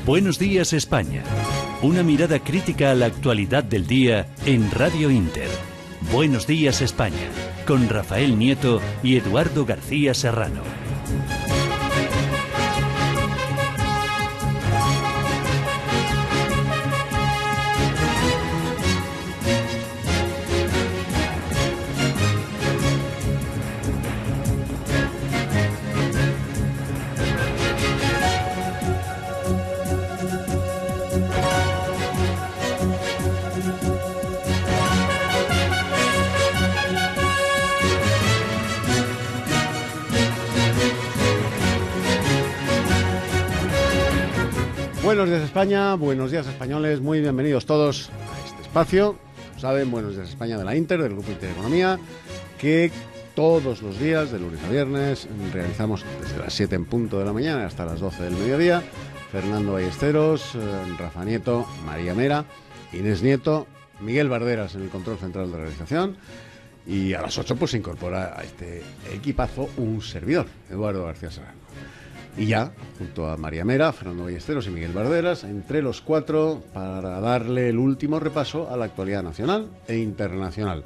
Buenos días, España. Una mirada crítica a la actualidad del día en Radio Inter. Buenos días, España, con Rafael Nieto y Eduardo García Serrano. Buenos días España, buenos días españoles, muy bienvenidos todos a este espacio. Como saben, Buenos días España de la Inter, del Grupo Intereconomía, que todos los días, de lunes a viernes, realizamos desde las 7 en punto de la mañana hasta las 12 del mediodía. Fernando Ballesteros, Rafa Nieto, María Mera, Inés Nieto, Miguel Barderas en el control central de realización. Y a las 8 pues se incorpora a este equipazo un servidor, Eduardo García Serrano. Y ya, junto a María Mera, Fernando Ballesteros y Miguel Barderas, entre los cuatro para darle el último repaso a la actualidad nacional e internacional.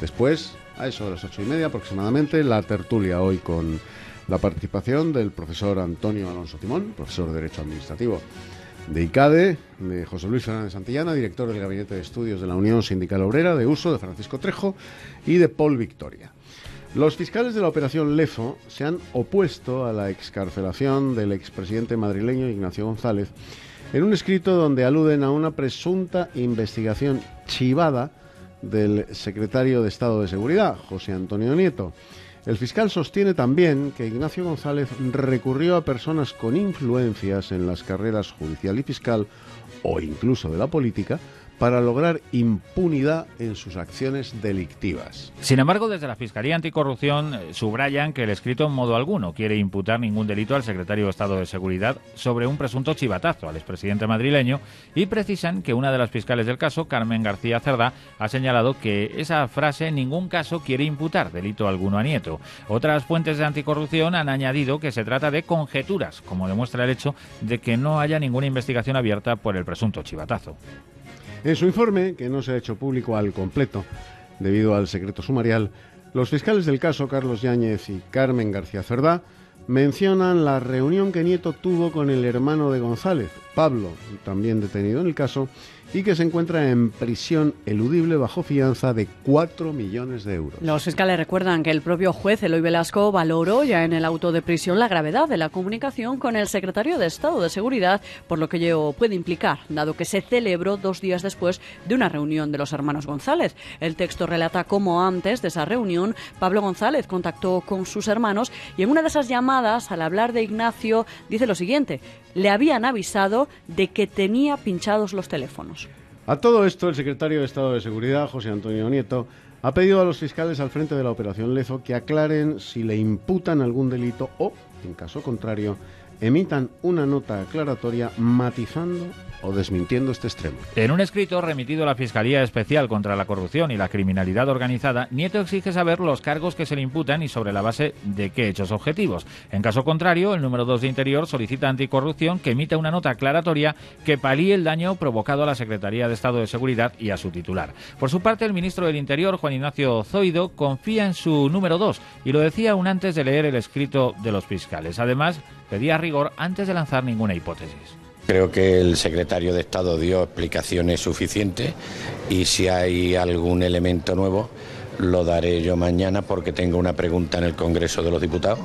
Después, a eso de las 8:30 aproximadamente, la tertulia hoy con la participación del profesor Antonio Alonso Timón, profesor de Derecho Administrativo de ICADE, de José Luis Fernández Santillana, director del Gabinete de Estudios de la Unión Sindical Obrera, de Uso, de Francisco Trejo y de Paul Victoria. Los fiscales de la Operación Lezo se han opuesto a la excarcelación del expresidente madrileño Ignacio González en un escrito donde aluden a una presunta investigación chivada del secretario de Estado de Seguridad, José Antonio Nieto. El fiscal sostiene también que Ignacio González recurrió a personas con influencias en las carreras judicial y fiscal o incluso de la política para lograr impunidad en sus acciones delictivas. Sin embargo, desde la Fiscalía Anticorrupción subrayan que el escrito en modo alguno quiere imputar ningún delito al secretario de Estado de Seguridad sobre un presunto chivatazo al expresidente madrileño y precisan que una de las fiscales del caso, Carmen García Cerdá, ha señalado que esa frase en ningún caso quiere imputar delito alguno a Nieto. Otras fuentes de anticorrupción han añadido que se trata de conjeturas, como demuestra el hecho de que no haya ninguna investigación abierta por el presunto chivatazo. En su informe, que no se ha hecho público al completo debido al secreto sumarial, los fiscales del caso, Carlos Yáñez y Carmen García Cerdá, mencionan la reunión que Nieto tuvo con el hermano de González, Pablo, también detenido en el caso, y que se encuentra en prisión eludible bajo fianza de 4 millones de euros. Los fiscales recuerdan que el propio juez Eloy Velasco valoró ya en el auto de prisión la gravedad de la comunicación con el secretario de Estado de Seguridad, por lo que ello puede implicar, dado que se celebró 2 días después de una reunión de los hermanos González. El texto relata cómo antes de esa reunión Pablo González contactó con sus hermanos y en una de esas llamadas, al hablar de Ignacio, dice lo siguiente: le habían avisado de que tenía pinchados los teléfonos. A todo esto, el secretario de Estado de Seguridad, José Antonio Nieto, ha pedido a los fiscales al frente de la Operación Lezo que aclaren si le imputan algún delito o, en caso contrario, emitan una nota aclaratoria matizando o desmintiendo este extremo. En un escrito remitido a la Fiscalía Especial contra la Corrupción y la Criminalidad Organizada, Nieto exige saber los cargos que se le imputan y sobre la base de qué hechos objetivos. En caso contrario, el número 2 de Interior solicita a Anticorrupción que emita una nota aclaratoria que palíe el daño provocado a la Secretaría de Estado de Seguridad y a su titular. Por su parte, el ministro del Interior, Juan Ignacio Zoido, confía en su número 2 y lo decía aún antes de leer el escrito de los fiscales. Además, pedía rigor antes de lanzar ninguna hipótesis. Creo que el secretario de Estado dio explicaciones suficientes y si hay algún elemento nuevo lo daré yo mañana porque tengo una pregunta en el Congreso de los Diputados.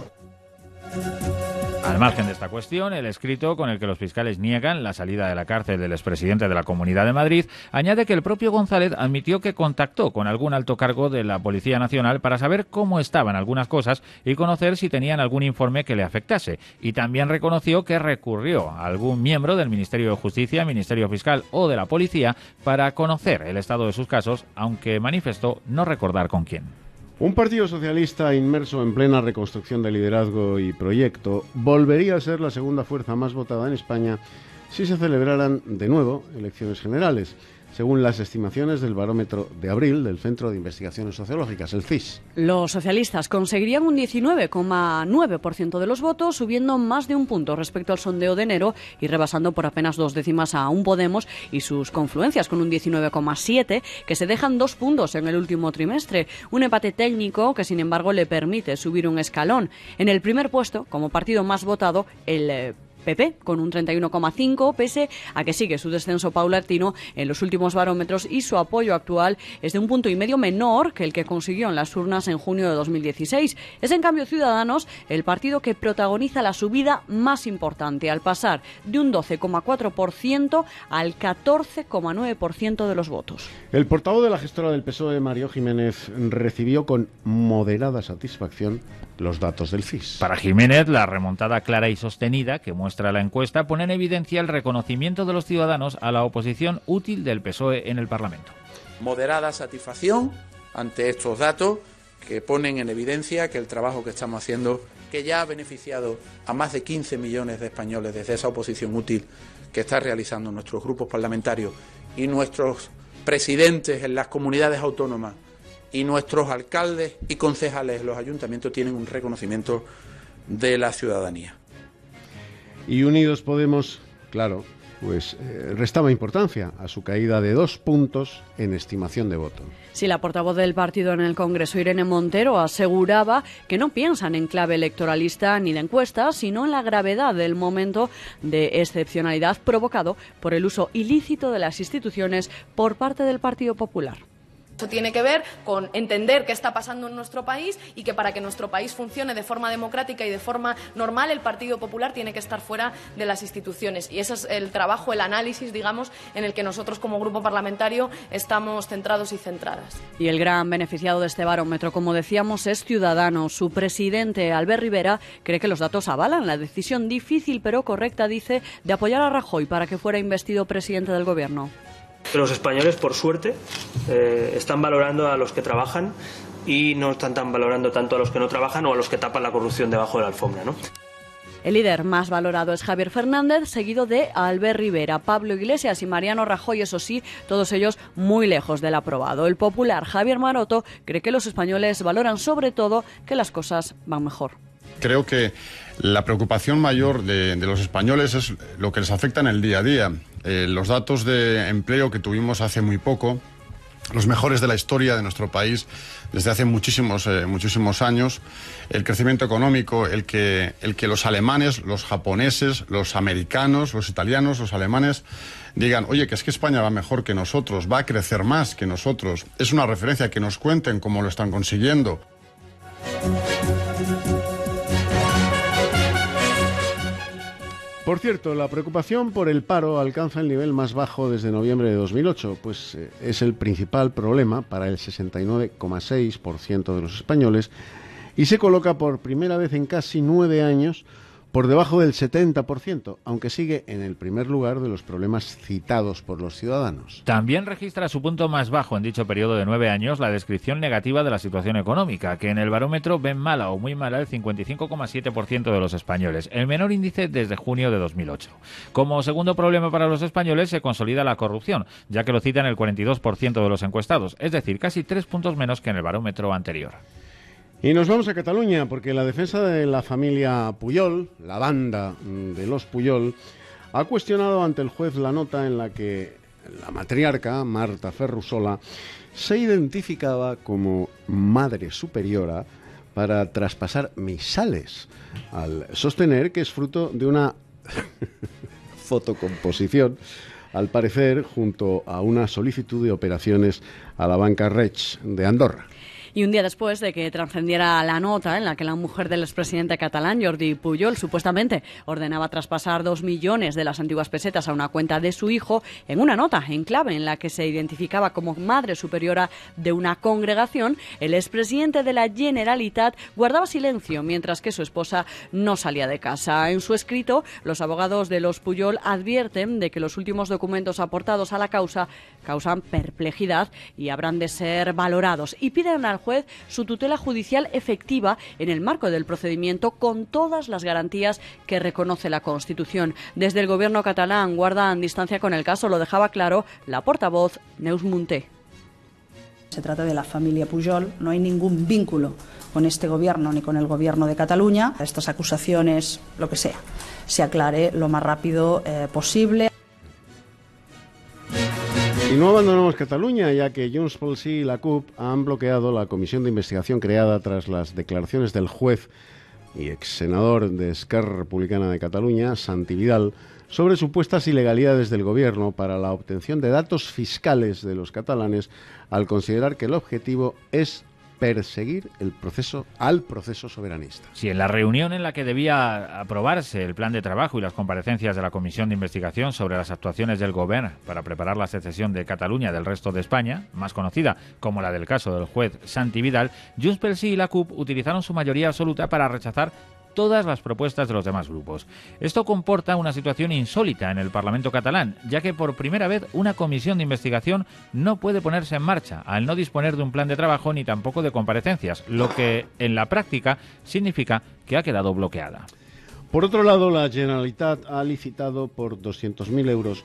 Al margen de esta cuestión, el escrito con el que los fiscales niegan la salida de la cárcel del expresidente de la Comunidad de Madrid añade que el propio González admitió que contactó con algún alto cargo de la Policía Nacional para saber cómo estaban algunas cosas y conocer si tenían algún informe que le afectase. Y también reconoció que recurrió a algún miembro del Ministerio de Justicia, Ministerio Fiscal o de la Policía para conocer el estado de sus casos, aunque manifestó no recordar con quién. Un partido socialista inmerso en plena reconstrucción de liderazgo y proyecto volvería a ser la segunda fuerza más votada en España si se celebraran de nuevo elecciones generales. según las estimaciones del barómetro de abril del Centro de Investigaciones Sociológicas, el CIS. Los socialistas conseguirían un 19,9% de los votos, subiendo más de un punto respecto al sondeo de enero y rebasando por apenas 2 décimas a un Podemos y sus confluencias con un 19,7%, que se dejan 2 puntos en el último trimestre. Un empate técnico que, sin embargo, le permite subir un escalón. En el primer puesto, como partido más votado, el PP, con un 31,5%, pese a que sigue su descenso paulatino en los últimos barómetros y su apoyo actual es de 1,5 puntos menor que el que consiguió en las urnas en junio de 2016. Es, en cambio, Ciudadanos el partido que protagoniza la subida más importante, al pasar de un 12,4% al 14,9% de los votos. El portavoz de la gestora del PSOE, Mario Jiménez, recibió con moderada satisfacción los datos del CIS. Para Jiménez, la remontada clara y sostenida que muestra la encuesta pone en evidencia el reconocimiento de los ciudadanos a la oposición útil del PSOE en el Parlamento. Moderada satisfacción ante estos datos que ponen en evidencia que el trabajo que estamos haciendo, que ya ha beneficiado a más de 15 millones de españoles desde esa oposición útil que está realizando nuestros grupos parlamentarios y nuestros presidentes en las comunidades autónomas y nuestros alcaldes y concejales en los ayuntamientos, tienen un reconocimiento de la ciudadanía. Y Unidos Podemos, claro, pues restaba importancia a su caída de 2 puntos en estimación de voto. Sí, la portavoz del partido en el Congreso, Irene Montero, aseguraba que no piensan en clave electoralista ni de encuesta, sino en la gravedad del momento de excepcionalidad provocado por el uso ilícito de las instituciones por parte del Partido Popular. Eso tiene que ver con entender qué está pasando en nuestro país y que para que nuestro país funcione de forma democrática y de forma normal, el Partido Popular tiene que estar fuera de las instituciones. Y ese es el trabajo, el análisis, digamos, en el que nosotros como grupo parlamentario estamos centrados y centradas. Y el gran beneficiado de este barómetro, como decíamos, es Ciudadanos. Su presidente, Albert Rivera, cree que los datos avalan la decisión difícil pero correcta, dice, de apoyar a Rajoy para que fuera investido presidente del Gobierno. Los españoles, por suerte, están valorando a los que trabajan y no están tan valorando tanto a los que no trabajan o a los que tapan la corrupción debajo de la alfombra, ¿no? El líder más valorado es Javier Fernández, seguido de Albert Rivera, Pablo Iglesias y Mariano Rajoy, eso sí, todos ellos muy lejos del aprobado. El popular Javier Maroto cree que los españoles valoran sobre todo que las cosas van mejor. Creo que la preocupación mayor de los españoles es lo que les afecta en el día a día. Los datos de empleo que tuvimos hace muy poco, los mejores de la historia de nuestro país desde hace muchísimos años, el crecimiento económico, el que los alemanes, los japoneses, los americanos, los italianos, los alemanes digan, oye, que es que España va mejor que nosotros, va a crecer más que nosotros. Es una referencia, que nos cuenten cómo lo están consiguiendo. Por cierto, la preocupación por el paro alcanza el nivel más bajo desde noviembre de 2008, pues es el principal problema para el 69,6% de los españoles y se coloca por primera vez en casi 9 años por debajo del 70%, aunque sigue en el primer lugar de los problemas citados por los ciudadanos. También registra su punto más bajo en dicho periodo de 9 años la descripción negativa de la situación económica, que en el barómetro ven mala o muy mala el 55,7% de los españoles, el menor índice desde junio de 2008. Como segundo problema para los españoles se consolida la corrupción, ya que lo citan el 42% de los encuestados, es decir, casi 3 puntos menos que en el barómetro anterior. Y nos vamos a Cataluña, porque la defensa de la familia Pujol, la banda de los Pujol, ha cuestionado ante el juez la nota en la que la matriarca, Marta Ferrusola, se identificaba como madre superiora para traspasar misales, al sostener que es fruto de una fotocomposición, al parecer, junto a una solicitud de operaciones a la banca Reig de Andorra. Y un día después de que trascendiera la nota en la que la mujer del expresidente catalán, Jordi Pujol, supuestamente ordenaba traspasar 2 millones de las antiguas pesetas a una cuenta de su hijo, en una nota en clave en la que se identificaba como madre superiora de una congregación, el expresidente de la Generalitat guardaba silencio mientras que su esposa no salía de casa. En su escrito, los abogados de los Pujol advierten de que los últimos documentos aportados a la causa causan perplejidad y habrán de ser valorados, y piden al juez su tutela judicial efectiva en el marco del procedimiento con todas las garantías que reconoce la Constitución. Desde el gobierno catalán guardan distancia con el caso, lo dejaba claro la portavoz Neus Munté. Se trata de la familia Pujol, no hay ningún vínculo con este gobierno ni con el gobierno de Cataluña. Estas acusaciones, lo que sea, se aclare lo más rápido posible. Y no abandonamos Cataluña, ya que Junts pel Sí y la CUP han bloqueado la comisión de investigación creada tras las declaraciones del juez y exsenador de Esquerra Republicana de Cataluña, Santi Vidal, sobre supuestas ilegalidades del gobierno para la obtención de datos fiscales de los catalanes, al considerar que el objetivo es perseguir al proceso soberanista. Sí, en la reunión en la que debía aprobarse el plan de trabajo y las comparecencias de la Comisión de Investigación sobre las actuaciones del Gobierno para preparar la secesión de Cataluña del resto de España, más conocida como la del caso del juez Santi Vidal, Junts pel Sí y la CUP utilizaron su mayoría absoluta para rechazar todas las propuestas de los demás grupos. Esto comporta una situación insólita en el Parlamento catalán, ya que por primera vez una comisión de investigación no puede ponerse en marcha, al no disponer de un plan de trabajo ni tampoco de comparecencias, lo que en la práctica significa que ha quedado bloqueada. Por otro lado, la Generalitat ha licitado por 200.000 euros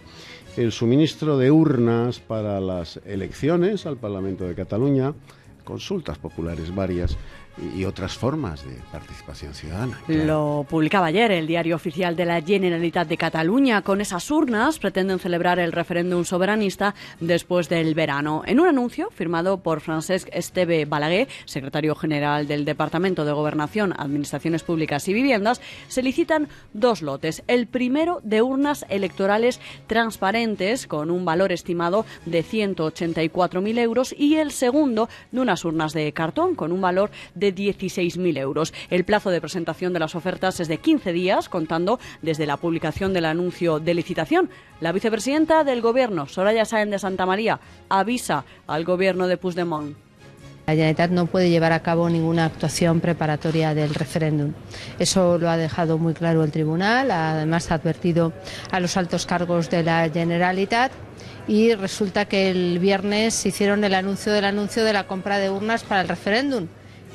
el suministro de urnas para las elecciones al Parlamento de Cataluña, consultas populares varias y otras formas de participación ciudadana. Claro. Lo publicaba ayer el Diario Oficial de la Generalitat de Cataluña. Con esas urnas pretenden celebrar el referéndum soberanista después del verano. En un anuncio firmado por Francesc Esteve Balaguer, secretario general del Departamento de Gobernación, Administraciones Públicas y Viviendas, se licitan 2 lotes. El primero de urnas electorales transparentes con un valor estimado de 184.000 euros y el segundo de unas urnas de cartón con un valor de 16.000 euros. El plazo de presentación de las ofertas es de 15 días, contando desde la publicación del anuncio de licitación. La vicepresidenta del Gobierno, Soraya Sáenz de Santamaría, avisa al Gobierno de Puigdemont. La Generalitat no puede llevar a cabo ninguna actuación preparatoria del referéndum. Eso lo ha dejado muy claro el Tribunal, además ha advertido a los altos cargos de la Generalitat. Y resulta que el viernes hicieron el anuncio de la compra de urnas para el referéndum.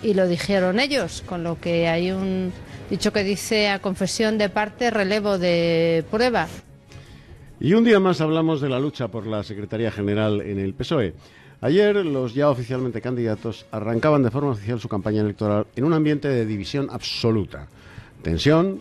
Y lo dijeron ellos, con lo que hay un dicho que dice: a confesión de parte, relevo de prueba. Y un día más hablamos de la lucha por la Secretaría General en el PSOE. Ayer los ya oficialmente candidatos arrancaban de forma oficial su campaña electoral en un ambiente de división absoluta. Tensión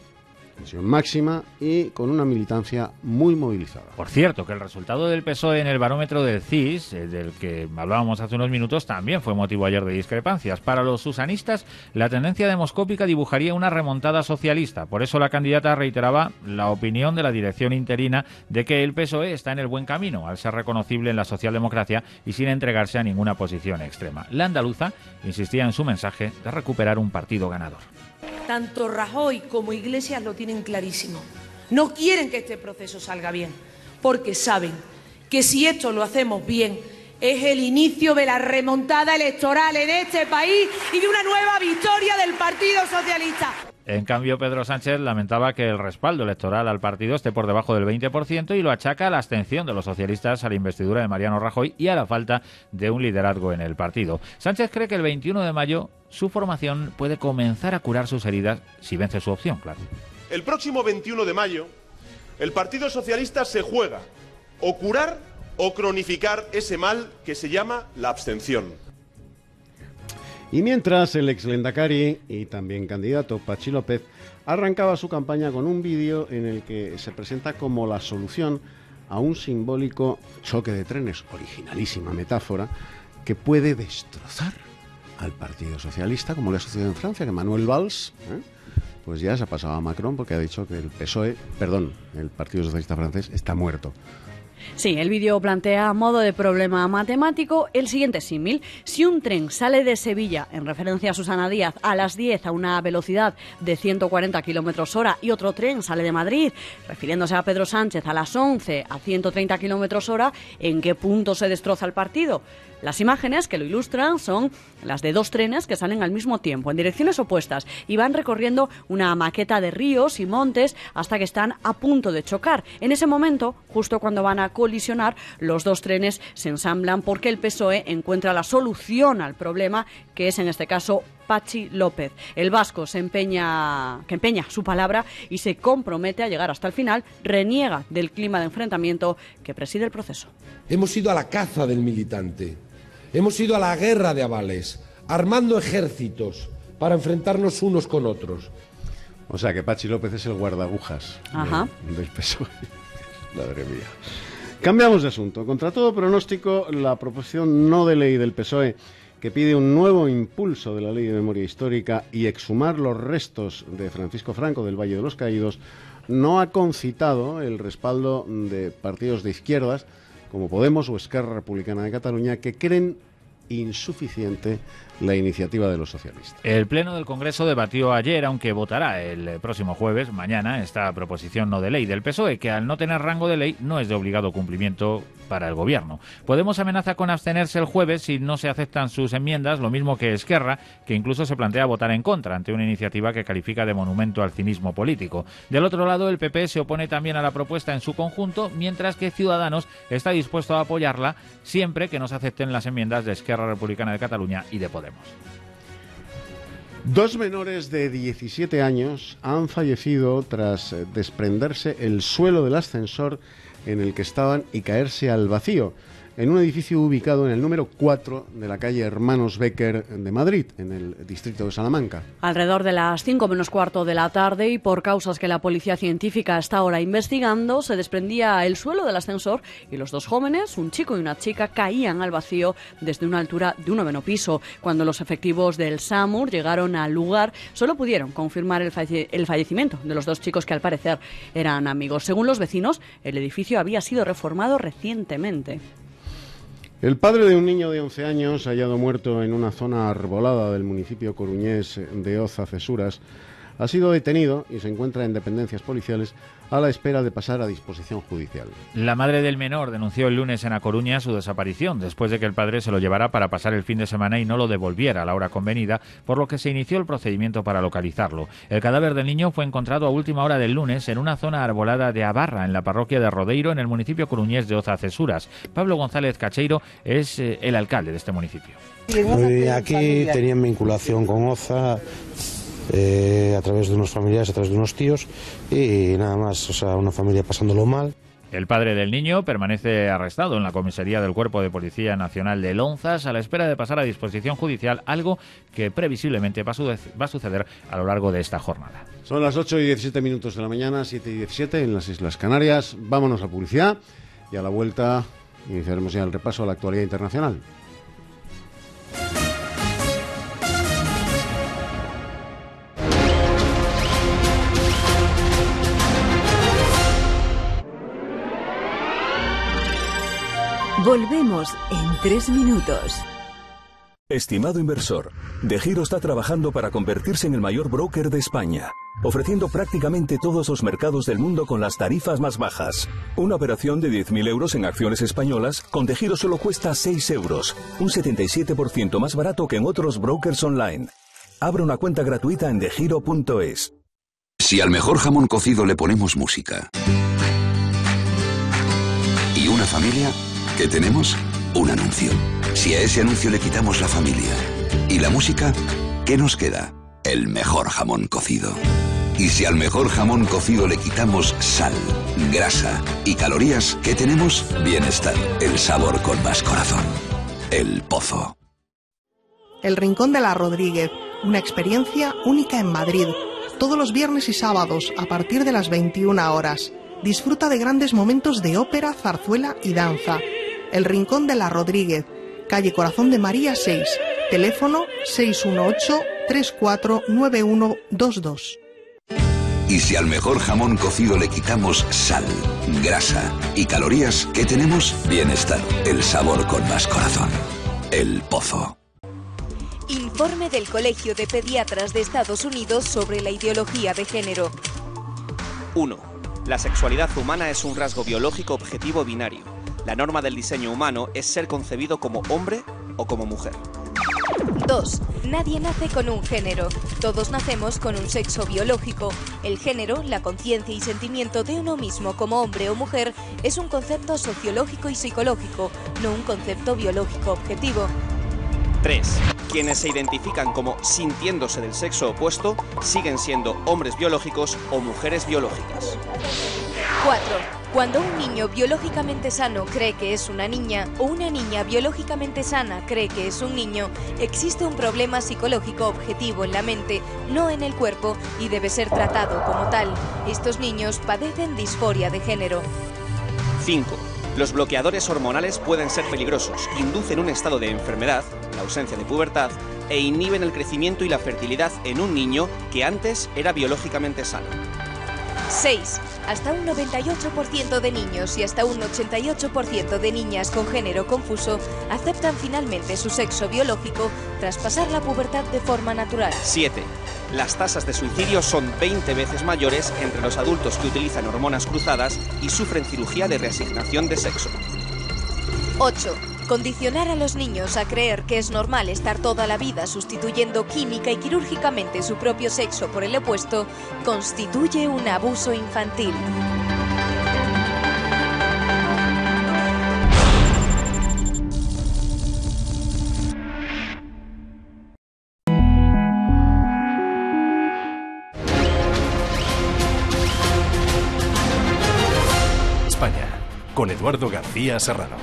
máxima y con una militancia muy movilizada. Por cierto, que el resultado del PSOE en el barómetro del CIS, del que hablábamos hace unos minutos, también fue motivo ayer de discrepancias. Para los susanistas, la tendencia demoscópica dibujaría una remontada socialista. Por eso la candidata reiteraba la opinión de la dirección interina de que el PSOE está en el buen camino, al ser reconocible en la socialdemocracia y sin entregarse a ninguna posición extrema. La andaluza insistía en su mensaje de recuperar un partido ganador. Tanto Rajoy como Iglesias lo tienen clarísimo. No quieren que este proceso salga bien, porque saben que si esto lo hacemos bien, es el inicio de la remontada electoral en este país y de una nueva victoria del Partido Socialista. En cambio, Pedro Sánchez lamentaba que el respaldo electoral al partido esté por debajo del 20% y lo achaca a la abstención de los socialistas a la investidura de Mariano Rajoy y a la falta de un liderazgo en el partido. Sánchez cree que el 21 de mayo su formación puede comenzar a curar sus heridas si vence su opción, claro. El próximo 21 de mayo, el Partido Socialista se juega o curar o cronificar ese mal que se llama la abstención. Y mientras, el ex Lehendakari y también candidato Patxi López arrancaba su campaña con un vídeo en el que se presenta como la solución a un simbólico choque de trenes, originalísima metáfora, que puede destrozar al Partido Socialista, como le ha sucedido en Francia, que Manuel Valls, pues ya se ha pasado a Macron porque ha dicho que el Partido Socialista francés está muerto. Sí, el vídeo plantea a modo de problema matemático el siguiente símil. Si un tren sale de Sevilla, en referencia a Susana Díaz, a las 10 a una velocidad de 140 km/h y otro tren sale de Madrid, refiriéndose a Pedro Sánchez, a las 11 a 130 km/h, ¿en qué punto se destroza el partido? Las imágenes que lo ilustran son las de 2 trenes que salen al mismo tiempo, en direcciones opuestas, y van recorriendo una maqueta de ríos y montes hasta que están a punto de chocar. En ese momento, justo cuando van a a colisionar, los dos trenes se ensamblan porque el PSOE encuentra la solución al problema, que es en este caso Patxi López. El vasco empeña su palabra y se compromete a llegar hasta el final, reniega del clima de enfrentamiento que preside el proceso. Hemos ido a la caza del militante, hemos ido a la guerra de avales, armando ejércitos para enfrentarnos unos con otros. O sea que Patxi López es el guardagujas del PSOE. Madre mía. Cambiamos de asunto. Contra todo pronóstico, la proposición no de ley del PSOE que pide un nuevo impulso de la Ley de Memoria Histórica y exhumar los restos de Francisco Franco del Valle de los Caídos no ha concitado el respaldo de partidos de izquierdas como Podemos o Esquerra Republicana de Cataluña, que creen insuficiente la iniciativa de los socialistas. El Pleno del Congreso debatió ayer, aunque votará el próximo jueves, mañana, esta proposición no de ley del PSOE, que al no tener rango de ley no es de obligado cumplimiento para el Gobierno. Podemos amenaza con abstenerse el jueves si no se aceptan sus enmiendas, lo mismo que Esquerra, que incluso se plantea votar en contra ante una iniciativa que califica de monumento al cinismo político. Del otro lado, el PP se opone también a la propuesta en su conjunto, mientras que Ciudadanos está dispuesto a apoyarla siempre que no se acepten las enmiendas de Esquerra Republicana de Cataluña y de Podemos. Dos menores de 17 años han fallecido tras desprenderse el suelo del ascensor en el que estaban y caerse al vacío, en un edificio ubicado en el número 4 de la calle Hermanos Becker de Madrid, en el distrito de Salamanca. Alrededor de las 5 menos cuarto de la tarde, y por causas que la policía científica está ahora investigando, se desprendía el suelo del ascensor y los dos jóvenes, un chico y una chica, caían al vacío desde una altura de un 9º piso. Cuando los efectivos del SAMUR llegaron al lugar, solo pudieron confirmar el fallecimiento de los dos chicos, que al parecer eran amigos. Según los vecinos, el edificio había sido reformado recientemente. El padre de un niño de 11 años, hallado muerto en una zona arbolada del municipio coruñés de Oza-Cesuras, ha sido detenido y se encuentra en dependencias policiales a la espera de pasar a disposición judicial. La madre del menor denunció el lunes en A Coruña su desaparición, después de que el padre se lo llevara para pasar el fin de semana y no lo devolviera a la hora convenida, por lo que se inició el procedimiento para localizarlo. El cadáver del niño fue encontrado a última hora del lunes en una zona arbolada de Abarra, en la parroquia de Rodeiro, en el municipio coruñés de Oza-Cesuras. Pablo González Cacheiro es el alcalde de este municipio. Aquí tenían vinculación con Oza, a través de unos familiares, a través de unos tíos, y nada más, o sea, una familia pasándolo mal. El padre del niño permanece arrestado en la comisaría del Cuerpo de Policía Nacional de Lonzas a la espera de pasar a disposición judicial, algo que previsiblemente va a suceder a lo largo de esta jornada. Son las 8:17 de la mañana, 7:17 en las Islas Canarias. Vámonos a publicidad y a la vuelta iniciaremos ya el repaso a la actualidad internacional. Volvemos en 3 minutos. Estimado inversor, DEGIRO está trabajando para convertirse en el mayor broker de España, ofreciendo prácticamente todos los mercados del mundo con las tarifas más bajas. Una operación de 10.000 euros en acciones españolas con DEGIRO solo cuesta 6 euros, un 77% más barato que en otros brokers online. Abra una cuenta gratuita en degiro.es. Si al mejor jamón cocido le ponemos música y una familia, ¿qué tenemos? Un anuncio. Si a ese anuncio le quitamos la familia y la música, ¿qué nos queda? El mejor jamón cocido. Y si al mejor jamón cocido le quitamos sal, grasa y calorías, ¿qué tenemos? Bienestar. El sabor con más corazón. El Pozo. El Rincón de la Rodríguez. Una experiencia única en Madrid. Todos los viernes y sábados a partir de las 21 horas. Disfruta de grandes momentos de ópera, zarzuela y danza. El Rincón de la Rodríguez, calle Corazón de María 6, teléfono 618-349122. Y si al mejor jamón cocido le quitamos sal, grasa y calorías, ¿qué tenemos? Bienestar, el sabor con más corazón. El Pozo. Informe del Colegio de Pediatras de Estados Unidos sobre la ideología de género. 1. La sexualidad humana es un rasgo biológico objetivo binario. La norma del diseño humano es ser concebido como hombre o como mujer. 2. Nadie nace con un género. Todos nacemos con un sexo biológico. El género, la conciencia y sentimiento de uno mismo como hombre o mujer, es un concepto sociológico y psicológico, no un concepto biológico objetivo. 3. Quienes se identifican como sintiéndose del sexo opuesto siguen siendo hombres biológicos o mujeres biológicas. 4. Cuando un niño biológicamente sano cree que es una niña o una niña biológicamente sana cree que es un niño, existe un problema psicológico objetivo en la mente, no en el cuerpo, y debe ser tratado como tal. Estos niños padecen disforia de género. 5. Los bloqueadores hormonales pueden ser peligrosos, inducen un estado de enfermedad, la ausencia de pubertad, e inhiben el crecimiento y la fertilidad en un niño que antes era biológicamente sano. 6. Hasta un 98% de niños y hasta un 88% de niñas con género confuso aceptan finalmente su sexo biológico tras pasar la pubertad de forma natural. 7. Las tasas de suicidio son 20 veces mayores entre los adultos que utilizan hormonas cruzadas y sufren cirugía de reasignación de sexo. 8. Condicionar a los niños a creer que es normal estar toda la vida sustituyendo química y quirúrgicamente su propio sexo por el opuesto constituye un abuso infantil. España, con Eduardo García Serrano.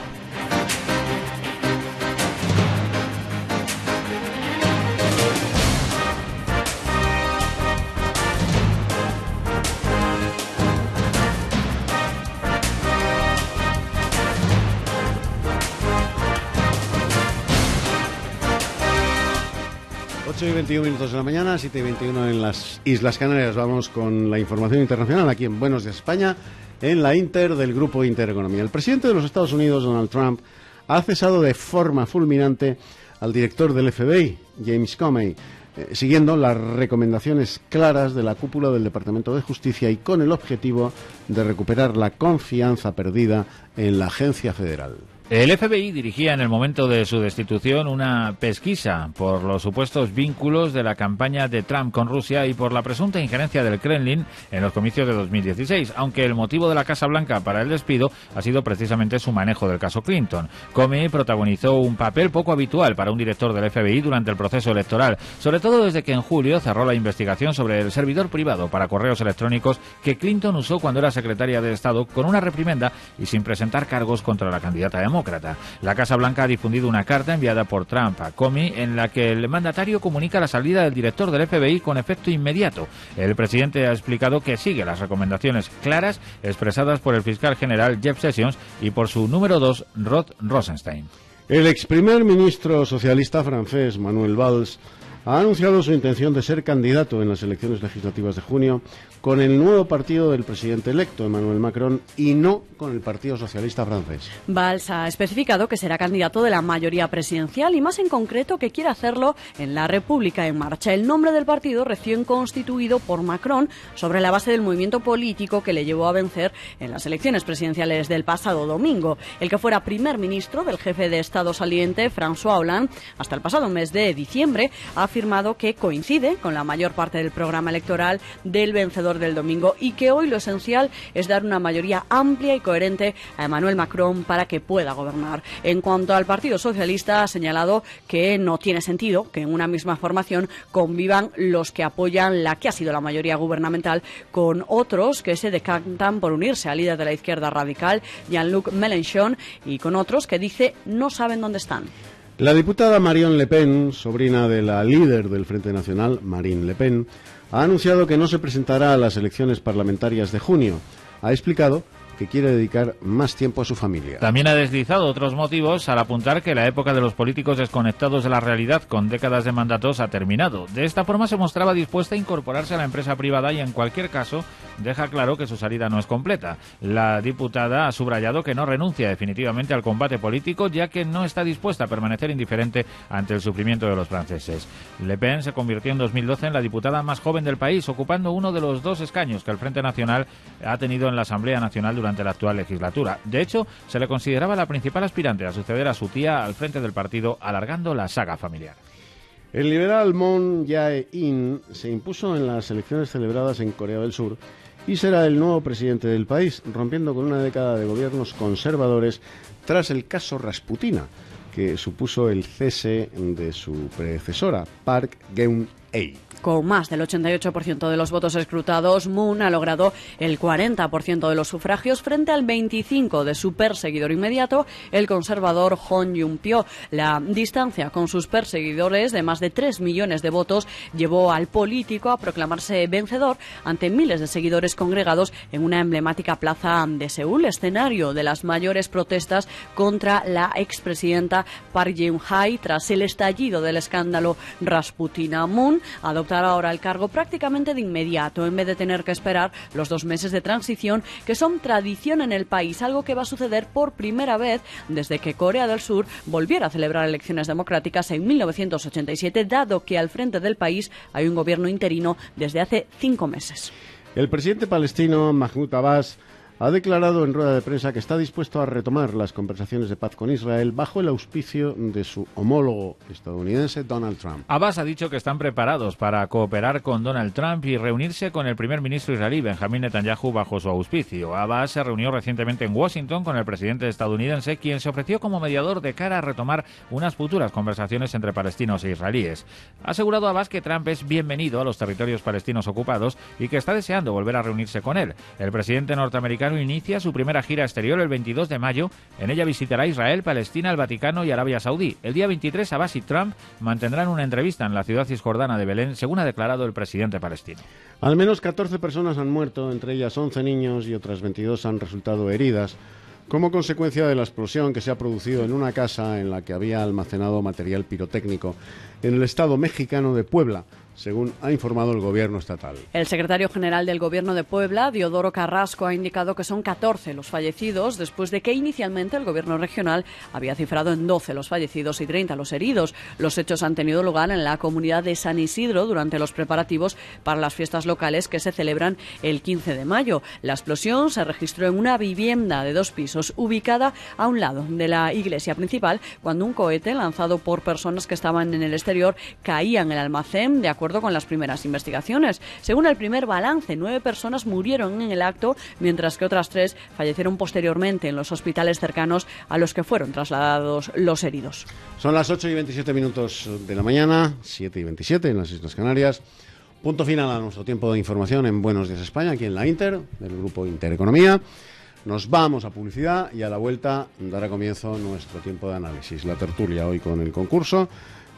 Y 21 minutos de la mañana, 7 y 21 en las Islas Canarias. Vamos con la información internacional aquí en Buenos Días España, en la Inter del Grupo Intereconomía. El presidente de los Estados Unidos, Donald Trump, ha cesado de forma fulminante al director del FBI, James Comey, siguiendo las recomendaciones claras de la cúpula del Departamento de Justicia y con el objetivo de recuperar la confianza perdida en la agencia federal. El FBI dirigía en el momento de su destitución una pesquisa por los supuestos vínculos de la campaña de Trump con Rusia y por la presunta injerencia del Kremlin en los comicios de 2016, aunque el motivo de la Casa Blanca para el despido ha sido precisamente su manejo del caso Clinton. Comey protagonizó un papel poco habitual para un director del FBI durante el proceso electoral, sobre todo desde que en julio cerró la investigación sobre el servidor privado para correos electrónicos que Clinton usó cuando era secretaria de Estado con una reprimenda y sin presentar cargos contra la candidata demócrata. La Casa Blanca ha difundido una carta enviada por Trump a Comey en la que el mandatario comunica la salida del director del FBI con efecto inmediato. El presidente ha explicado que sigue las recomendaciones claras expresadas por el fiscal general Jeff Sessions y por su número 2, Rod Rosenstein. El ex primer ministro socialista francés, Manuel Valls, ha anunciado su intención de ser candidato en las elecciones legislativas de junio con el nuevo partido del presidente electo, Emmanuel Macron, y no con el Partido Socialista francés. Valls ha especificado que será candidato de la mayoría presidencial y más en concreto que quiere hacerlo en la República en Marcha, el nombre del partido recién constituido por Macron sobre la base del movimiento político que le llevó a vencer en las elecciones presidenciales del pasado domingo. El que fuera primer ministro del jefe de Estado saliente, François Hollande, hasta el pasado mes de diciembre, ha afirmado que coincide con la mayor parte del programa electoral del vencedor del domingo y que hoy lo esencial es dar una mayoría amplia y coherente a Emmanuel Macron para que pueda gobernar. En cuanto al Partido Socialista, ha señalado que no tiene sentido que en una misma formación convivan los que apoyan la que ha sido la mayoría gubernamental con otros que se decantan por unirse al líder de la izquierda radical, Jean-Luc Mélenchon, y con otros que dice no saben dónde están. La diputada Marion Le Pen, sobrina de la líder del Frente Nacional, Marine Le Pen, ha anunciado que no se presentará a las elecciones parlamentarias de junio. Ha explicado que quiere dedicar más tiempo a su familia. También ha deslizado otros motivos al apuntar que la época de los políticos desconectados de la realidad con décadas de mandatos ha terminado. De esta forma se mostraba dispuesta a incorporarse a la empresa privada y en cualquier caso deja claro que su salida no es completa. La diputada ha subrayado que no renuncia definitivamente al combate político ya que no está dispuesta a permanecer indiferente ante el sufrimiento de los franceses. Le Pen se convirtió en 2012 en la diputada más joven del país, ocupando uno de los 2 escaños que el Frente Nacional ha tenido en la Asamblea Nacional durante la actual legislatura. De hecho, se le consideraba la principal aspirante a suceder a su tía al frente del partido, alargando la saga familiar. El liberal Moon Jae-in se impuso en las elecciones celebradas en Corea del Sur y será el nuevo presidente del país, rompiendo con una década de gobiernos conservadores tras el caso Rasputina, que supuso el cese de su predecesora, Park Geun-hye. Con más del 88% de los votos escrutados, Moon ha logrado el 40% de los sufragios frente al 25% de su perseguidor inmediato, el conservador Hon Jun-pyo. La distancia con sus perseguidores de más de 3 millones de votos llevó al político a proclamarse vencedor ante miles de seguidores congregados en una emblemática plaza de Seúl, escenario de las mayores protestas contra la expresidenta Park Geun-hye tras el estallido del escándalo Rasputina. Moon adopta ahora el cargo prácticamente de inmediato, en vez de tener que esperar los 2 meses de transición que son tradición en el país, algo que va a suceder por primera vez desde que Corea del Sur volviera a celebrar elecciones democráticas en 1987, dado que al frente del país hay un gobierno interino desde hace 5 meses. El presidente palestino Mahmoud Abbas ha declarado en rueda de prensa que está dispuesto a retomar las conversaciones de paz con Israel bajo el auspicio de su homólogo estadounidense Donald Trump. Abbas ha dicho que están preparados para cooperar con Donald Trump y reunirse con el primer ministro israelí Benjamín Netanyahu bajo su auspicio. Abbas se reunió recientemente en Washington con el presidente estadounidense, quien se ofreció como mediador de cara a retomar unas futuras conversaciones entre palestinos e israelíes. Ha asegurado Abbas que Trump es bienvenido a los territorios palestinos ocupados y que está deseando volver a reunirse con él. El presidente norteamericano inicia su primera gira exterior el 22 de mayo. En ella visitará Israel, Palestina, el Vaticano y Arabia Saudí. El día 23, Abbas y Trump mantendrán una entrevista en la ciudad cisjordana de Belén, según ha declarado el presidente palestino. Al menos 14 personas han muerto, entre ellas 11 niños y otras 22 han resultado heridas como consecuencia de la explosión que se ha producido en una casa en la que había almacenado material pirotécnico en el estado mexicano de Puebla, según ha informado el gobierno estatal. El secretario general del gobierno de Puebla, Diodoro Carrasco, ha indicado que son 14 los fallecidos, después de que inicialmente el gobierno regional había cifrado en 12 los fallecidos y 30 los heridos. Los hechos han tenido lugar en la comunidad de San Isidro durante los preparativos para las fiestas locales que se celebran el 15 de mayo. La explosión se registró en una vivienda de 2 pisos ubicada a un lado de la iglesia principal, cuando un cohete lanzado por personas que estaban en el exterior caía en el almacén, de acuerdo con las primeras investigaciones. Según el primer balance, 9 personas murieron en el acto, mientras que otras 3 fallecieron posteriormente en los hospitales cercanos a los que fueron trasladados los heridos. Son las 8:27 de la mañana, 7:27 en las Islas Canarias. Punto final a nuestro tiempo de información en Buenos Días España, aquí en la Inter, del grupo Intereconomía. Nos vamos a publicidad y a la vuelta dará comienzo nuestro tiempo de análisis. La tertulia hoy con el concurso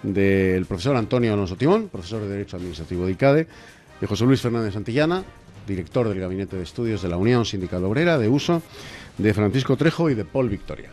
del profesor Antonio Alonso Timón, profesor de Derecho Administrativo de ICADE, de José Luis Fernández Santillana, director del Gabinete de Estudios de la Unión Sindical Obrera, de Uso, de Francisco Trejo y de Paul Victoria.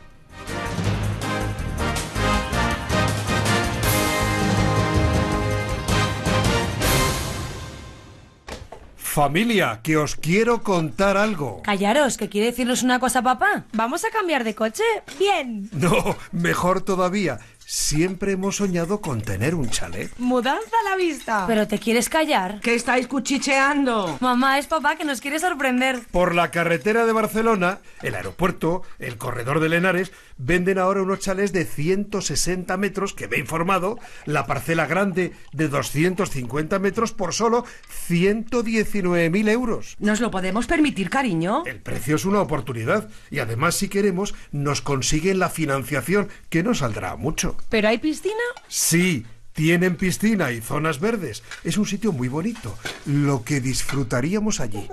Familia, que os quiero contar algo. Callaros, que quiere decirnos una cosa, papá. ¿Vamos a cambiar de coche? Bien. No, mejor todavía. Siempre hemos soñado con tener un chalet. Mudanza a la vista. ¿Pero te quieres callar? ¿Qué estáis cuchicheando? Mamá, es papá que nos quiere sorprender. Por la carretera de Barcelona, el aeropuerto, el corredor de Lenares, venden ahora unos chalets de 160 metros, que me he informado, la parcela grande de 250 metros por solo 119.000 euros. ¿Nos lo podemos permitir, cariño? El precio es una oportunidad y además, si queremos, nos consiguen la financiación, que no saldrá mucho. ¿Pero hay piscina? Sí, tienen piscina y zonas verdes. Es un sitio muy bonito, lo que disfrutaríamos allí.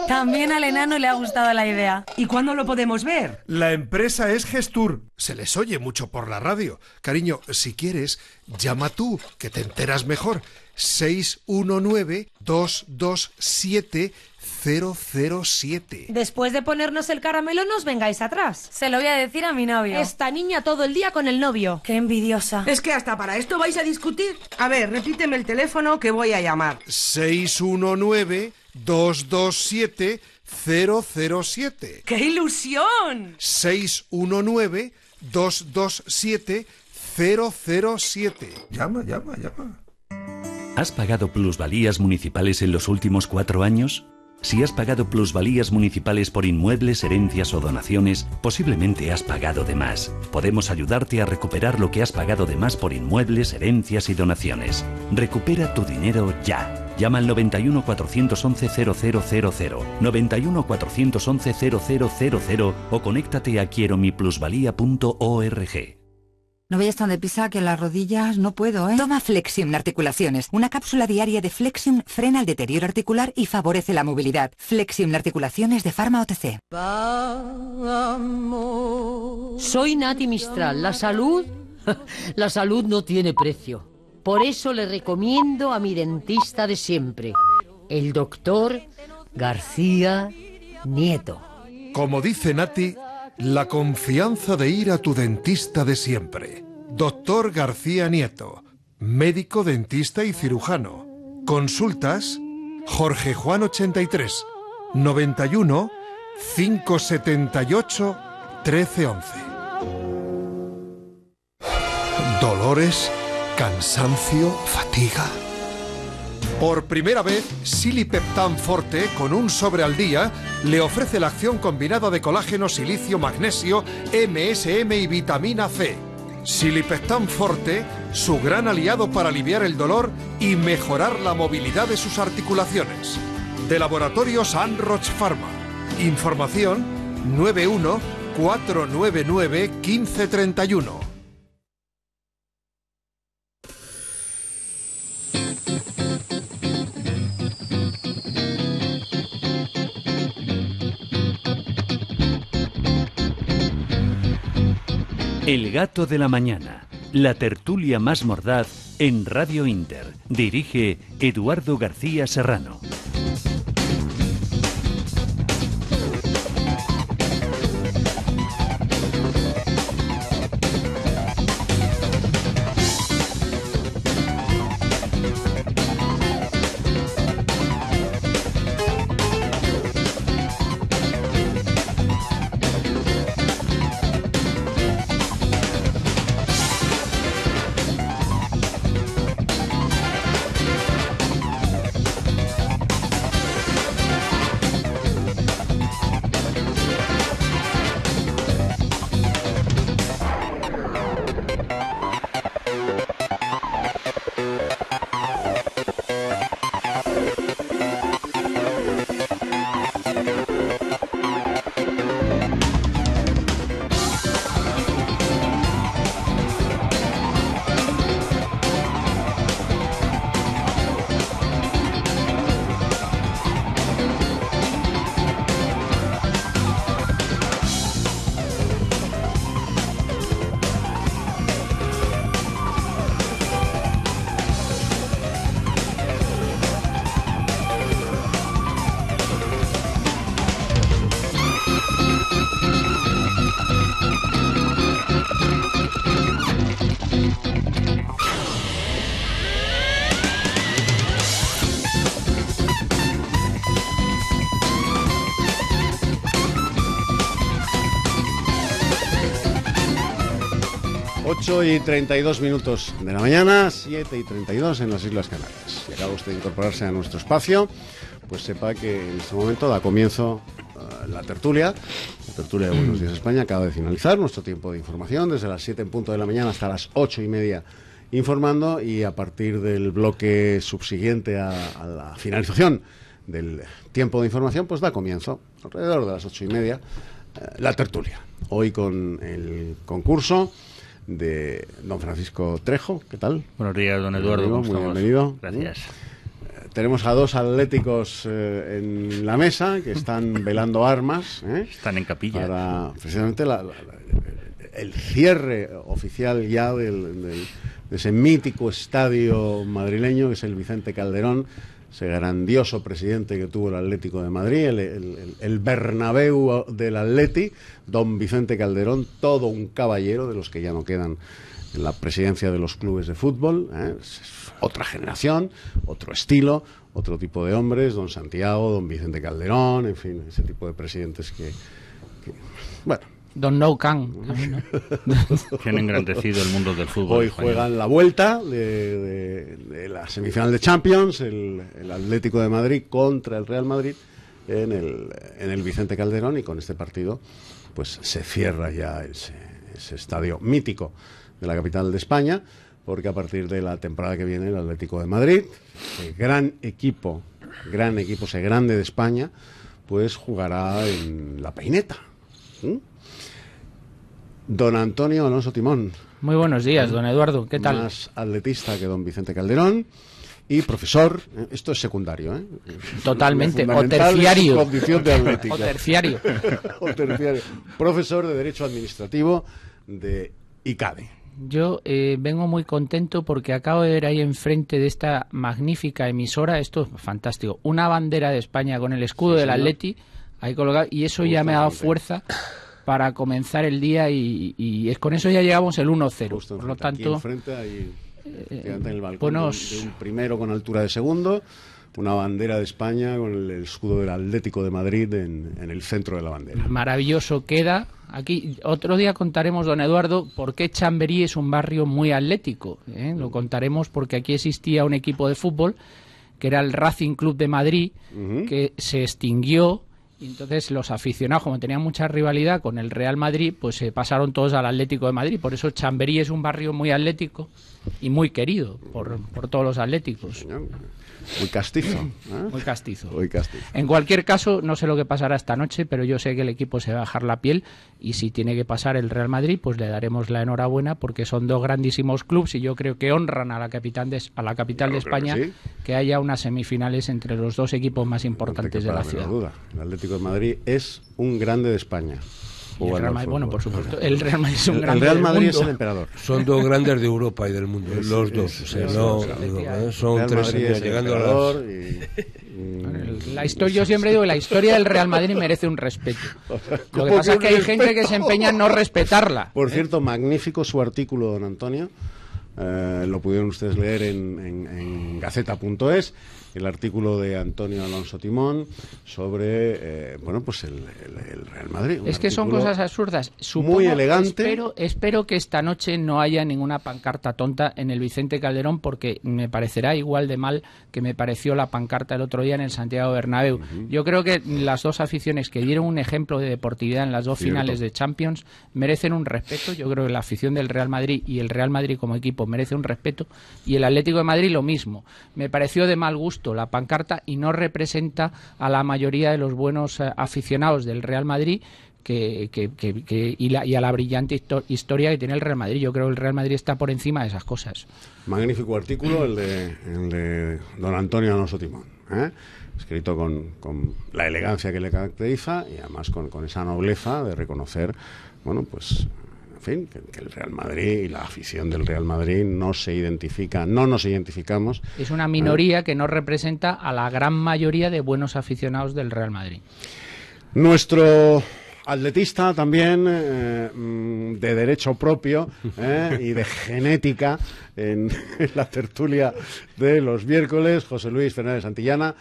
También al enano le ha gustado la idea. ¿Y cuándo lo podemos ver? La empresa es Gestur. Se les oye mucho por la radio. Cariño, si quieres, llama tú, que te enteras mejor. 619-227-007. Después de ponernos el caramelo, nos vengáis atrás. Se lo voy a decir a mi novio. Esta niña todo el día con el novio. Qué envidiosa. Es que hasta para esto vais a discutir. A ver, repíteme el teléfono que voy a llamar. 619-227-007. ¡Qué ilusión! 619-227-007. Llama. ¿Has pagado plusvalías municipales en los últimos 4 años? Si has pagado plusvalías municipales por inmuebles, herencias o donaciones, posiblemente has pagado de más. Podemos ayudarte a recuperar lo que has pagado de más por inmuebles, herencias y donaciones. Recupera tu dinero ya. Llama al 91 411 0000, 91 411 0000 o conéctate a quieromiplusvalía.org. No vayas tan deprisa que las rodillas no puedo, ¿eh? Toma Flexium Articulaciones. Una cápsula diaria de Flexium frena el deterioro articular y favorece la movilidad. Flexium Articulaciones de Pharma OTC. Soy Nati Mistral. La salud no tiene precio. Por eso le recomiendo a mi dentista de siempre, el doctor García Nieto. Como dice Nati, la confianza de ir a tu dentista de siempre. Doctor García Nieto, médico, dentista y cirujano. Consultas Jorge Juan 83 91 578 1311. Dolores, cansancio, fatiga. Por primera vez, Silipeptan Forte, con un sobre al día, le ofrece la acción combinada de colágeno, silicio, magnesio, MSM y vitamina C. Silipeptan Forte, su gran aliado para aliviar el dolor y mejorar la movilidad de sus articulaciones. De Laboratorios Anroch Pharma. Información 91 499 1531. El gato de la mañana, la tertulia más mordaz en Radio Inter. Dirige Eduardo García Serrano. Y 32 minutos de la mañana, 7:32 en las Islas Canarias. Si acaba usted de incorporarse a nuestro espacio, pues sepa que en este momento da comienzo la tertulia de Buenos Días España. Acaba de finalizar nuestro tiempo de información desde las 7 en punto de la mañana hasta las 8:30 informando, y a partir del bloque subsiguiente a la finalización del tiempo de información, pues da comienzo alrededor de las 8:30 la tertulia. Hoy con el concurso de don Francisco Trejo. ¿Qué tal? Buenos días, don Eduardo. Muy bienvenido. Gracias. Tenemos a dos atléticos en la mesa que están velando armas. Están en capilla. Para precisamente el cierre oficial ya de ese mítico estadio madrileño que es el Vicente Calderón, ese grandioso presidente que tuvo el Atlético de Madrid, el Bernabéu del Atleti, don Vicente Calderón, todo un caballero, de los que ya no quedan en la presidencia de los clubes de fútbol. Es otra generación, otro estilo, otro tipo de hombres, don Santiago, don Vicente Calderón, en fin, ese tipo de presidentes que bueno. Don No Can, ¿no? Que han engrandecido el mundo del fútbol hoy español. Juegan la vuelta de la semifinal de Champions, el Atlético de Madrid contra el Real Madrid, en el Vicente Calderón, y con este partido pues se cierra ya ese estadio mítico de la capital de España, porque a partir de la temporada que viene el Atlético de Madrid, el gran equipo, ese grande de España, pues jugará en La Peineta. Don Antonio Alonso Timón. Muy buenos días, don Eduardo, ¿qué tal? Más atletista que don Vicente Calderón y profesor, esto es secundario, ¿eh? Totalmente, o terciario. Condición de atlética. O terciario. O terciario. Profesor de Derecho Administrativo de ICADE. Yo vengo muy contento porque acabo de ver ahí enfrente de esta magnífica emisora, esto es fantástico, una bandera de España con el escudo del Atleti ahí colocado, y eso ya me ha dado fuerza para comenzar el día, y con eso ya llegamos el 1-0. Por lo tanto, aquí enfrente, ahí, en el balcón de un primero con altura de segundo, una bandera de España con el escudo del Atlético de Madrid en el centro de la bandera. Maravilloso queda. Aquí otro día contaremos, don Eduardo, por qué Chamberí es un barrio muy atlético. Lo contaremos porque aquí existía un equipo de fútbol que era el Racing Club de Madrid, que se extinguió. Y entonces los aficionados, como tenían mucha rivalidad con el Real Madrid, pues se pasaron todos al Atlético de Madrid. Por eso Chamberí es un barrio muy atlético y muy querido por todos los atléticos. Muy castizo. Muy castizo. Muy castizo. En cualquier caso, no sé lo que pasará esta noche, pero yo sé que el equipo se va a dejar la piel, y si tiene que pasar el Real Madrid, pues le daremos la enhorabuena, porque son dos grandísimos clubes y yo creo que honran a la capital de España que haya unas semifinales entre los dos equipos más importantes de la ciudad. Duda. El Atlético de Madrid es un grande de España. Y el Real Madrid, bueno, por supuesto, el Real Madrid es un grande. El Real Madrid del es mundo. el emperador. Son dos grandes de Europa y del mundo, los dos. O sea, son tres señores llegando a las... La historia, yo siempre digo que la historia del Real Madrid merece un respeto. Lo que pasa es que hay gente que se empeña en no respetarla. Por cierto, magnífico su artículo, don Antonio. Lo pudieron ustedes leer en gaceta.es. El artículo de Antonio Alonso Timón sobre pues el Real Madrid. Es que son cosas absurdas. Muy elegante. Espero que esta noche no haya ninguna pancarta tonta en el Vicente Calderón, porque me parecerá igual de mal que me pareció la pancarta el otro día en el Santiago Bernabéu. Yo creo que las dos aficiones que dieron un ejemplo de deportividad en las dos finales de Champions merecen un respeto. Yo creo que la afición del Real Madrid y el Real Madrid como equipo merece un respeto, y el Atlético de Madrid lo mismo. Me pareció de mal gusto la pancarta y no representa a la mayoría de los buenos aficionados del Real Madrid y a la brillante historia que tiene el Real Madrid. Yo creo que el Real Madrid está por encima de esas cosas. Magnífico artículo el de don Antonio Alonso Timón, escrito con la elegancia que le caracteriza y además con esa nobleza de reconocer, pues en fin, que el Real Madrid y la afición del Real Madrid no nos identificamos. Es una minoría que no representa a la gran mayoría de buenos aficionados del Real Madrid. Nuestro atletista también de derecho propio y de genética en la tertulia de los miércoles, José Luis Fernández Santillana,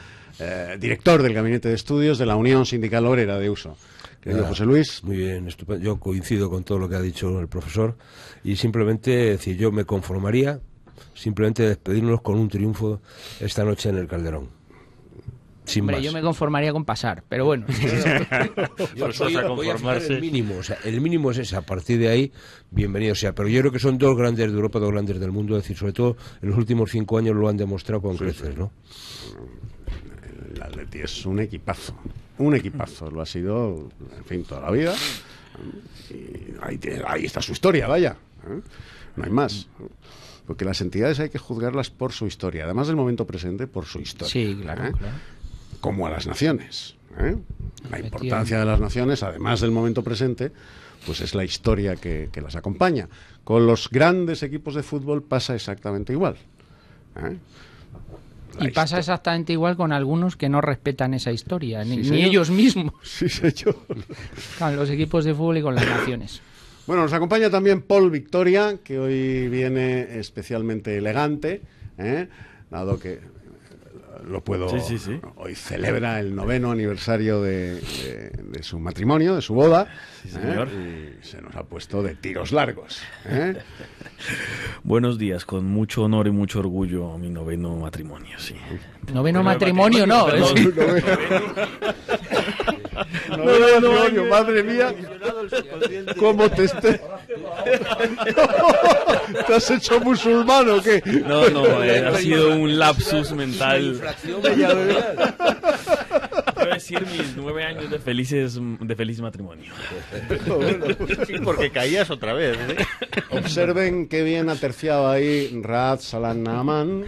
director del Gabinete de Estudios de la Unión Sindical Obrera de Uso. Querido José Luis. Muy bien, estupendo. Yo coincido con todo lo que ha dicho el profesor y simplemente decir, yo me conformaría simplemente despedirnos con un triunfo esta noche en el Calderón. Sin más. Yo me conformaría con pasar, pero bueno. Voy a fijar el mínimo, o sea, el mínimo es ese, a partir de ahí, bienvenido sea. Pero yo creo que son dos grandes de Europa, dos grandes del mundo, es decir, sobre todo en los últimos 5 años lo han demostrado con creces, ¿no? El Atleti es un equipazo. Un equipazo, lo ha sido, en fin, toda la vida. Y ahí está su historia, vaya. No hay más. Porque las entidades hay que juzgarlas por su historia, además del momento presente, por su historia. Sí, claro. Como a las naciones. La importancia de las naciones, además del momento presente, pues es la historia que las acompaña. Con los grandes equipos de fútbol pasa exactamente igual. Y pasa exactamente igual con algunos que no respetan esa historia, ni ellos mismos. Sí, señor. Con los equipos de fútbol y con las naciones. Bueno, nos acompaña también Paul Victoria, que hoy viene especialmente elegante, dado que lo puedo... Sí, sí. Hoy celebra el 9º aniversario de su matrimonio, de su boda. Sí, señor. Y se nos ha puesto de tiros largos. Buenos días, con mucho honor y mucho orgullo, mi 9º matrimonio, sí. Noveno matrimonio, no. Matrimonio, madre mía. ¿Cómo te esté? ¿Te has hecho musulmán o qué? No, ha sido un lapsus mental. Quiero decir mis 9 años de feliz matrimonio. Sí, porque caías otra vez. Observen qué bien aterciado ahí Raad Salam Naaman.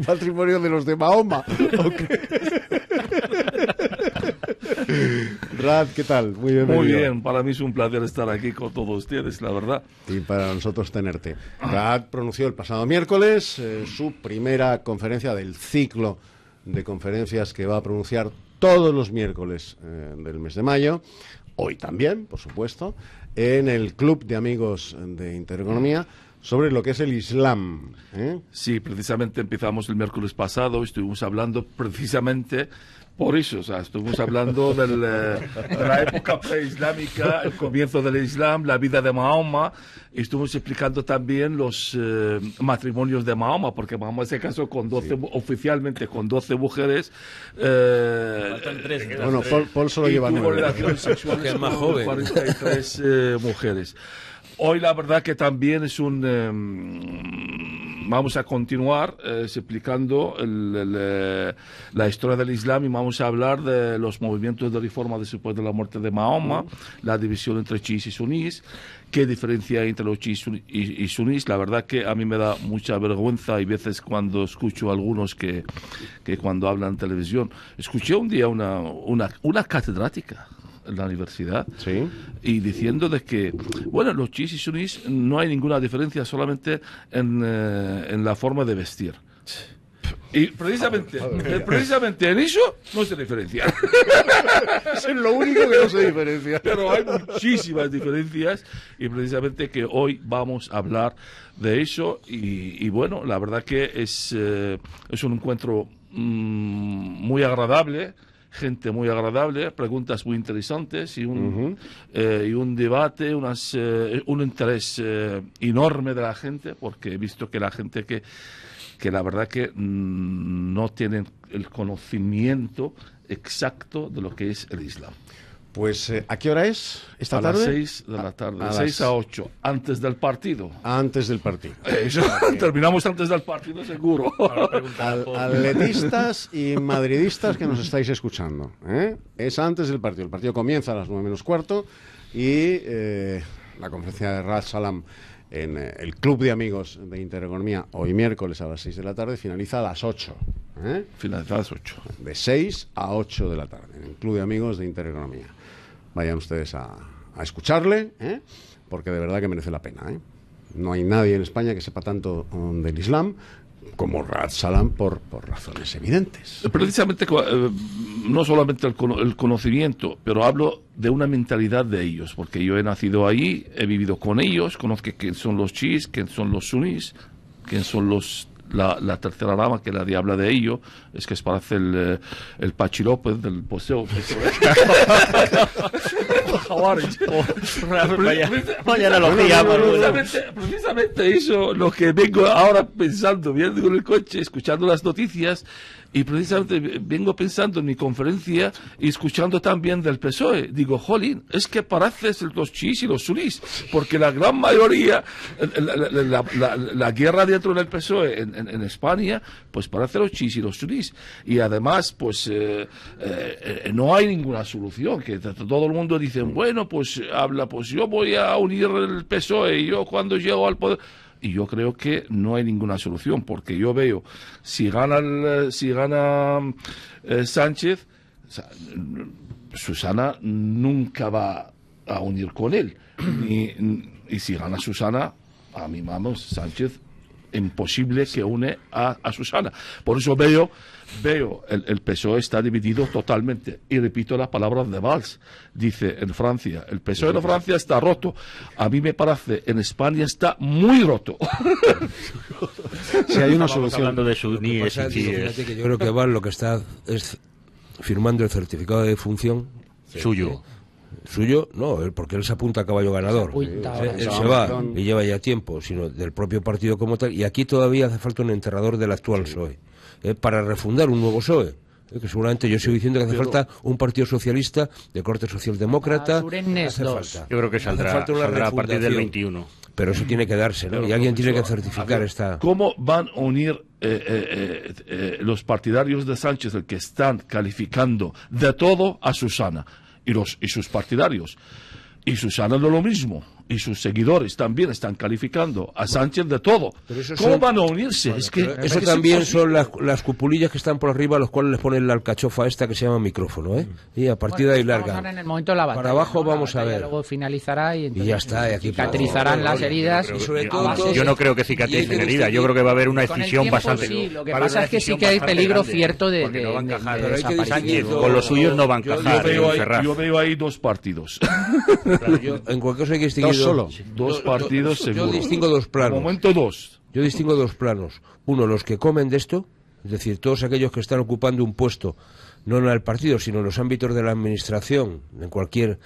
Matrimonio de los de Mahoma. Raad, ¿qué tal? Muy bienvenido. Muy bien, para mí es un placer estar aquí con todos ustedes, la verdad. Y para nosotros tenerte. Raad pronunció el pasado miércoles su primera conferencia del ciclo de conferencias que va a pronunciar todos los miércoles del mes de mayo, hoy también, por supuesto, en el Club de Amigos de Intereconomía, sobre lo que es el Islam. Sí, precisamente empezamos el miércoles pasado, estuvimos hablando precisamente por eso, o sea, estuvimos hablando de la época preislámica, el comienzo del Islam, la vida de Mahoma, y estuvimos explicando también los matrimonios de Mahoma, porque Mahoma se casó con 12, oficialmente con 12 mujeres. Faltan 3. Bueno, Paul solo lleva 9. Tuvo relaciones sexuales más con joven. 43 mujeres. Hoy la verdad que también es vamos a continuar explicando la historia del Islam y vamos a hablar de los movimientos de reforma después de la muerte de Mahoma, la división entre chiíes y sunís, qué diferencia hay entre los chiíes y sunís. La verdad que a mí me da mucha vergüenza y veces cuando escucho a algunos que cuando hablan en televisión. Escuché un día una catedrática en la universidad, ¿sí? Y diciendo de que, bueno, los chiíes y sunís no hay ninguna diferencia, solamente en la forma de vestir. Y precisamente en eso no se diferencia. Eso es lo único que no se diferencia. Pero hay muchísimas diferencias y precisamente que hoy vamos a hablar de eso y bueno, la verdad que es un encuentro muy agradable. Gente muy agradable, preguntas muy interesantes y un debate, un interés enorme de la gente, porque he visto que la gente que la verdad que no tienen el conocimiento exacto de lo que es el Islam. Pues, ¿a qué hora es esta tarde? A las 6 de la tarde, de 6 a 8, antes del partido. Antes del partido. Terminamos antes del partido, seguro. Atletistas y madridistas que nos estáis escuchando, es antes del partido. El partido comienza a las 9 menos cuarto y la conferencia de Raad Salam en el Club de Amigos de Intereconomía, hoy miércoles a las 6 de la tarde, finaliza a las 8. Finaliza a las 8. De 6 a 8 de la tarde, en el Club de Amigos de Intereconomía. Vayan ustedes a escucharle, porque de verdad que merece la pena. No hay nadie en España que sepa tanto del Islam como Raad Salam por razones evidentes. Precisamente, no solamente el conocimiento, pero hablo de una mentalidad de ellos, porque yo he nacido ahí, he vivido con ellos, conozco quién son los chiíes, quién son los sunís, quién son la tercera rama, que nadie habla de ello, es que parece el Pachi López del poseo. Precisamente eso, lo que vengo ahora pensando, viendo en el coche, escuchando las noticias, y precisamente vengo pensando en mi conferencia y escuchando también del PSOE. Digo, jolín, es que pareces los chiíes y los sunís, porque la gran mayoría, la guerra dentro del PSOE en España, pues parece los chiíes y los sunís. Y además, pues no hay ninguna solución, que todo el mundo dice, bueno, pues habla, pues yo voy a unir el PSOE, y yo cuando llego al poder... Y yo creo que no hay ninguna solución, porque yo veo, si gana Sánchez, Susana nunca va a unir con él. Y si gana Susana, a mí, vamos, Sánchez imposible que une a Susana. Por eso veo el PSOE está dividido totalmente. Y repito la palabra de Valls, dice en Francia, el PSOE de Francia está roto. A mí me parece, en España está muy roto. Si hay una solución. Hablando de suníes y chiíes. Yo creo que Valls lo que está es firmando el certificado de defunción suyo. Suyo, no, porque él se apunta a caballo ganador. Él se va y lleva ya tiempo, sino del propio partido como tal. Y aquí todavía hace falta un enterrador del actual PSOE, para refundar un nuevo PSOE. Que seguramente yo sigo diciendo que hace falta un partido socialista de corte socialdemócrata. Hace falta. Yo creo que saldrá a partir del 21. Pero eso tiene que darse, ¿no? Y alguien tiene que certificar esta... ¿Cómo van a unir los partidarios de Sánchez, el que están calificando de todo a Susana, y sus partidarios? Y Susana no lo mismo, y sus seguidores también están calificando a Sánchez de todo. ¿Cómo van a unirse? Bueno, eso también son las cupulillas que están por arriba, a los cuales les ponen la alcachofa esta que se llama micrófono, y a partir de ahí larga. En el momento de la batalla, para abajo vamos a ver. Luego finalizará y ya está. Y aquí cicatrizarán las heridas. Y sobre todo, yo no creo que cicatricen heridas, yo creo que va a haber una escisión bastante. Sí, lo que pasa es que sí que hay peligro cierto de Sánchez. Con los suyos no van a encajar. Yo veo ahí dos partidos. En cualquier caso hay que distinguir dos partidos seguro. Yo distingo dos planos. Momento dos. Yo distingo dos planos. Uno, los que comen de esto, es decir, todos aquellos que están ocupando un puesto, no en el partido, sino en los ámbitos de la administración, en cualquier,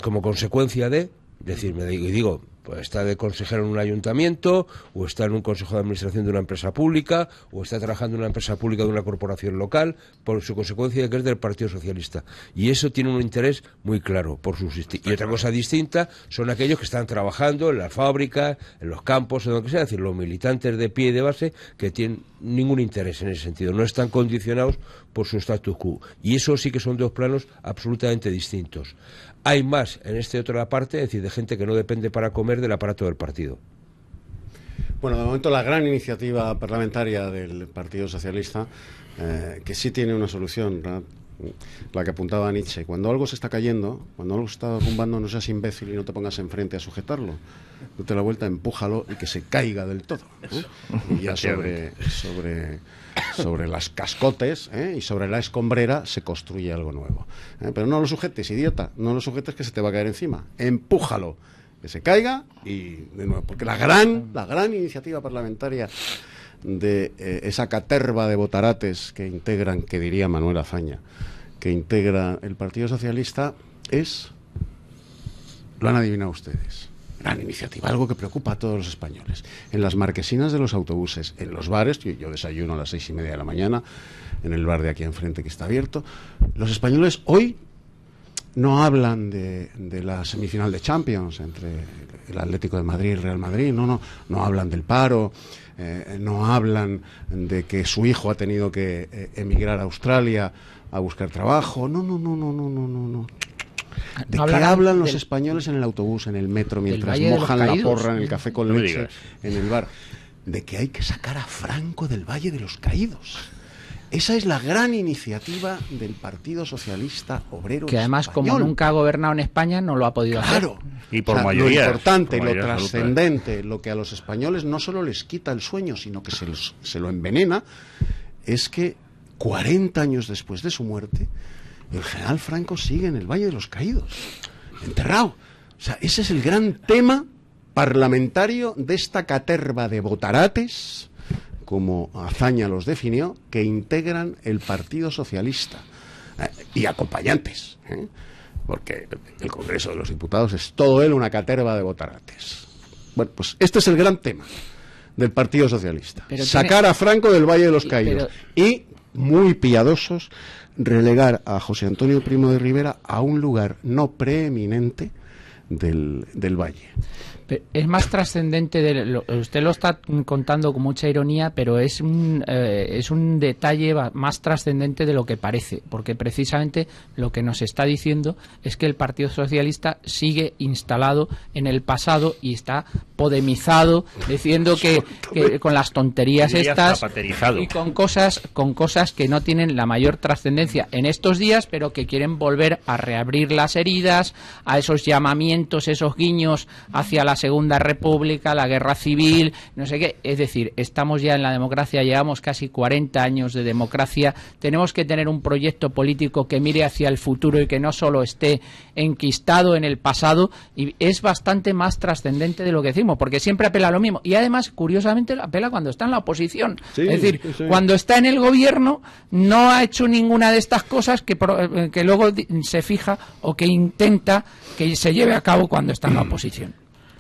como consecuencia de, decir, digo, pues está de consejero en un ayuntamiento, o está en un consejo de administración de una empresa pública, o está trabajando en una empresa pública de una corporación local, por su consecuencia de que es del Partido Socialista. Y eso tiene un interés muy claro por subsistir. Y otra cosa distinta son aquellos que están trabajando en las fábricas, en los campos, en donde sea, es decir, los militantes de pie y de base que tienen ningún interés en ese sentido, no están condicionados por su status quo. Y eso sí que son dos planos absolutamente distintos. Hay más en esta otra parte, es decir, de gente que no depende para comer del aparato del partido. Bueno, de momento la gran iniciativa parlamentaria del Partido Socialista, que sí tiene una solución, ¿verdad? La que apuntaba Nietzsche: cuando algo se está cayendo, cuando algo se está derrumbando, no seas imbécil y no te pongas enfrente a sujetarlo. Date la vuelta, empújalo y que se caiga del todo. Y ya sobre las cascotes y sobre la escombrera se construye algo nuevo. Pero no lo sujetes, idiota, no lo sujetes que se te va a caer encima. Empújalo, que se caiga y de nuevo. Porque la gran iniciativa parlamentaria de esa caterva de botarates que integran, que diría Manuel Azaña, que integra el Partido Socialista es, lo han adivinado ustedes, gran iniciativa, algo que preocupa a todos los españoles. En las marquesinas de los autobuses, en los bares, yo desayuno a las 6:30 de la mañana, en el bar de aquí enfrente que está abierto, los españoles hoy no hablan de la semifinal de Champions entre el Atlético de Madrid y el Real Madrid, no hablan del paro, no hablan de que su hijo ha tenido que emigrar a Australia a buscar trabajo, no. ¿De qué hablan los españoles en el autobús, en el metro, mientras mojan la porra en el café con leche, en el bar? De que hay que sacar a Franco del Valle de los Caídos. Esa es la gran iniciativa del Partido Socialista Obrero que además, español. Como nunca ha gobernado en España, no lo ha podido hacer. Y por mayoría. Lo importante, lo trascendente, lo que a los españoles no solo les quita el sueño, sino que se lo envenena, es que 40 años después de su muerte, el general Franco sigue en el Valle de los Caídos, enterrado. O sea, ese es el gran tema parlamentario de esta caterva de botarates, como Azaña los definió, que integran el Partido Socialista y acompañantes, porque el Congreso de los Diputados es todo él una caterva de botarates. Bueno, pues este es el gran tema del Partido Socialista: sacar a Franco del Valle de los Caídos y, muy piadosos, relegar a José Antonio Primo de Rivera a un lugar no preeminente del Valle. Es más trascendente, usted lo está contando con mucha ironía, pero es un detalle más trascendente de lo que parece, porque precisamente lo que nos está diciendo es que el Partido Socialista sigue instalado en el pasado y está podemizado, diciendo que con las tonterías estas y con cosas que no tienen la mayor trascendencia en estos días, pero que quieren volver a reabrir las heridas, a esos llamamientos, esos guiños hacia la la Segunda República, la Guerra Civil, no sé qué. Es decir, estamos ya en la democracia, llevamos casi 40 años de democracia, tenemos que tener un proyecto político que mire hacia el futuro y que no solo esté enquistado en el pasado, y es bastante más trascendente de lo que decimos, porque siempre apela a lo mismo, y además, curiosamente, apela cuando está en la oposición. Sí, es decir, cuando está en el gobierno no ha hecho ninguna de estas cosas que luego se fija o que intenta que se lleve a cabo cuando está en la oposición.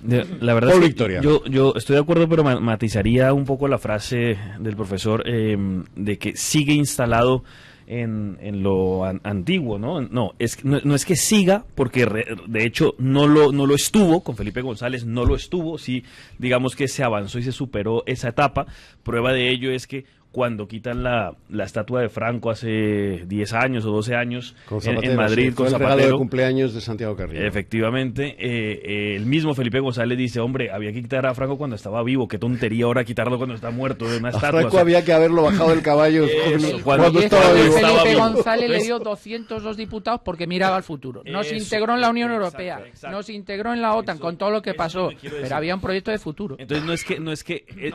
La verdad es que yo estoy de acuerdo, pero matizaría un poco la frase del profesor de que sigue instalado en lo antiguo, ¿no? No es que siga, porque de hecho no lo estuvo, con Felipe González no lo estuvo, sí, digamos que se avanzó y se superó esa etapa. Prueba de ello es que cuando quitan la estatua de Franco hace 10 años o 12 años en Madrid, sí, con Zapatero, el regalo de cumpleaños de Santiago Carrillo. Efectivamente, el mismo Felipe González dice, hombre, había que quitar a Franco cuando estaba vivo, qué tontería ahora quitarlo cuando está muerto de una estatua. A Franco había que haberlo bajado del caballo cuando estaba vivo. Felipe González le dio 202 diputados porque miraba al futuro. No se integró en la Unión Europea, no se integró en la OTAN con todo lo que pasó, pero había un proyecto de futuro. Entonces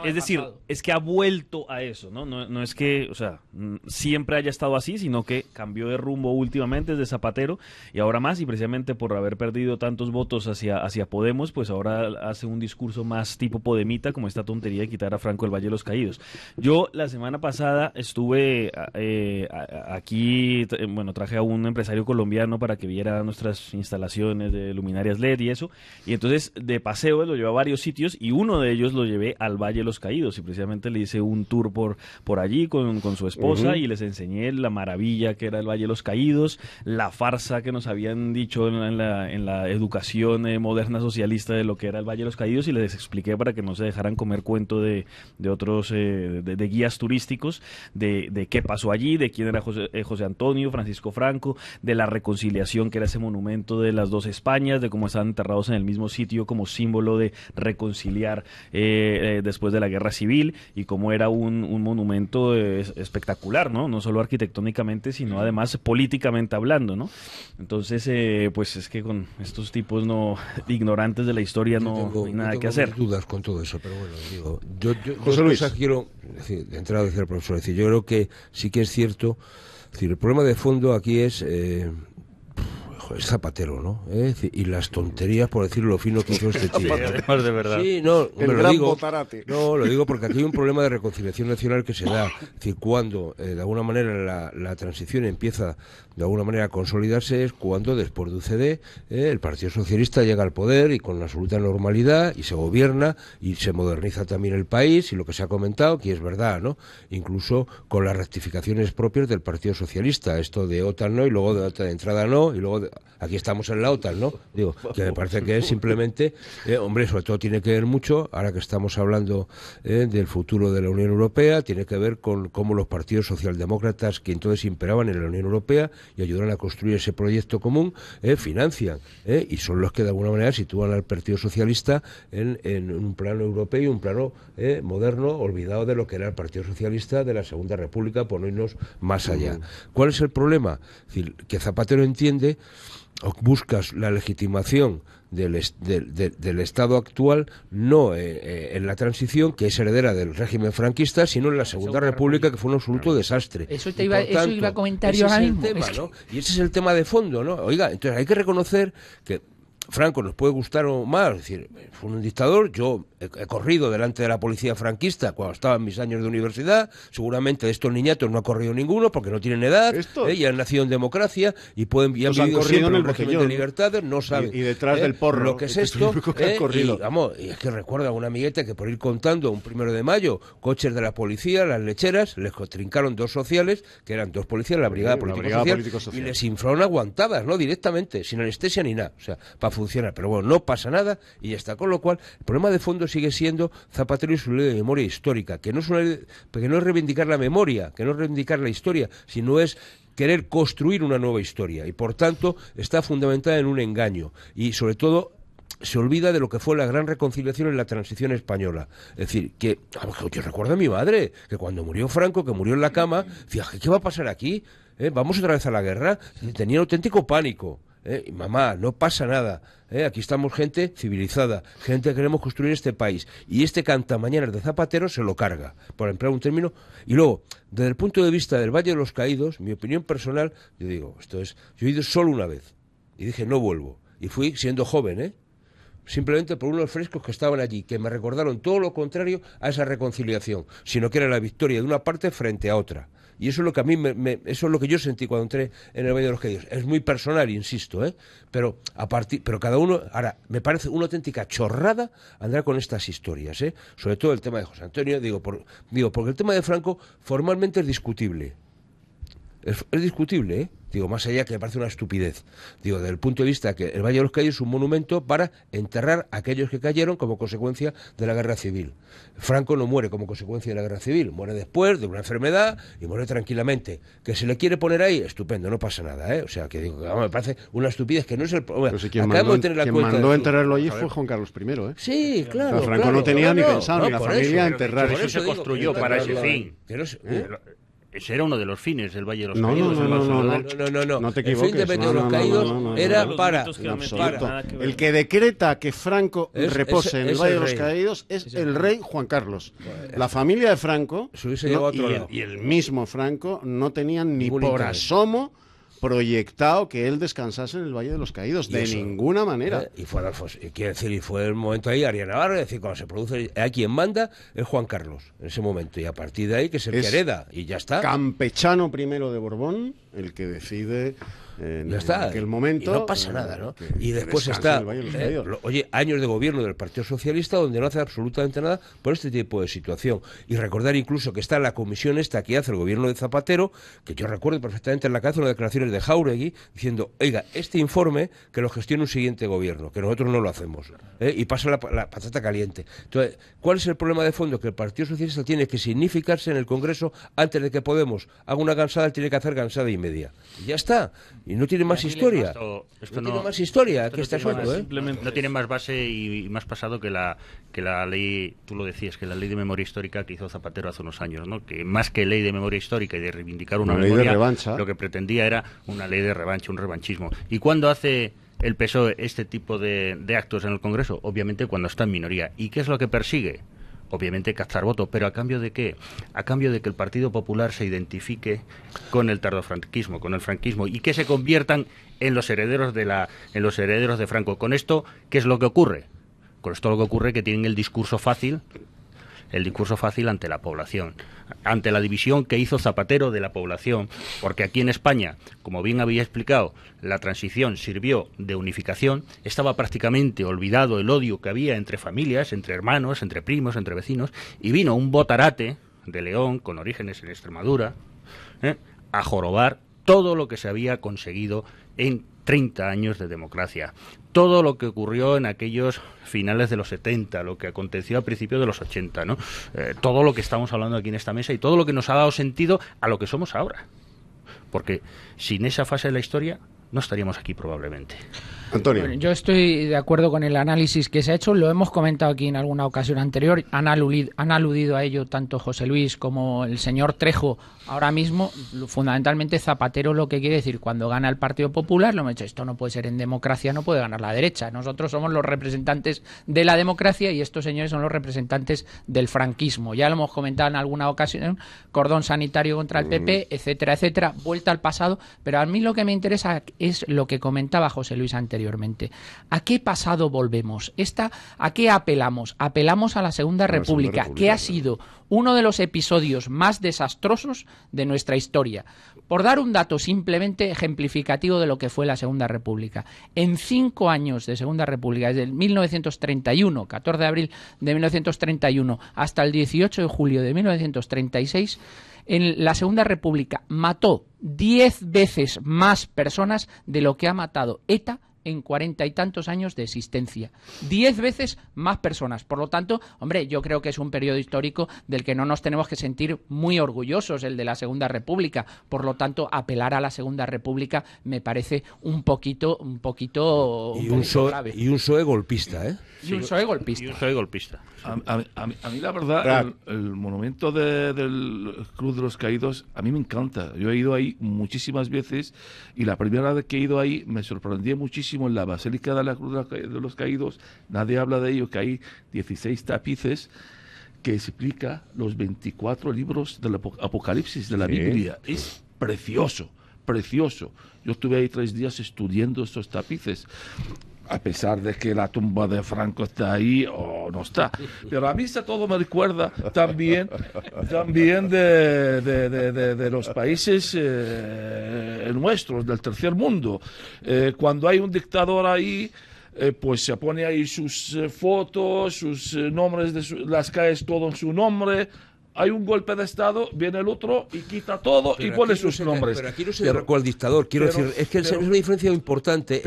es decir, es que ha vuelto a eso, ¿no? No es que, o sea, siempre haya estado así, sino que cambió de rumbo últimamente desde Zapatero y ahora más, y precisamente por haber perdido tantos votos hacia Podemos, pues ahora hace un discurso más tipo podemita, como esta tontería de quitar a Franco del Valle de los Caídos. Yo la semana pasada estuve aquí, traje a un empresario colombiano para que viera nuestras instalaciones de luminarias LED y eso, y entonces de paseo lo llevé a varios sitios y uno de ellos lo llevé al Valle de los Caídos y precisamente le hice un tour por allí con su esposa y les enseñé la maravilla que era el Valle de los Caídos, la farsa que nos habían dicho en la educación moderna socialista de lo que era el Valle de los Caídos, y les expliqué para que no se dejaran comer cuento de otros de guías turísticos, de qué pasó allí, de quién era José Antonio, Francisco Franco, de la reconciliación que era ese monumento de las dos Españas, de cómo estaban enterrados en el mismo sitio como símbolo de reconciliar después de la Guerra Civil, y cómo era un monumento espectacular, ¿no? No solo arquitectónicamente, sino además políticamente hablando, ¿no? Entonces, pues es que con estos tipos ignorantes de la historia no hay nada que hacer. Dudas con todo eso, pero bueno, digo, yo José Luis, quiero decir, de entrada decir al profesor, yo creo que sí que es cierto, el problema de fondo aquí es Zapatero, ¿no? Y las tonterías, por decirlo lo fino que hizo este tío. Además de verdad. Sí, no, lo digo. No, lo digo porque aquí hay un problema de reconciliación nacional que se da. Es decir, cuando de alguna manera la transición empieza de alguna manera a consolidarse, es cuando después de UCD el Partido Socialista llega al poder y con absoluta normalidad, y se gobierna y se moderniza también el país, y lo que se ha comentado, que es verdad, ¿no? Incluso con las rectificaciones propias del Partido Socialista, esto de OTAN no, y luego de entrada no, y luego aquí estamos en la OTAN, ¿no? Digo, que me parece que es simplemente, hombre, sobre todo tiene que ver mucho, ahora que estamos hablando del futuro de la Unión Europea, tiene que ver con cómo los partidos socialdemócratas que entonces imperaban en la Unión Europea y ayudaron a construir ese proyecto común, financian, y son los que de alguna manera sitúan al Partido Socialista en un plano europeo y un plano moderno, olvidado de lo que era el Partido Socialista de la Segunda República, por no irnos más allá. ¿Cuál es el problema? Es decir, que Zapatero entiende o buscas la legitimación del Estado actual no en la transición, que es heredera del régimen franquista, sino en la Segunda República, que fue un absoluto desastre. Eso iba a comentar yo ahora mismo. ¿No? Y ese es el tema de fondo, ¿no? Oiga, entonces hay que reconocer que Franco nos puede gustar o más, es decir, fue un dictador. Yo he corrido delante de la policía franquista cuando estaba en mis años de universidad. Seguramente de estos niñatos no ha corrido ninguno porque no tienen edad, y han nacido en democracia y han vivido siempre en el régimen de libertades, no saben y detrás del porro lo que es esto. Y es que recuerdo a un amiguete que, por ir contando, un 1 de mayo, coches de la policía, las lecheras, les trincaron dos sociales, que eran dos policías, la brigada político-social, y les inflaron aguantadas, ¿no? Directamente, sin anestesia ni nada, o sea, para funcionar. Pero bueno, no pasa nada y ya está. Con lo cual, el problema de fondo sigue siendo Zapatero y su ley de memoria histórica, que no es reivindicar la memoria, que no es reivindicar la historia, sino es querer construir una nueva historia, y por tanto está fundamentada en un engaño, y sobre todo se olvida de lo que fue la gran reconciliación en la transición española. Es decir, que yo recuerdo a mi madre, que cuando murió Franco, que murió en la cama, decía, ¿qué va a pasar aquí? ¿Vamos otra vez a la guerra? Tenía auténtico pánico. Mamá, no pasa nada. Aquí estamos gente civilizada, gente que queremos construir este país. Y este cantamañanas de Zapatero se lo carga, por emplear un término. Y luego, desde el punto de vista del Valle de los Caídos, mi opinión personal, yo digo, yo he ido solo una vez. Y dije, no vuelvo. Y fui siendo joven, simplemente por unos frescos que estaban allí, que me recordaron todo lo contrario a esa reconciliación, sino que era la victoria de una parte frente a otra. Y eso es lo que a mí eso es lo que yo sentí cuando entré en el Valle de los Caídos. Es muy personal, insisto, pero cada uno, ahora, me parece una auténtica chorrada andar con estas historias, sobre todo el tema de José Antonio, porque el tema de Franco formalmente es discutible. Es discutible, más allá que me parece una estupidez. Desde el punto de vista que el Valle de los Caídos es un monumento para enterrar a aquellos que cayeron como consecuencia de la guerra civil. Franco no muere como consecuencia de la guerra civil, muere después de una enfermedad y muere tranquilamente. Que se le quiere poner ahí, estupendo, no pasa nada, O sea, que me parece una estupidez que no es el problema. Quien mandó enterrarlo allí fue Juan Carlos I, Sí, claro. Franco no tenía ni pensado ni la familia enterrar. Por eso se construyó para ese fin. Ese era uno de los fines del Valle de los Caídos. No te equivoques. El fin de los Caídos era para... El que decreta que Franco repose en el Valle de los Caídos es el rey Juan Carlos. La familia de Franco y el mismo Franco no tenían ni por asomo proyectado que él descansase en el Valle de los Caídos, de ninguna manera. Y fue el momento ahí, Arias Navarro, es decir, cuando se produce, a quien manda es Juan Carlos, en ese momento, y a partir de ahí que es el que hereda, y ya está. Campechano I de Borbón, el que decide en aquel momento. Y no pasa nada, ¿no? Y después está, años de gobierno del Partido Socialista donde no hace absolutamente nada por este tipo de situación. Y recordar incluso que está la comisión esta que hace el gobierno de Zapatero, que yo recuerdo perfectamente en la que hace unas declaraciones de Jáuregui diciendo, oiga, este informe que lo gestione un siguiente gobierno, que nosotros no lo hacemos, y pasa la patata caliente. Entonces, ¿cuál es el problema de fondo? Que el Partido Socialista tiene que significarse en el Congreso antes de que Podemos haga una gansada, tiene que hacer gansada y media. Y ya está. Y no tiene más historia. Tiene más historia que este asunto, No tiene más base y más pasado que la ley, tú lo decías, que la ley de memoria histórica que hizo Zapatero hace unos años, ¿no? Que más que ley de memoria histórica y de reivindicar una memoria, ley de revancha, lo que pretendía era una ley de revancha, un revanchismo. ¿Y cuándo hace el PSOE este tipo de actos en el Congreso? Obviamente cuando está en minoría. ¿Y qué es lo que persigue? Obviamente captar votos, pero ¿a cambio de qué? A cambio de que el Partido Popular se identifique con el tardofranquismo, con el franquismo, y que se conviertan en los herederos de Franco. Con esto, ¿qué es lo que ocurre? Con esto lo que ocurre es que tienen el discurso fácil ante la población, ante la división que hizo Zapatero de la población, porque aquí en España, como bien había explicado, la transición sirvió de unificación, estaba prácticamente olvidado el odio que había entre familias, entre hermanos, entre primos, entre vecinos, y vino un botarate de León, con orígenes en Extremadura, a jorobar todo lo que se había conseguido en 30 años de democracia. Todo lo que ocurrió en aquellos finales de los 70, lo que aconteció a principios de los 80, ¿no? Todo lo que estamos hablando aquí en esta mesa y todo lo que nos ha dado sentido a lo que somos ahora. Porque sin esa fase de la historia no estaríamos aquí probablemente. Antonio. Bueno, yo estoy de acuerdo con el análisis que se ha hecho, lo hemos comentado aquí en alguna ocasión anterior, han aludido a ello tanto José Luis como el señor Trejo. Ahora mismo, fundamentalmente Zapatero lo que quiere decir, cuando gana el Partido Popular, lo hemos dicho, esto no puede ser en democracia, no puede ganar la derecha. Nosotros somos los representantes de la democracia y estos señores son los representantes del franquismo. Ya lo hemos comentado en alguna ocasión, cordón sanitario contra el PP, etcétera, etcétera, vuelta al pasado, pero a mí lo que me interesa es lo que comentaba José Luis anteriormente. ¿A qué pasado volvemos? ¿A qué apelamos? Apelamos a la Segunda República, que ha sido uno de los episodios más desastrosos de nuestra historia. Por dar un dato simplemente ejemplificativo de lo que fue la Segunda República. En 5 años de Segunda República, desde el 1931, 14 de abril de 1931, hasta el 18 de julio de 1936, en la Segunda República mató 10 veces más personas de lo que ha matado ETA en 40 y tantos años de existencia. 10 veces más personas. Por lo tanto, hombre, yo creo que es un periodo histórico del que no nos tenemos que sentir muy orgullosos, el de la Segunda República. Por lo tanto, apelar a la Segunda República me parece un poquito grave. Y un PSOE golpista, ¿eh? Y un PSOE golpista. A mí la verdad, el monumento del Cruz de los Caídos, a mí me encanta. Yo he ido ahí muchísimas veces y la primera vez que he ido ahí me sorprendí muchísimo en la Basílica de la Cruz de los Caídos. Nadie habla de ello, que hay 16 tapices que explica los 24 libros del Apocalipsis de la Biblia. Es precioso, precioso. Yo estuve ahí 3 días estudiando estos tapices, a pesar de que la tumba de Franco está ahí o no está. Pero a mí todo me recuerda también de los países nuestros, del tercer mundo. Cuando hay un dictador ahí, pues se pone ahí sus fotos, sus nombres de las calles, todo en su nombre. Hay un golpe de Estado, viene el otro y quita todo y pone sus nombres. Pero aquí no se derrocó al dictador. Quiero decir, es que es una diferencia importante.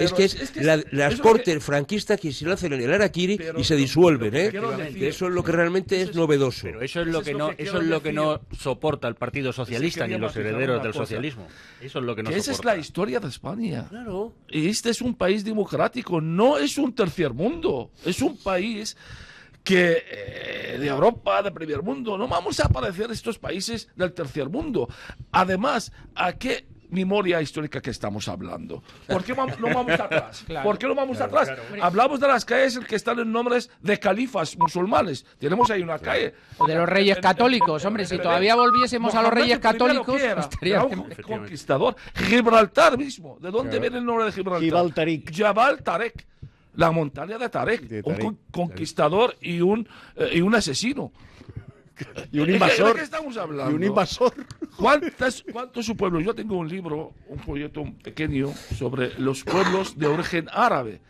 Las cortes franquistas que se hacen en el Araquiri y se disuelven, ¿eh? Eso es lo que realmente es novedoso. Pero eso es lo que no soporta el Partido Socialista ni los herederos del socialismo. Eso es lo que no soporta. Esa es la historia de España. Claro. Este es un país democrático, no es un tercer mundo. Es un país que de Europa, de primer mundo, no vamos a parecer estos países del tercer mundo. Además, ¿a qué memoria histórica que estamos hablando? ¿Por qué no vamos atrás? Claro, ¿Por qué no vamos atrás? Claro. Hablamos de las calles que están en nombres de califas musulmanes. Tenemos ahí una calle. De los reyes católicos, hombre, si todavía volviésemos a los reyes católicos, estaría un conquistador. Gibraltar mismo. ¿De dónde viene el nombre de Gibraltar? Jabal Tarek. La montaña de Tarek, un conquistador y un asesino. Y un invasor. ¿De qué estamos hablando? Y un invasor. ¿Cuántos su pueblo? Yo tengo un libro, un folleto pequeño sobre los pueblos de origen árabe.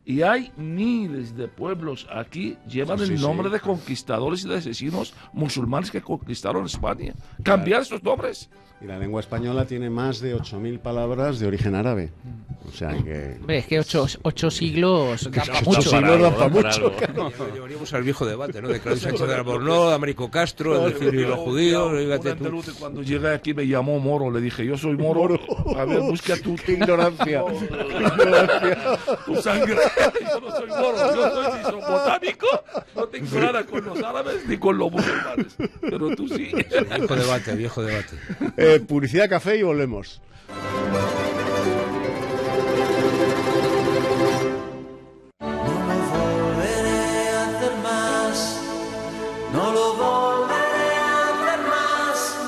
Y hay miles de pueblos aquí, llevan el nombre de conquistadores y de asesinos musulmanes que conquistaron España. Cambiar esos nombres. Y la lengua española tiene más de 8.000 palabras de origen árabe. O sea que... Hombre, es que 8 siglos da para mucho. 8 siglos da para mucho. Llevaríamos al viejo debate, ¿no? De Claudio Sánchez de Albornoz, de Américo Castro, el de los judíos. Cuando llegué aquí me llamó Moro, le dije, yo soy Moro. A ver, busca tu ignorancia. Tu sangre. Yo no soy Moro, yo soy botánico. No tengo nada con los árabes ni con los musulmanes. Pero tú sí. Viejo debate. Publicidad, café y volvemos.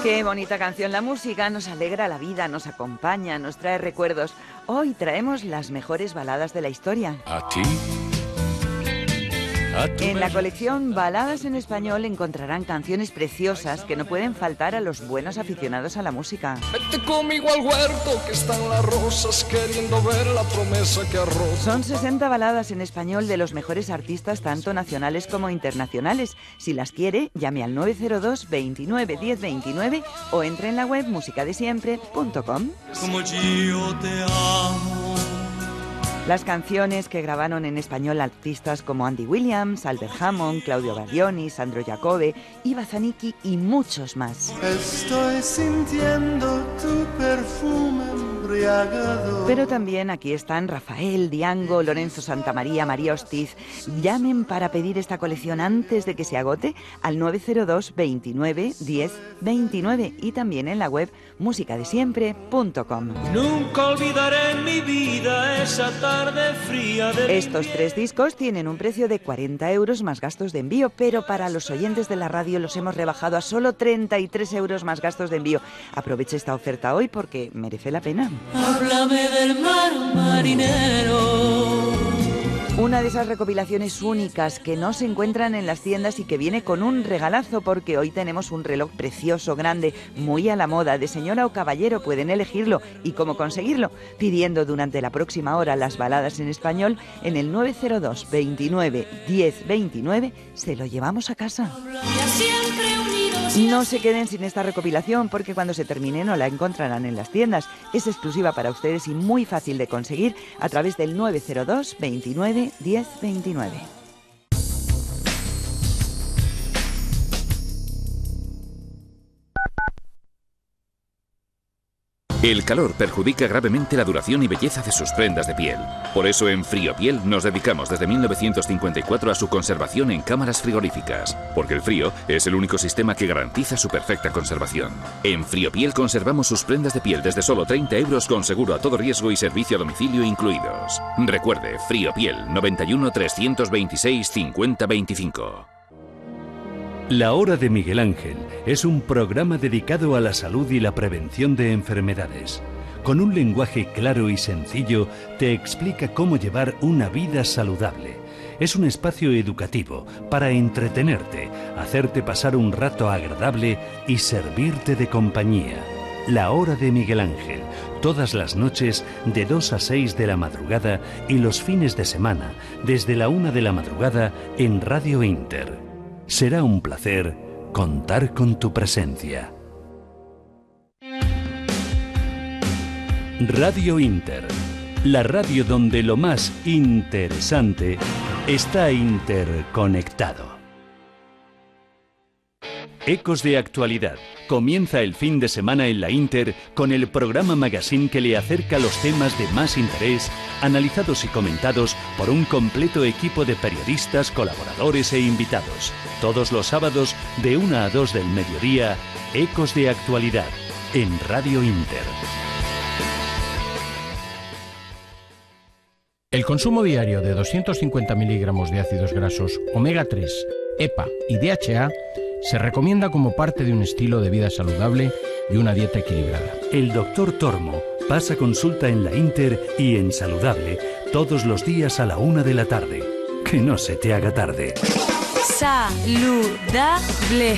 Qué bonita canción. La música nos alegra la vida, nos acompaña, nos trae recuerdos. Hoy traemos las mejores baladas de la historia. A ti. En la colección Baladas en Español encontrarán canciones preciosas que no pueden faltar a los buenos aficionados a la música. Vete conmigo al huerto que están las rosas queriendo ver la promesa que ha roto. Son 60 baladas en español de los mejores artistas tanto nacionales como internacionales. Si las quiere, llame al 902 29 10 29 o entre en la web musicadesiempre.com. Como yo te amo. Las canciones que grabaron en español artistas como Andy Williams, Albert Hammond, Claudio Baglioni, Sandro Jacobe, Iva Zanicki y muchos más. Estoy sintiendo tu perfume embriagador. Pero también aquí están Rafael, Diango, Lorenzo Santamaría, María Hostiz. Llamen para pedir esta colección antes de que se agote al 902 29 10 29 y también en la web musicadesiempre.com. Nunca olvidaré en mi vida esa tarde fría de... Estos 3 discos tienen un precio de 40 euros más gastos de envío, pero para los oyentes de la radio los hemos rebajado a solo 33 euros más gastos de envío. Aproveche esta oferta hoy porque merece la pena. Háblame del mar marinero. Una de esas recopilaciones únicas que no se encuentran en las tiendas y que viene con un regalazo porque hoy tenemos un reloj precioso, grande, muy a la moda, de señora o caballero, pueden elegirlo. ¿Y cómo conseguirlo? Pidiendo durante la próxima hora las baladas en español en el 902 29 10 29, se lo llevamos a casa. Siempre unidos No se queden sin esta recopilación porque cuando se termine no la encontrarán en las tiendas. Es exclusiva para ustedes y muy fácil de conseguir a través del 902 29 10 29. El calor perjudica gravemente la duración y belleza de sus prendas de piel. Por eso en Friopiel nos dedicamos desde 1954 a su conservación en cámaras frigoríficas, porque el frío es el único sistema que garantiza su perfecta conservación. En Friopiel conservamos sus prendas de piel desde solo 30 € con seguro a todo riesgo y servicio a domicilio incluidos. Recuerde, Friopiel 91 326 50 25. La Hora de Miguel Ángel es un programa dedicado a la salud y la prevención de enfermedades. Con un lenguaje claro y sencillo, te explica cómo llevar una vida saludable. Es un espacio educativo para entretenerte, hacerte pasar un rato agradable y servirte de compañía. La Hora de Miguel Ángel, todas las noches de 2 a 6 de la madrugada y los fines de semana, desde la 1 de la madrugada en Radio Inter. Será un placer contar con tu presencia. Radio Inter, la radio donde lo más interesante está interconectado. Ecos de actualidad. Comienza el fin de semana en la Inter con el programa magazine que le acerca los temas de más interés, analizados y comentados por un completo equipo de periodistas, colaboradores e invitados. Todos los sábados de 1 a 2 del mediodía, Ecos de actualidad en Radio Inter. El consumo diario de 250 miligramos de ácidos grasos omega 3, EPA y DHA se recomienda como parte de un estilo de vida saludable y una dieta equilibrada. El Dr. Tormo pasa consulta en la Inter y en Saludable todos los días a la 1 de la tarde. Que no se te haga tarde. Saludable.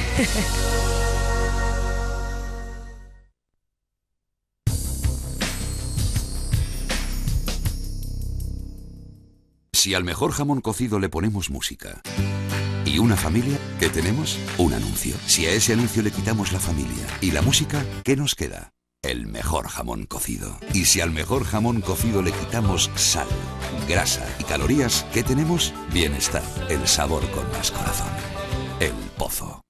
Si al mejor jamón cocido le ponemos música y una familia, ¿qué tenemos? Un anuncio. Si a ese anuncio le quitamos la familia y la música, ¿qué nos queda? El mejor jamón cocido. Y si al mejor jamón cocido le quitamos sal, grasa y calorías, ¿qué tenemos? Bienestar. El sabor con más corazón. El Pozo.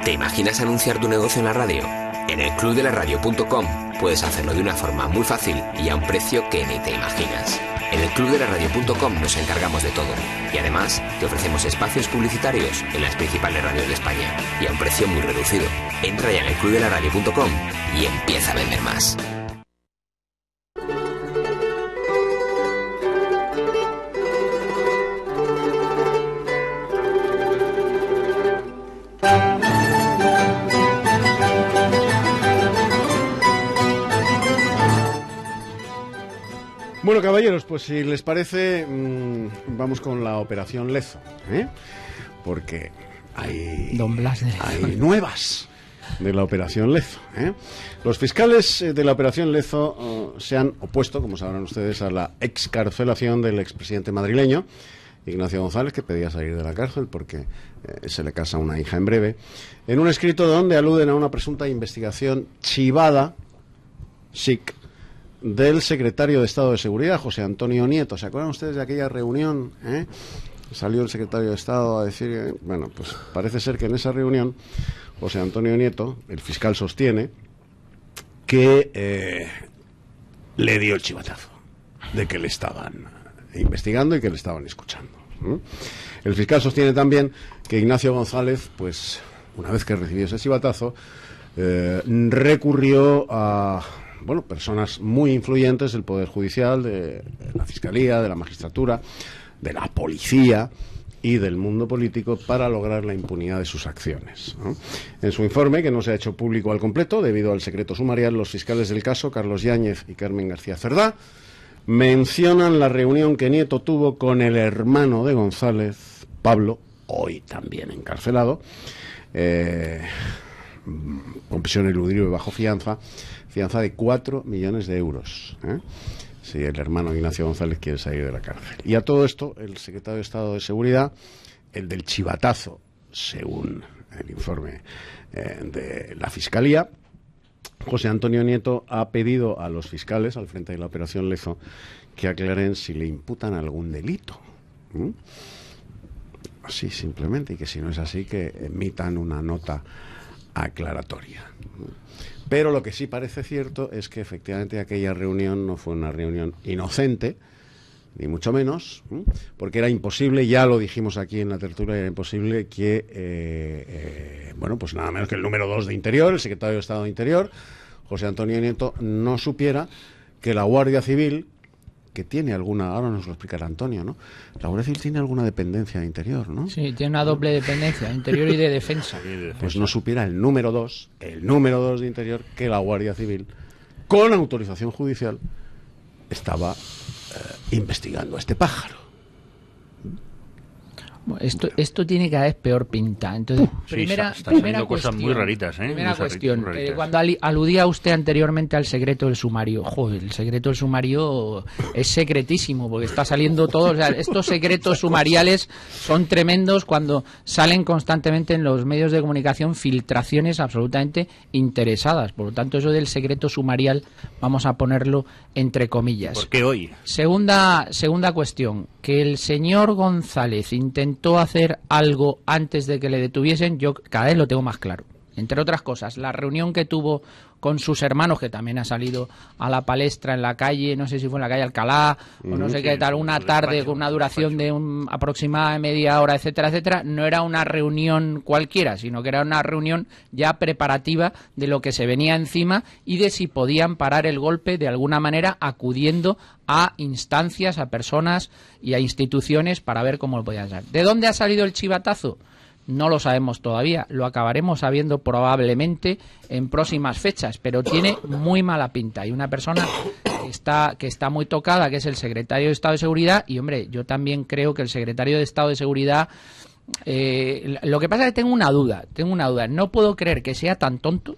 ¿Te imaginas anunciar tu negocio en la radio? En el clubdelaradio.com puedes hacerlo de una forma muy fácil y a un precio que ni te imaginas. En el clubdelaradio.com nos encargamos de todo y además te ofrecemos espacios publicitarios en las principales radios de España y a un precio muy reducido. Entra ya en el clubdelaradio.com y empieza a vender más. Bueno, caballeros, pues si les parece, vamos con la Operación Lezo, porque hay nuevas de la Operación Lezo. Los fiscales de la Operación Lezo se han opuesto, como sabrán ustedes, a la excarcelación del expresidente madrileño, Ignacio González, que pedía salir de la cárcel porque se le casa una hija en breve, en un escrito donde aluden a una presunta investigación chivada, SIC, del secretario de Estado de Seguridad, José Antonio Nieto. ¿Se acuerdan ustedes de aquella reunión? Salió el secretario de Estado a decir, bueno, pues parece ser que en esa reunión José Antonio Nieto, el fiscal, sostiene que le dio el chivatazo de que le estaban investigando y que le estaban escuchando. El fiscal sostiene también que Ignacio González, pues una vez que recibió ese chivatazo, recurrió a personas muy influyentes del Poder Judicial, de la Fiscalía, de la Magistratura, de la Policía y del mundo político para lograr la impunidad de sus acciones, ¿no? En su informe, que no se ha hecho público al completo debido al secreto sumarial, los fiscales del caso, Carlos Yáñez y Carmen García Cerdá, mencionan la reunión que Nieto tuvo con el hermano de González, Pablo, hoy también encarcelado, con prisión eludible bajo fianza de 4 millones de euros, si el hermano Ignacio González quiere salir de la cárcel. Y a todo esto, el secretario de Estado de Seguridad, el del chivatazo, según el informe de la Fiscalía, José Antonio Nieto ha pedido a los fiscales al frente de la Operación Lezo que aclaren si le imputan algún delito. Así simplemente, y que si no es así, que emitan una nota aclaratoria. Pero lo que sí parece cierto es que efectivamente aquella reunión no fue una reunión inocente, ni mucho menos, porque era imposible, ya lo dijimos aquí en la tertulia, era imposible que, bueno, pues nada menos que el número 2 de Interior, el secretario de Estado de Interior, José Antonio Nieto, no supiera que la Guardia Civil, que tiene alguna, ahora nos lo explicará Antonio, ¿no? La Guardia Civil tiene alguna dependencia de Interior, ¿no? Sí, tiene una doble dependencia, Interior y de Defensa. Pues no supiera el número 2 de Interior, que la Guardia Civil, con autorización judicial, estaba investigando a este pájaro. Esto tiene cada vez peor pinta. Entonces, primera cuestión, cosas muy raritas, Primera cuestión. Cuando aludía usted anteriormente al secreto del sumario, joder, el secreto del sumario es secretísimo, porque está saliendo todo. O sea, estos secretos sumariales son tremendos cuando salen constantemente en los medios de comunicación filtraciones absolutamente interesadas. Por lo tanto, eso del secreto sumarial vamos a ponerlo entre comillas. ¿Por qué hoy? Segunda cuestión, que el señor González intentó hacer algo antes de que le detuviesen, yo cada vez lo tengo más claro. Entre otras cosas, la reunión que tuvo con sus hermanos, que también ha salido a la palestra en la calle, no sé si fue en la calle Alcalá, o no sé qué tal, una tarde con una duración de aproximada de media hora, etcétera, etcétera, no era una reunión cualquiera, sino que era una reunión ya preparativa de lo que se venía encima y de si podían parar el golpe de alguna manera, acudiendo a instancias, a personas y a instituciones para ver cómo lo podían hacer. ¿De dónde ha salido el chivatazo? No lo sabemos todavía, lo acabaremos sabiendo probablemente en próximas fechas, pero tiene muy mala pinta. Hay una persona que está muy tocada, que es el secretario de Estado de Seguridad, y hombre, yo también creo que el secretario de Estado de Seguridad, lo que pasa es que tengo una duda, no puedo creer que sea tan tonto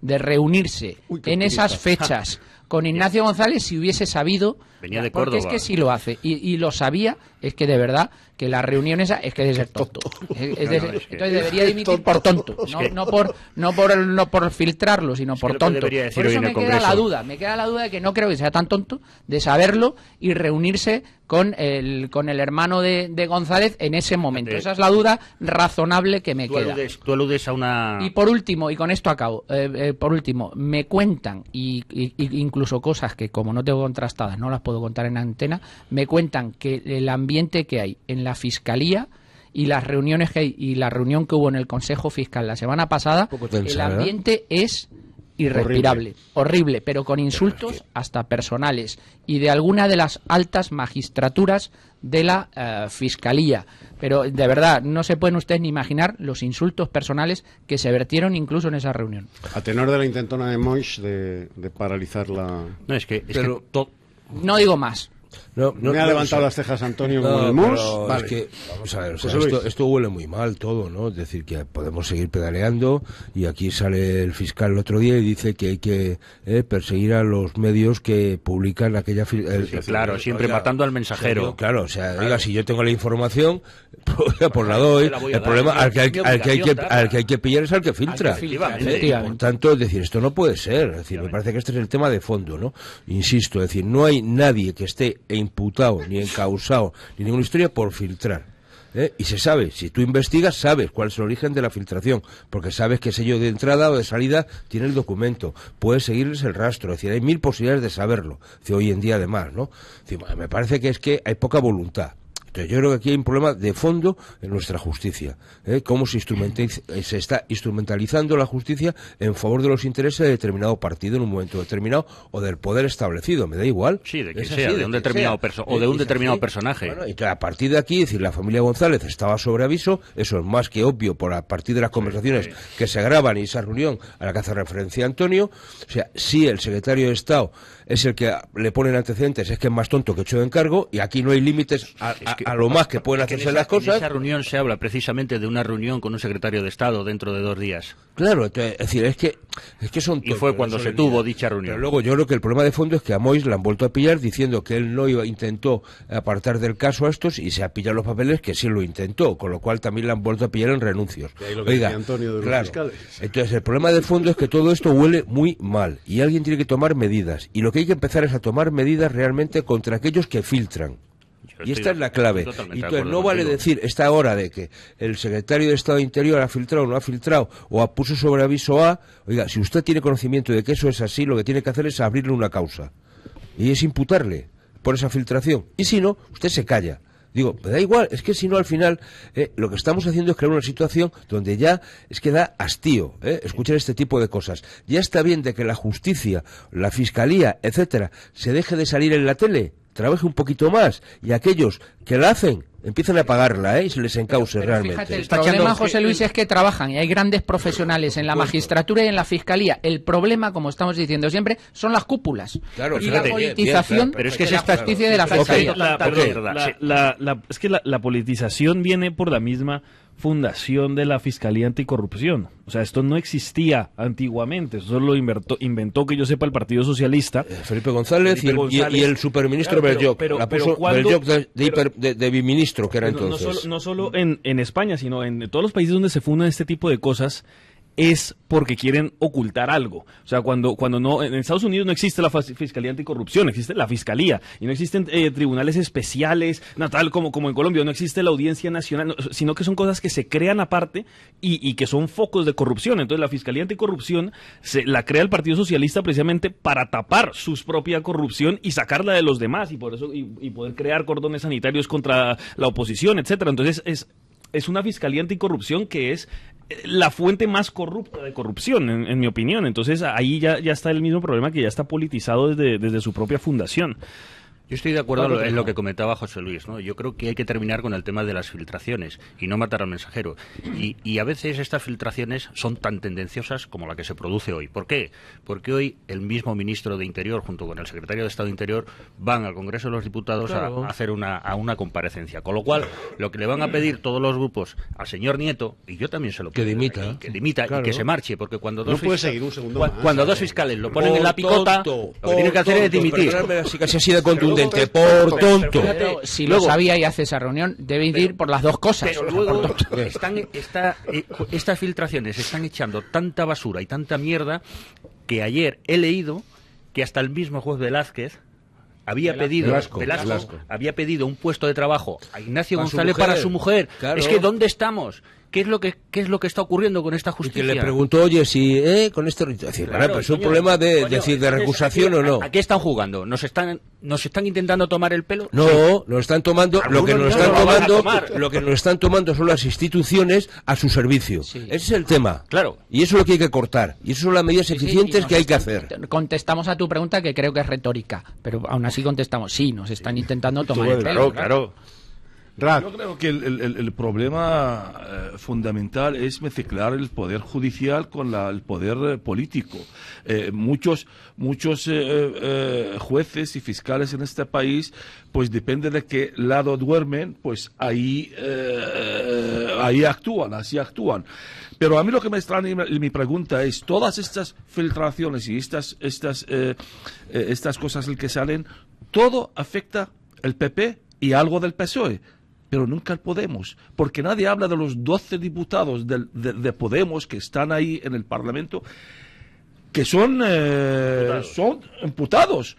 de reunirse en esas fechas con Ignacio González si hubiese sabido. Venía de Córdoba. Porque es que sí lo hace, y lo sabía, es que de verdad que la reunión esa es que debe ser tonto. Entonces debería dimitir por tonto, no por filtrarlo, sino por tonto. Por eso me queda la duda de que no creo que sea tan tonto de saberlo y reunirse con el hermano de González en ese momento. Esa es la duda razonable que me queda. Tú aludes a una... Y por último, y con esto acabo, me cuentan, y incluso cosas que como no tengo contrastadas, no las puedo contar en antena, me cuentan que el ambiente que hay en la Fiscalía y las reuniones que hay, y la reunión que hubo en el Consejo Fiscal la semana pasada, el ambiente es irrespirable, horrible, pero con insultos hasta personales y de alguna de las altas magistraturas de la Fiscalía. Pero de verdad, no se pueden ustedes ni imaginar los insultos personales que se vertieron incluso en esa reunión. A tenor de la intentona de Moix de paralizar la... No digo más. Me ha levantado las cejas Antonio con el mus. Vale. Es que, vamos a ver, o sea, esto huele muy mal todo, ¿no? Es decir, que podemos seguir pedaleando, y aquí sale el fiscal el otro día y dice que hay que perseguir a los medios que publican aquella... claro, siempre matando al mensajero. Claro, o sea, oiga, si yo tengo la información, pues la doy. El problema al que hay que pillar es al que filtra. Por tanto, es decir, esto no puede ser. Es decir, me parece que este es el tema de fondo, ¿no? Insisto, es decir, no hay nadie que esté imputado, ni encausado, ni ninguna historia por filtrar. Y se sabe, si tú investigas, sabes cuál es el origen de la filtración, porque sabes qué sello de entrada o de salida tiene el documento, puedes seguirles el rastro, es decir, hay mil posibilidades de saberlo, hoy en día además, ¿no? Es decir, me parece que es que hay poca voluntad. Entonces, yo creo que aquí hay un problema de fondo en nuestra justicia. Cómo se está instrumentalizando la justicia en favor de los intereses de determinado partido en un momento determinado, o del poder establecido, me da igual. Sí, de que sea, de un determinado personaje. Bueno, y a partir de aquí, es decir, la familia González estaba sobre aviso, eso es más que obvio a partir de las conversaciones que se graban y esa reunión a la que hace referencia Antonio. O sea, si el secretario de Estado es el que le ponen antecedentes, es que es más tonto que hecho de encargo, y aquí no hay límites a lo más que pueden hacerse las cosas. En esa reunión se habla precisamente de una reunión con un secretario de Estado dentro de 2 días. Claro, es decir, es que son tontos. Y fue cuando se tuvo dicha reunión. Pero luego yo creo que el problema de fondo es que a Mois le han vuelto a pillar diciendo que él no intentó apartar del caso a estos, y se ha pillado los papeles que sí lo intentó, con lo cual también le han vuelto a pillar en renuncios. Oiga, Antonio de los fiscales. Entonces el problema de fondo es que todo esto huele muy mal y alguien tiene que tomar medidas, y lo que hay que empezar es a tomar medidas realmente contra aquellos que filtran. Y esta es la clave. Entonces no vale decir esta hora de que el secretario de Estado de Interior ha filtrado o no ha filtrado, o puso sobre aviso a... Oiga, si usted tiene conocimiento de que eso es así, lo que tiene que hacer es abrirle una causa. Y es imputarle por esa filtración. Y si no, usted se calla. Digo, me da igual, es que si no al final lo que estamos haciendo es crear una situación donde ya es que da hastío escuchar este tipo de cosas. Ya está bien de que la justicia, la fiscalía, etcétera, se deje de salir en la tele, trabaje un poquito más, y aquellos que la hacen empiezan a pagarla y se les encauce realmente. Fíjate, el problema, José Luis, es que trabajan y hay grandes profesionales en la magistratura y en la fiscalía. El problema, como estamos diciendo siempre, son las cúpulas. Claro, y la politización, pero es que es esta justicia de la fiscalía. Es que la politización viene por la misma fundación de la Fiscalía Anticorrupción. O sea, esto no existía antiguamente. Eso lo inventó, que yo sepa, el Partido Socialista. Felipe González, y el superministro Belloc. Belloc de biministro, que era entonces. No solo en España, sino en todos los países donde se fundan este tipo de cosas, es porque quieren ocultar algo. O sea, cuando no, en Estados Unidos no existe la Fiscalía Anticorrupción, existe la Fiscalía, y no existen tribunales especiales, tal como en Colombia, no existe la Audiencia Nacional, sino que son cosas que se crean aparte y que son focos de corrupción. Entonces la Fiscalía Anticorrupción la crea el Partido Socialista precisamente para tapar su propia corrupción y sacarla de los demás, y por eso y poder crear cordones sanitarios contra la oposición, etcétera. Entonces es una Fiscalía Anticorrupción que es la fuente más corrupta de corrupción, en mi opinión. Entonces ahí ya está el mismo problema, que ya está politizado desde su propia fundación. Yo estoy de acuerdo en lo que comentaba José Luis, ¿no? Yo creo que hay que terminar con el tema de las filtraciones y no matar al mensajero. Y a veces estas filtraciones son tan tendenciosas como la que se produce hoy. ¿Por qué? Porque hoy el mismo ministro de Interior, junto con el secretario de Estado de Interior, van al Congreso de los Diputados a hacer una comparecencia. Con lo cual, lo que le van a pedir todos los grupos al señor Nieto, y yo también se lo pido, que dimita y que se marche, porque cuando dos fiscales lo ponen en la picota, lo que tiene que hacer es dimitir. Así casi así de contundente. Por tonto. Pero si lo sabía y hace esa reunión, debe ir por las dos cosas. Pero luego estas filtraciones están echando tanta basura y tanta mierda que ayer he leído que hasta el mismo juez Velázquez había pedido había pedido un puesto de trabajo a Ignacio González para su mujer. Claro. Es que ¿dónde estamos? ¿Qué es lo que está ocurriendo con esta justicia? Y que le preguntó, oye, si con esto... Claro, es un problema de recusación o no. ¿A qué están jugando? ¿Nos están intentando tomar el pelo? No, nos están tomando... Lo que nos están tomando son las instituciones a su servicio. Sí. Ese es el tema. Claro. Y eso es lo que hay que cortar. Y eso son las medidas eficientes que hay que hacer. Contestamos a tu pregunta, que creo que es retórica, pero aún así contestamos. Sí, nos están intentando tomar el pelo. Claro. Yo creo que el problema fundamental es mezclar el poder judicial con el poder político. Muchos jueces y fiscales en este país, pues depende de qué lado duermen, pues ahí así actúan. Pero a mí lo que me extraña y mi pregunta es, todas estas filtraciones y estas cosas que salen, todo afecta el PP y algo del PSOE. Pero nunca el Podemos, porque nadie habla de los 12 diputados de Podemos que están ahí en el Parlamento, que son imputados.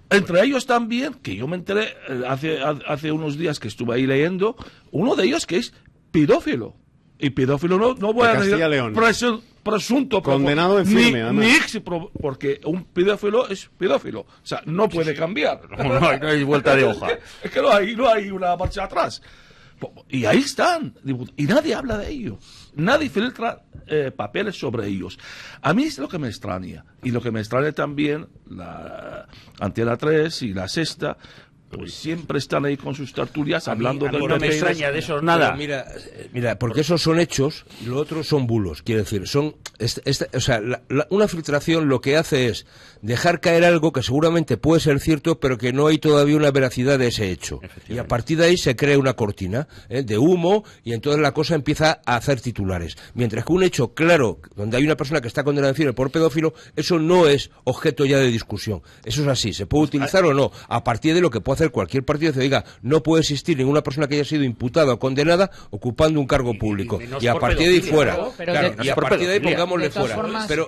Entre ellos también, que yo me enteré hace unos días que estuve ahí leyendo, uno de ellos que es pedófilo. Y pedófilo no voy a decir presunto, condenado en firme, además. Porque un pedófilo es pedófilo, o sea, no puede cambiar. No hay vuelta de hoja. Es que no hay una marcha atrás. Y ahí están, y nadie habla de ello, nadie filtra papeles sobre ellos. A mí es lo que me extraña, y lo que me extraña también la Antena 3 y la Sexta, pues siempre están ahí con sus tertulias hablando del PP. No me extraña de eso nada. Mira, porque esos son hechos y lo otro son bulos. Quiero decir, son una filtración lo que hace es dejar caer algo que seguramente puede ser cierto, pero que no hay todavía una veracidad de ese hecho. Y a partir de ahí se crea una cortina de humo y entonces la cosa empieza a hacer titulares. Mientras que un hecho claro, donde hay una persona que está condenada en cine por pedófilo, eso no es objeto ya de discusión. Eso es así. ¿Se puede utilizar o no? A partir de lo que puede hacer cualquier partido, dice, oiga, no puede existir ninguna persona que haya sido imputada o condenada ocupando un cargo público. Y a partir de ahí fuera. Y a partir de ahí pongámosle fuera. Pero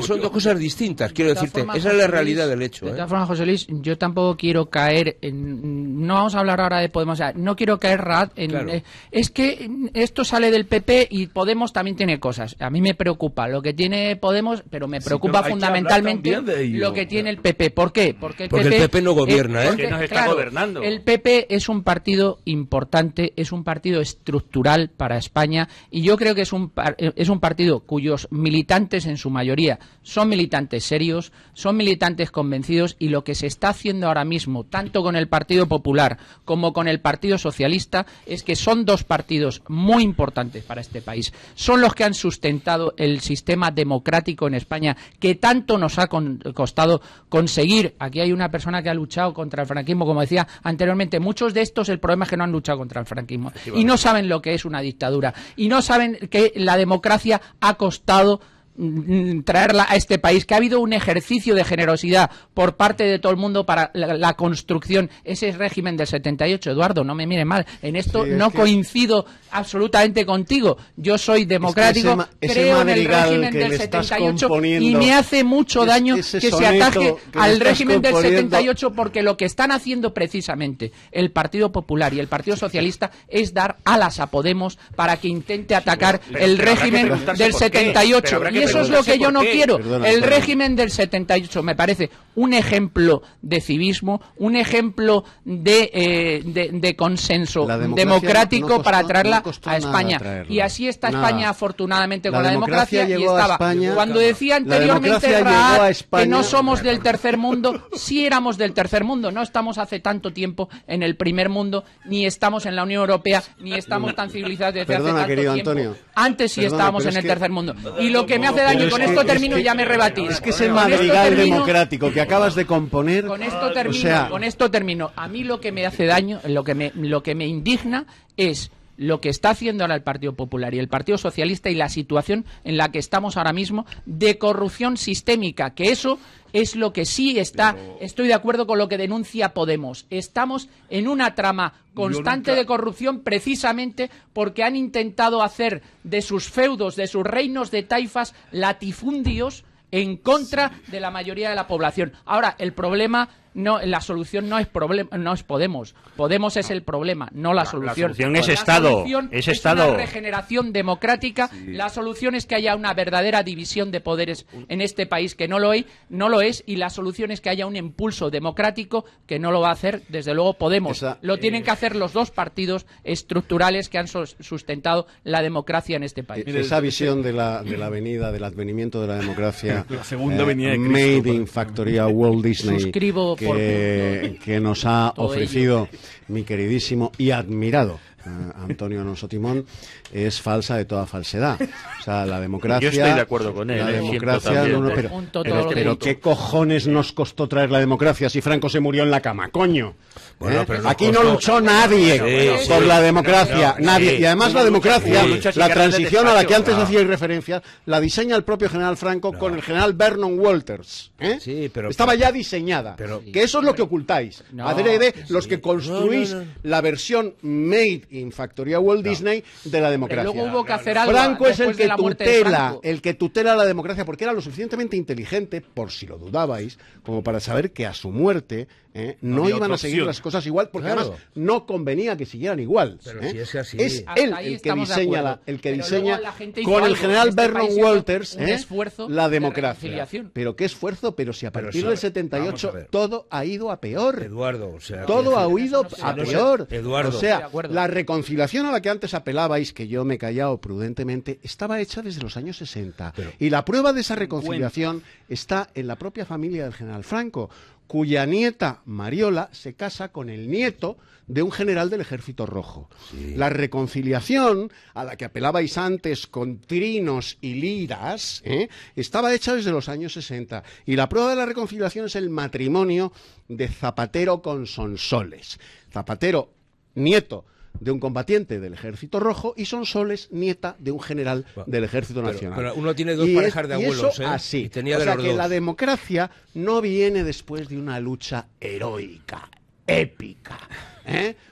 son dos cosas distintas, quiero decirte. Esa es la realidad del hecho. De todas formas, José Luis, yo tampoco quiero caer en... No vamos a hablar ahora de Podemos. O sea, no quiero caer, Rad, en... Claro. Es que esto sale del PP y Podemos también tiene cosas. A mí me preocupa lo que tiene Podemos, pero me preocupa fundamentalmente lo que tiene el PP. ¿Por qué? Porque el PP no gobierna, porque nos está gobernando. El PP es un partido importante, es un partido estructural para España y yo creo que es un partido cuyos militantes en su mayoría son militantes serios, son militantes convencidos y lo que se está haciendo ahora mismo, tanto con el Partido Popular como con el Partido Socialista, es que son dos partidos muy importantes para este país. Son los que han sustentado el sistema democrático en España que tanto nos ha costado conseguir. Aquí hay una persona que ha luchado contra el franquismo, como decía anteriormente. Muchos de estos, el problema es que no han luchado contra el franquismo y no saben lo que es una dictadura y no saben que la democracia ha costado traerla a este país, que ha habido un ejercicio de generosidad por parte de todo el mundo para la construcción, ese régimen del 78. Eduardo, no me mire mal, en esto no coincido absolutamente contigo. Yo soy democrático, creo en el régimen del 78 y me hace mucho daño que se ataque al régimen del 78 porque lo que están haciendo precisamente el Partido Popular y el Partido Socialista es dar alas a Podemos para que intente atacar el régimen del 78. Y eso es lo que yo no quiero. El régimen del 78 me parece un ejemplo de civismo, un ejemplo de consenso democrático para traerla a España. Y así está España, afortunadamente, con la democracia. Y estaba. Cuando decía anteriormente que no somos del tercer mundo, sí éramos del tercer mundo. No estamos hace tanto tiempo en el primer mundo, ni estamos en la Unión Europea, ni estamos tan civilizados desde hace tanto tiempo. Antonio, antes sí estábamos en el tercer mundo. Y lo que me hace daño, y con esto termino y ya me rebatís. Es que ese madrigal democrático que acabas de componer. Con esto termino. A mí lo que me hace daño, lo que me indigna es lo que está haciendo ahora el Partido Popular y el Partido Socialista y la situación en la que estamos ahora mismo de corrupción sistémica, que eso es lo que sí está. Estoy de acuerdo con lo que denuncia Podemos. Estamos en una trama constante de corrupción precisamente porque han intentado hacer de sus feudos, de sus reinos de taifas, latifundios en contra de la mayoría de la población. Ahora, el problema... la solución no es Podemos. Podemos es el problema, no la solución. La solución es Estado. Es una regeneración democrática. Sí. La solución es que haya una verdadera división de poderes en este país, que no lo es, y la solución es que haya un impulso democrático que no lo va a hacer, desde luego, Podemos. Lo tienen que hacer los dos partidos estructurales que han sustentado la democracia en este país. Esa visión de la avenida, del advenimiento de la democracia, la segunda avenida de Made in Factoría Walt Disney. Suscribo que nos ha ofrecido mi queridísimo y admirado Antonio Alonso Timón, es falsa de toda falsedad. O sea, la democracia... Yo estoy de acuerdo con él. La democracia... pero ¿qué cojones nos costó traer la democracia si Franco se murió en la cama? ¡Coño! Bueno, aquí no luchó nadie por la democracia. Nadie. Y además la democracia, la transición a la que antes hacíais referencia, la diseña el propio general Franco con el general Vernon Walters. Estaba ya diseñada. Que eso es lo que ocultáis. Los que construís la versión made in Factoría Walt Disney de la democracia. Pero luego hubo que hacer algo. Franco es el que tutela la democracia porque era lo suficientemente inteligente, por si lo dudabais, como para saber que a su muerte no iban a seguir las cosas igual, porque además no convenía que siguieran igual. Es él el que diseña con el general Vernon Walters la democracia. Pero qué esfuerzo, pero si a partir del 78 todo ha ido a peor. Eduardo, todo ha ido a peor. O sea, la reconciliación a la que antes apelabais, que yo me he callado prudentemente, estaba hecha desde los años 60. Y la prueba de esa reconciliación está en la propia familia del general Franco. cuya nieta Mariola se casa con el nieto de un general del Ejército Rojo. Sí. La reconciliación, a la que apelabais antes con trinos y liras, estaba hecha desde los años 60. Y la prueba de la reconciliación es el matrimonio de Zapatero con Sonsoles. Zapatero, nieto de un combatiente del Ejército Rojo, y Sonsoles, nieta de un general del Ejército Nacional. Pero uno tiene dos parejas de abuelos, y eso así. O sea que la democracia no viene después de una lucha heroica, épica,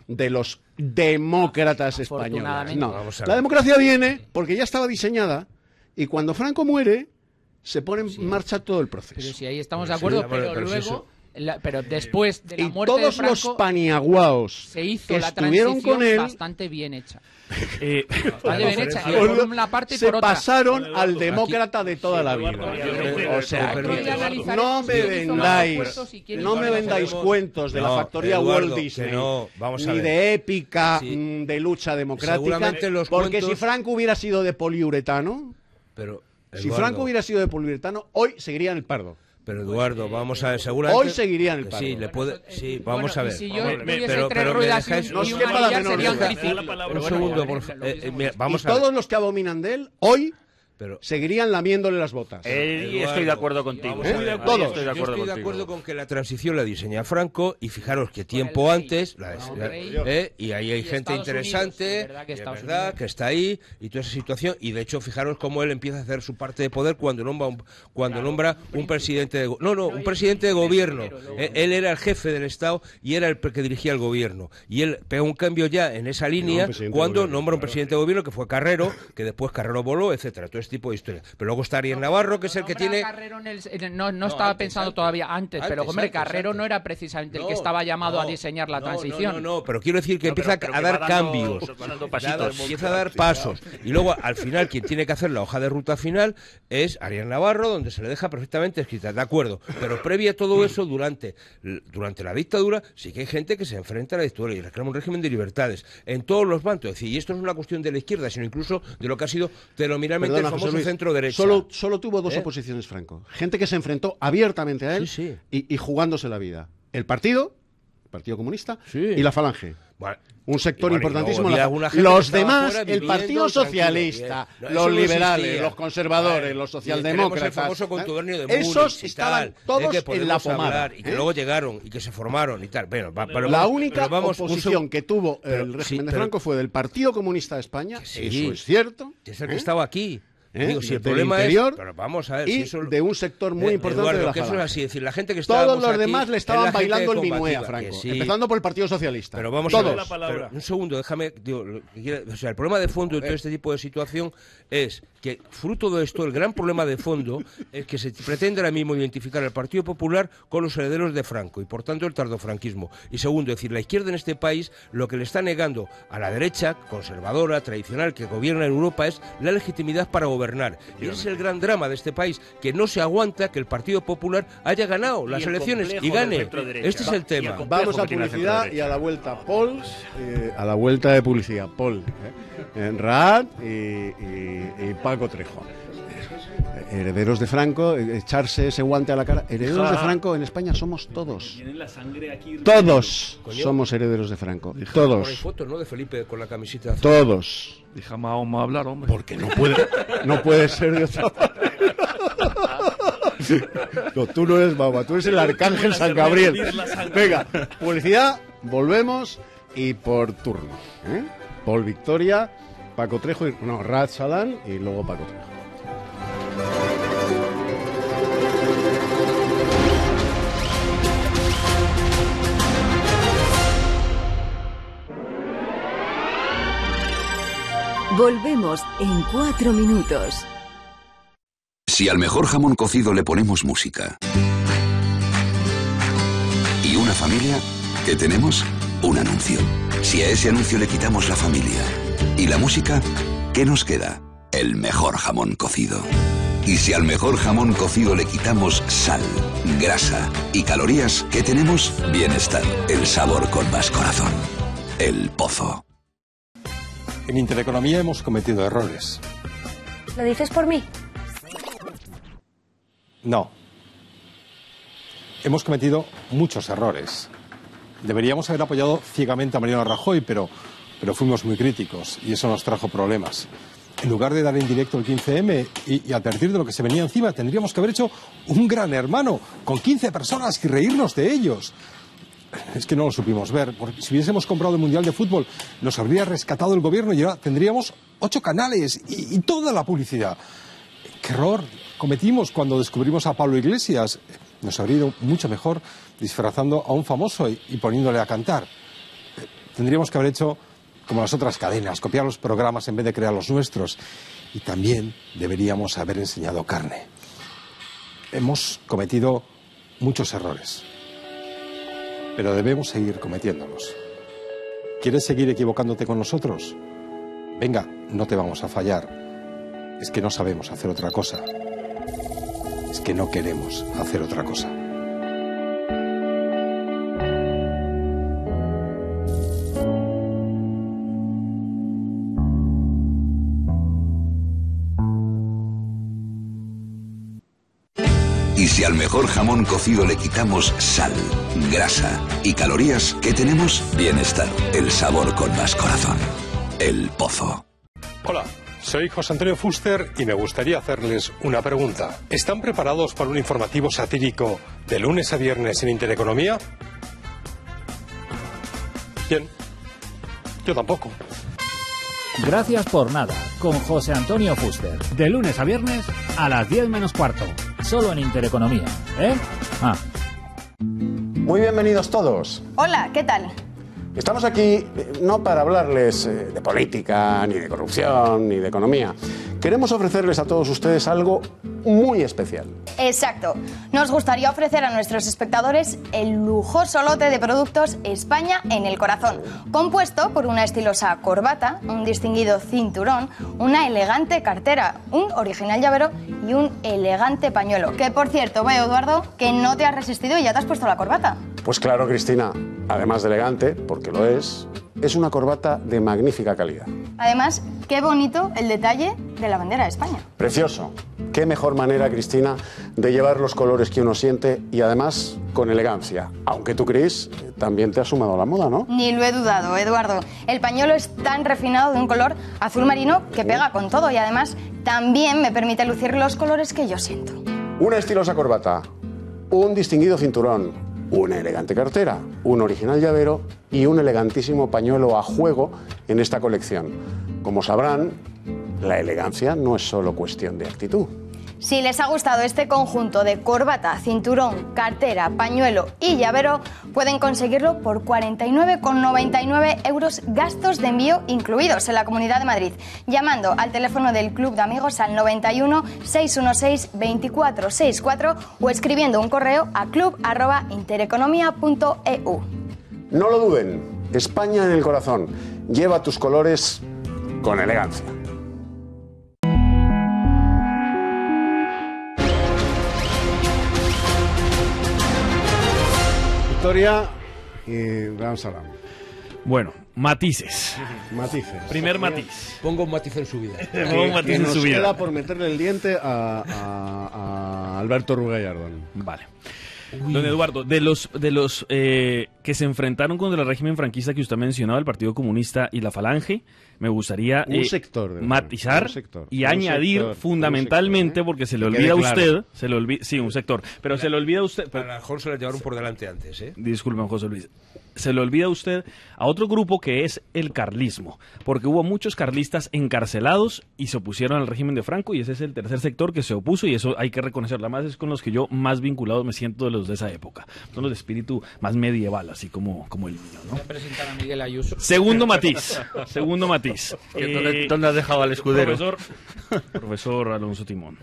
de los demócratas españoles. No, la democracia viene porque ya estaba diseñada, y cuando Franco muere se pone en marcha todo el proceso. Pero si ahí estamos de acuerdo, pero luego... Pero después de la muerte todos de Franco, los paniaguaos se hizo que la estuvieron con él bastante bien hecha. Bastante bien hecha. Por una parte y se por otra. Pasaron al demócrata de toda la vida. O sea, no me vendáis cuentos de la factoría Walt Disney, ni de épica, de lucha democrática, porque si Franco hubiera sido de poliuretano, si Franco hubiera sido de poliuretano, hoy seguiría en el Pardo. Pero Eduardo, vamos a ver, seguramente... Hoy seguiría en el Pardo. Sí, vamos a ver. Si yo tuviese tres ruedas y un manillar, sería un triciclo. Un segundo, por favor. Vamos a ver. Todos los que abominan de él, hoy... seguirían lamiéndole las botas. Estoy de acuerdo contigo. Todos. Yo estoy de acuerdo con que la transición la diseña Franco, y fijaros que tiempo antes, y ahí hay gente interesante, que está ahí, y toda esa situación, y de hecho fijaros cómo él empieza a hacer su parte de poder cuando nombra un presidente de un presidente de gobierno. Él era el jefe del Estado y era el que dirigía el gobierno, y él pega un cambio ya en esa línea cuando nombra un presidente de gobierno que fue Carrero, que después Carrero voló, etcétera. Entonces, tipo de historia. Pero luego está Ariel Navarro, que es el que tiene... No estaba pensando todavía antes, pero hombre, Carrero no era precisamente el que estaba llamado a diseñar la transición. No, pero quiero decir que empieza a dar cambios, empieza a dar pasos, y luego al final quien tiene que hacer la hoja de ruta final es Ariel Navarro, donde se le deja perfectamente escrita, de acuerdo, pero previa a todo eso, durante la dictadura, sí que hay gente que se enfrenta a la dictadura y reclama un régimen de libertades en todos los bandos. Es decir, y esto no es una cuestión de la izquierda, sino incluso de lo que ha sido telomeramente el famoso centro derecha. Solo tuvo dos oposiciones, Franco. Gente que se enfrentó abiertamente a él y jugándose la vida. El Partido Comunista y la Falange. Un sector importantísimo. Los demás, el Partido Socialista, los liberales, los conservadores, los socialdemócratas, el famoso contubernio de Múnich, esos estaban todos en la pomada. Y que luego llegaron y que se formaron y tal. La única oposición que tuvo el régimen de Franco fue del Partido Comunista de España, eso es cierto. Es el que estaba aquí. Digo, si el problema interior, pero vamos a ver, y si eso, de un sector muy importante Eduardo, de la que Falange. Eso es así, es decir, la gente que está todos los demás le estaban bailando el minué a Franco, empezando por el Partido Socialista. Pero vamos a ver, un segundo, déjame, o sea, el problema de fondo de todo este tipo de situación es que fruto de esto, el gran problema de fondo es que se pretende ahora mismo identificar al Partido Popular con los herederos de Franco y por tanto el tardofranquismo. Y segundo, es decir, la izquierda en este país lo que le está negando a la derecha conservadora, tradicional, que gobierna en Europa es la legitimidad para gobernar. Y ese es el gran drama de este país, que no se aguanta que el Partido Popular haya ganado las elecciones y gane. Este es el tema. Vamos a publicidad y a la vuelta Paul, a la vuelta de publicidad Paul, Raad y Paco Trejo. Herederos de Franco, echarse ese guante a la cara. Herederos de Franco en España somos todos. Todos somos herederos de Franco. Todos. Hay fotos, ¿no?, de Felipe con la camiseta. Todos. Deja Mahoma hablar, hombre. Porque no puede ser de otra manera. No, tú no eres Mahoma, tú eres el arcángel San Gabriel. Venga, publicidad, volvemos y por turno. Paul Victoria, Paco Trejo, Raad Salán y luego Paco Trejo. Volvemos en 4 minutos. Si al mejor jamón cocido le ponemos música y una familia, ¿qué tenemos? Un anuncio. Si a ese anuncio le quitamos la familia y la música, ¿qué nos queda? El mejor jamón cocido. Y si al mejor jamón cocido le quitamos sal, grasa y calorías, ¿qué tenemos? Bienestar. El sabor con más corazón. El Pozo. En Intereconomía hemos cometido errores. ¿Lo dices por mí? No. hemos cometido muchos errores. Deberíamos haber apoyado ciegamente a Mariano Rajoy, pero fuimos muy críticos y eso nos trajo problemas. En lugar de dar en directo el 15M y advertir de lo que se venía encima, tendríamos que haber hecho un Gran Hermano con 15 personas y reírnos de ellos. Es que no lo supimos ver, porque si hubiésemos comprado el Mundial de Fútbol nos habría rescatado el gobierno y ahora tendríamos 8 canales y toda la publicidad. ¡Qué error cometimos cuando descubrimos a Pablo Iglesias! Nos habría ido mucho mejor disfrazando a un famoso y poniéndole a cantar. Tendríamos que haber hecho como las otras cadenas, copiar los programas en vez de crear los nuestros. Y también deberíamos haber enseñado carne. Hemos cometido muchos errores, pero debemos seguir cometiéndolos. ¿Quieres seguir equivocándote con nosotros? Venga, no te vamos a fallar. Es que no sabemos hacer otra cosa. Es que no queremos hacer otra cosa. Y si al mejor jamón cocido le quitamos sal, grasa y calorías, ¿qué tenemos? Bienestar, el sabor con más corazón. El Pozo. Hola, soy José Antonio Fuster y me gustaría hacerles una pregunta. ¿Están preparados para un informativo satírico de lunes a viernes en Intereconomía? Bien, yo tampoco. Gracias por nada, con José Antonio Fuster. De lunes a viernes a las 10 menos cuarto. Solo en Intereconomía, ¿eh? Muy bienvenidos todos. Hola, ¿qué tal? Estamos aquí no para hablarles de política, ni de corrupción, ni de economía. Queremos ofrecerles a todos ustedes algo muy especial. Exacto. Nos gustaría ofrecer a nuestros espectadores el lujoso lote de productos España en el corazón, compuesto por una estilosa corbata, un distinguido cinturón, una elegante cartera, un original llavero y un elegante pañuelo. Que, por cierto, veo, Eduardo, que no te has resistido y ya te has puesto la corbata. Pues claro, Cristina, además de elegante, porque lo es una corbata de magnífica calidad. Además, qué bonito el detalle de la bandera de España. Precioso. Qué mejor manera, Cristina, de llevar los colores que uno siente y además con elegancia. Aunque tú, Cris, también te has sumado a la moda, ¿no? Ni lo he dudado, Eduardo. El pañuelo es tan refinado de un color azul marino que pega con todo y además también me permite lucir los colores que yo siento. Una estilosa corbata, un distinguido cinturón, una elegante cartera, un original llavero y un elegantísimo pañuelo a juego en esta colección. Como sabrán, la elegancia no es solo cuestión de actitud. Si les ha gustado este conjunto de corbata, cinturón, cartera, pañuelo y llavero, pueden conseguirlo por 49,99 euros, gastos de envío incluidos en la Comunidad de Madrid, llamando al teléfono del Club de Amigos al 91 616 2464 o escribiendo un correo a club@intereconomia.eu. No lo duden, España en el corazón. Lleva tus colores con elegancia. Victoria y Gran Salam. Bueno, matices. Matices. Primer matiz. Pongo un matiz en su vida. Pongo un matiz en su vida. Queda por meterle el diente a Alberto Rugallardón. Vale. Don Eduardo, de los que se enfrentaron contra el régimen franquista que usted mencionaba, el Partido Comunista y la Falange, me gustaría matizar y añadir fundamentalmente, porque se le olvida a usted, sí, un sector, pero se le olvida a usted... A Alfonso le llevaron por delante antes, ¿eh? Disculpen, José Luis. Se le olvida a usted a otro grupo que es el carlismo, porque hubo muchos carlistas encarcelados y se opusieron al régimen de Franco, y ese es el tercer sector que se opuso, y eso hay que reconocerlo. Además es con los que yo más vinculado me siento de los de esa época. Son los de espíritu más medieval, así como el mío, ¿no? Voy a presentar a Miguel Ayuso. Segundo matiz. ¿Dónde has dejado al escudero? Profesor Alonso Timón.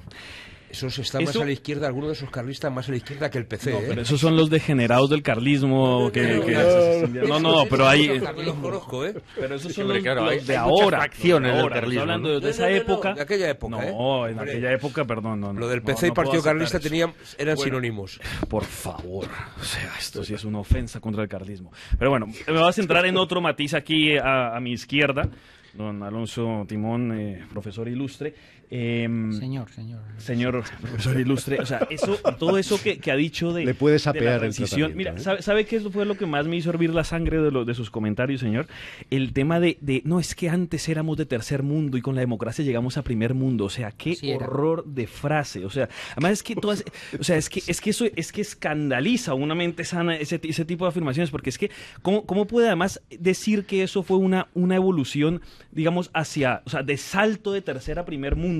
Esos están más a la izquierda, algunos de esos carlistas más a la izquierda que el PC. No, pero esos son los degenerados del carlismo. Pero hay... Los conozco, ¿eh? Pero esos son los de ahora. Facciones del carlismo. Hablando de esa época. De aquella época, No, en aquella época, perdón. No, lo del PC y Partido Carlista eran sinónimos. Por favor. O sea, esto sí es una ofensa contra el carlismo. Pero bueno, me voy a centrar en otro matiz aquí a mi izquierda. don Alonso Timón, profesor ilustre. Señor profesor ilustre, o sea, todo eso que ha dicho de, le puedes de la apear transición. Mira, ¿sabe qué fue lo que más me hizo hervir la sangre de sus comentarios, señor? El tema de no, es que antes éramos de tercer mundo y con la democracia llegamos a primer mundo. O sea, qué horror de frase. O sea, además es que todas, o sea, es que eso es que escandaliza una mente sana ese tipo de afirmaciones, porque es que ¿cómo puede además decir que eso fue una evolución, digamos, hacia, o sea, de salto de tercer a primer mundo,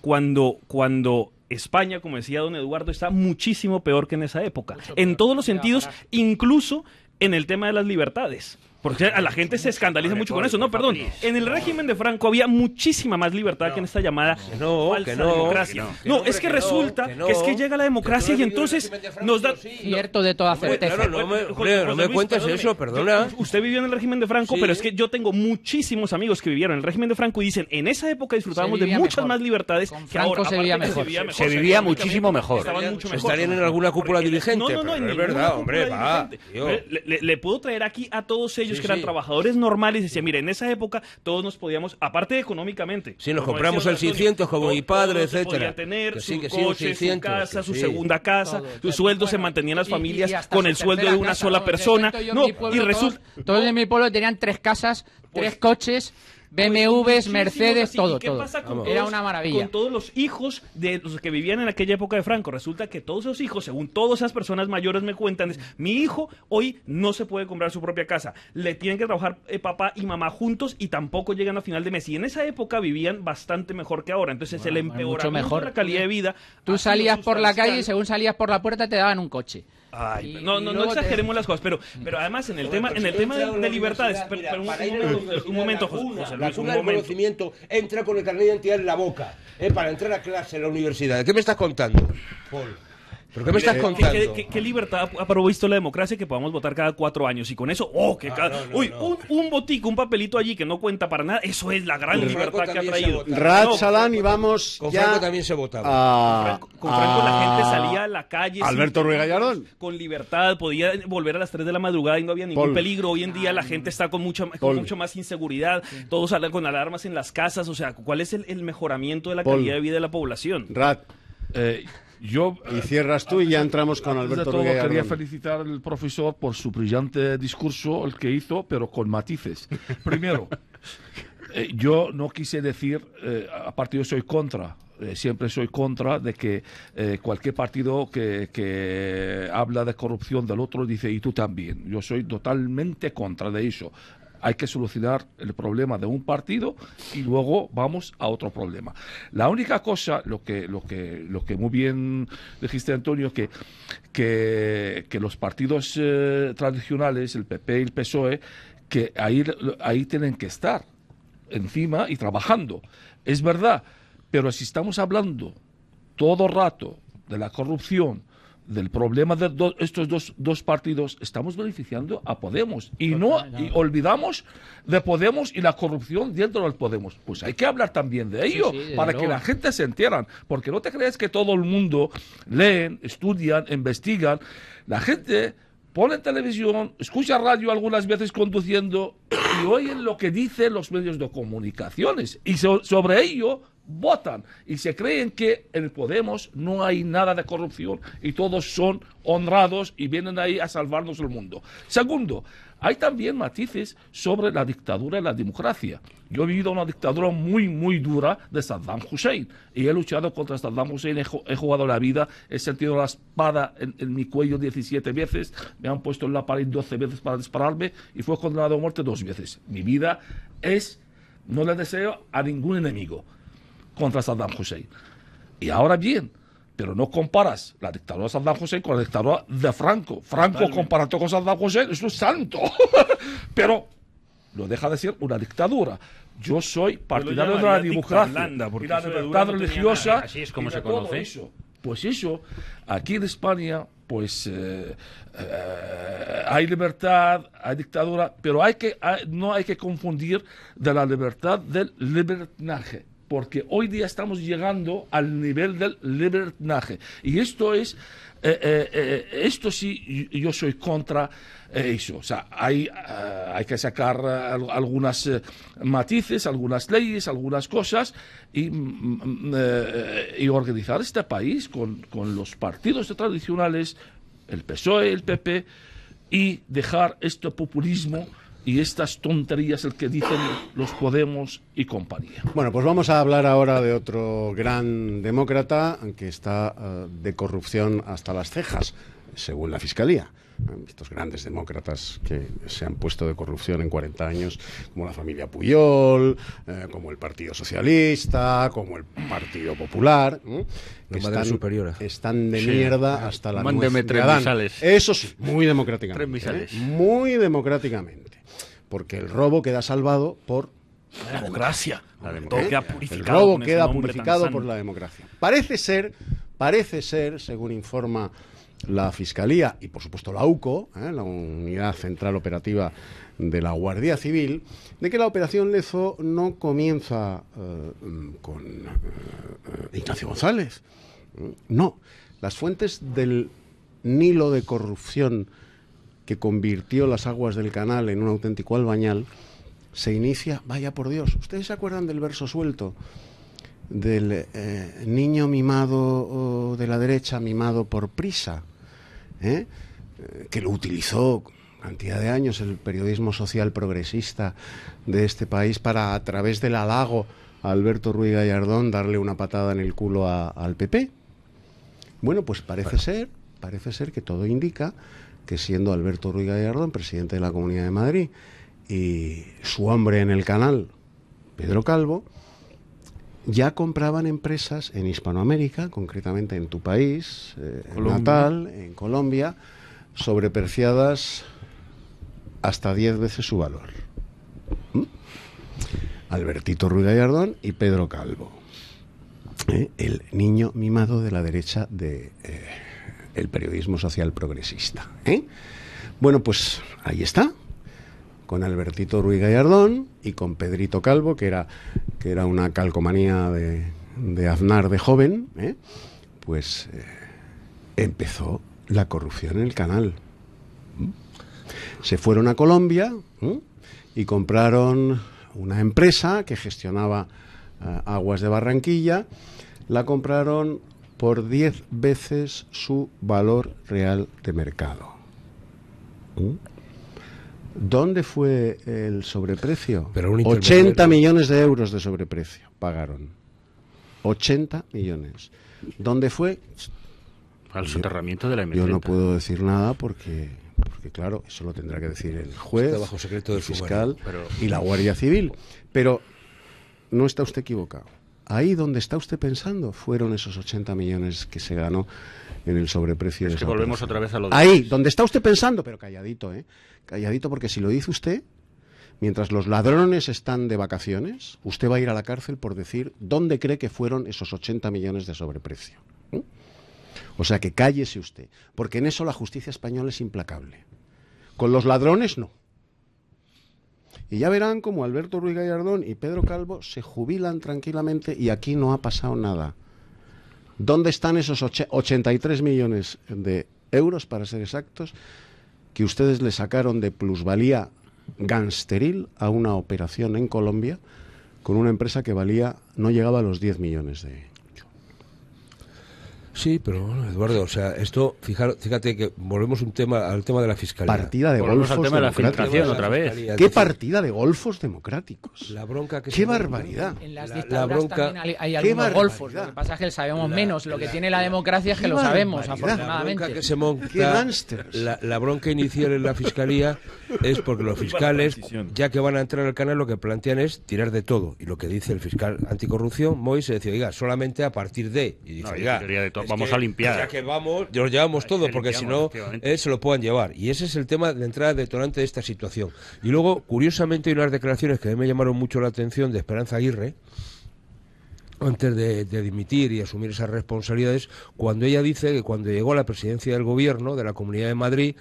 cuando España, como decía don Eduardo, está muchísimo peor que en esa época, en todos los sentidos, incluso en el tema de las libertades? Porque a la gente se escandaliza mucho con eso. No, perdón. En el régimen de Franco había muchísima más libertad que en esta llamada falsa democracia. No, es que resulta que es que llega la democracia y entonces nos da... Cierto de toda certeza. No me cuentes eso, perdona. Usted vivió en el régimen de Franco, pero es que yo tengo muchísimos amigos que vivieron en el régimen de Franco y dicen, en esa época disfrutábamos de muchas más libertades que ahora. Se vivía mejor. Se vivía muchísimo mejor. Estarían en alguna cúpula dirigente. No, es verdad, hombre, va. Le puedo traer aquí a todos ellos que eran trabajadores normales y decían, mire, en esa época todos nos podíamos, aparte económicamente, sí, nos compramos el 600 como mi padre, etcétera. Podían tener su coche, su casa, su segunda casa, sus sueldos, se mantenían las familias con el sueldo de una sola persona. No, y resulta... Todos de mi pueblo tenían 3 casas, 3 coches, BMWs, Mercedes, todo. Era una maravilla. Con todos los hijos de los que vivían en aquella época de Franco. Resulta que todos esos hijos, según todas esas personas mayores me cuentan, mi hijo hoy no se puede comprar su propia casa. Le tienen que trabajar papá y mamá juntos y tampoco llegan a final de mes. Y en esa época vivían bastante mejor que ahora. Entonces el empeoramiento de la calidad de vida... Tú salías por la calle y según salías por la puerta te daban un coche. Ay, no exageremos las cosas, pero además en el tema de libertades, un momento, José Luis, un conocimiento entra con el carnet de identidad en la boca, para entrar a clase en la universidad. ¿Qué me estás contando, Paul? ¿Pero qué me estás contando? ¿Qué libertad ha provisto la democracia que podamos votar cada 4 años? Y con eso, un botico, un papelito allí que no cuenta para nada, eso es la gran libertad que ha traído. Ratsalan, y vamos con ya... Franco también se votaba. Con Franco la gente salía a la calle... Alberto Ruiz Gallardón. Con libertad, podía volver a las 3 de la madrugada y no había ningún peligro. Hoy en día la gente está con mucho más inseguridad, todos salen con alarmas en las casas. O sea, ¿cuál es el mejoramiento de la calidad de vida de la población? Y cierras tú y ya entramos con Alberto Ruiz Gallardón. Quería felicitar al profesor por su brillante discurso, el que hizo, pero con matices. Primero, yo no quise decir, aparte yo soy contra, siempre soy contra de que cualquier partido que habla de corrupción del otro dice, y tú también. Yo soy totalmente contra de eso. Hay que solucionar el problema de un partido y luego vamos a otro problema. La única cosa, lo que muy bien dijiste, Antonio, que los partidos tradicionales, el PP y el PSOE, que ahí tienen que estar encima y trabajando. Es verdad, pero si estamos hablando todo el rato de la corrupción, del problema de estos dos partidos, estamos beneficiando a Podemos y olvidamos de Podemos y la corrupción dentro del Podemos. Pues hay que hablar también de ello, para que la gente se enteren, porque no te creas que todo el mundo leen, estudian, investigan. La gente pone televisión, escucha radio algunas veces conduciendo y oyen lo que dicen los medios de comunicaciones y sobre ello votan y se creen que en Podemos no hay nada de corrupción y todos son honrados y vienen ahí a salvarnos el mundo. Segundo, hay también matices sobre la dictadura y la democracia. Yo he vivido una dictadura muy, muy dura de Saddam Hussein y he luchado contra Saddam Hussein, he jugado la vida, he sentido la espada en mi cuello 17 veces, me han puesto en la pared 12 veces para dispararme y fue condenado a muerte 2 veces. Mi vida no le deseo a ningún enemigo contra Saddam Hussein. Y ahora bien, pero no comparas la dictadura de Saddam Hussein con la dictadura de Franco. Franco comparado con Saddam Hussein, eso es santo. Pero no deja de ser una dictadura. Yo soy partidario de la democracia y la libertad religiosa. Así es como se conoce. Eso. Pues eso, aquí en España, pues hay libertad, hay dictadura, pero no hay que confundir de la libertad del libertinaje. porque hoy día estamos llegando al nivel del libertinaje. Y esto es, esto sí, yo soy contra eso. O sea, hay que sacar algunas matices, algunas leyes, algunas cosas y organizar este país con los partidos tradicionales, el PSOE, el PP, y dejar este populismo y estas tonterías el que dicen los Podemos y compañía. Bueno, pues vamos a hablar ahora de otro gran demócrata que está de corrupción hasta las cejas, según la Fiscalía. Estos grandes demócratas que se han puesto de corrupción en 40 años, como la familia Puyol, como el Partido Socialista, como el Partido Popular, están de mierda hasta la nuez de Adán. Eso sí, muy democráticamente. Muy democráticamente. Porque el robo queda salvado por la democracia. El robo queda purificado por la democracia. Parece ser, según informa la Fiscalía y por supuesto la UCO, la Unidad Central Operativa de la Guardia Civil, de que la Operación Lezo no comienza con Ignacio González. No, las fuentes del Nilo de corrupción que convirtió las aguas del canal en un auténtico albañal se inicia, vaya por Dios, ¿ustedes se acuerdan del verso suelto? Del niño mimado de la derecha, mimado por prisa, que lo utilizó cantidad de años el periodismo social progresista de este país para, a través del halago a Alberto Ruiz Gallardón, darle una patada en el culo al PP. Bueno, pues parece ser que todo indica que, siendo Alberto Ruiz Gallardón presidente de la Comunidad de Madrid y su hombre en el canal, Pedro Calvo, ya compraban empresas en Hispanoamérica, concretamente en tu país natal, en Colombia, sobrepreciadas hasta 10 veces su valor. Albertito Ruiz Gallardón y Pedro Calvo, el niño mimado de la derecha de el periodismo social progresista. Bueno, pues ahí está, con Albertito Ruiz Gallardón y con Pedrito Calvo, que era una calcomanía de Aznar de joven, pues empezó la corrupción en el canal. Se fueron a Colombia y compraron una empresa que gestionaba aguas de Barranquilla, la compraron por 10 veces su valor real de mercado. ¿Dónde fue el sobreprecio? 80 millones de euros de sobreprecio pagaron. 80 millones. ¿Dónde fue? Al soterramiento de la emergencia. Yo no puedo decir nada porque claro, eso lo tendrá que decir el juez, bajo secreto del fiscal y la Guardia Civil. Pero no está usted equivocado. Ahí donde está usted pensando fueron esos 80 millones que se ganó en el sobreprecio de esa operación. Volvemos otra vez a lo de... Ahí, donde está usted pensando, pero calladito, calladito, porque si lo dice usted, mientras los ladrones están de vacaciones, usted va a ir a la cárcel por decir dónde cree que fueron esos 80 millones de sobreprecio. O sea que cállese usted, porque en eso la justicia española es implacable. Con los ladrones no. Y ya verán como Alberto Ruiz Gallardón y Pedro Calvo se jubilan tranquilamente y aquí no ha pasado nada. ¿Dónde están esos 83 millones de euros, para ser exactos, que ustedes le sacaron de plusvalía gangsteril a una operación en Colombia con una empresa que no llegaba a los 10 millones de euros? Sí, pero Eduardo, o sea, esto, fíjate que volvemos al tema de la Fiscalía. Partida de golfos al tema de la filtración otra vez. ¿Qué partida de golfos democráticos? La bronca que ¡Qué barbaridad! En las dictaduras también hay algunos golfos. Lo que pasa es que sabemos menos. Lo que tiene la democracia es que lo sabemos, afortunadamente. La bronca que se monta, la bronca inicial en la Fiscalía es porque los fiscales, ya que van a entrar al canal, lo que plantean es tirar de todo. Y lo que dice el fiscal anticorrupción, Mois, se decía, oiga, solamente a partir de... Y dice, oiga, vamos a limpiar. Ya que vamos, nos llevamos todo, porque si no, se lo puedan llevar. Y ese es el tema de entrada detonante de esta situación. Y luego, curiosamente, hay unas declaraciones que a mí me llamaron mucho la atención de Esperanza Aguirre, antes de dimitir y asumir esas responsabilidades, cuando ella dice que cuando llegó a la presidencia del gobierno de la Comunidad de Madrid,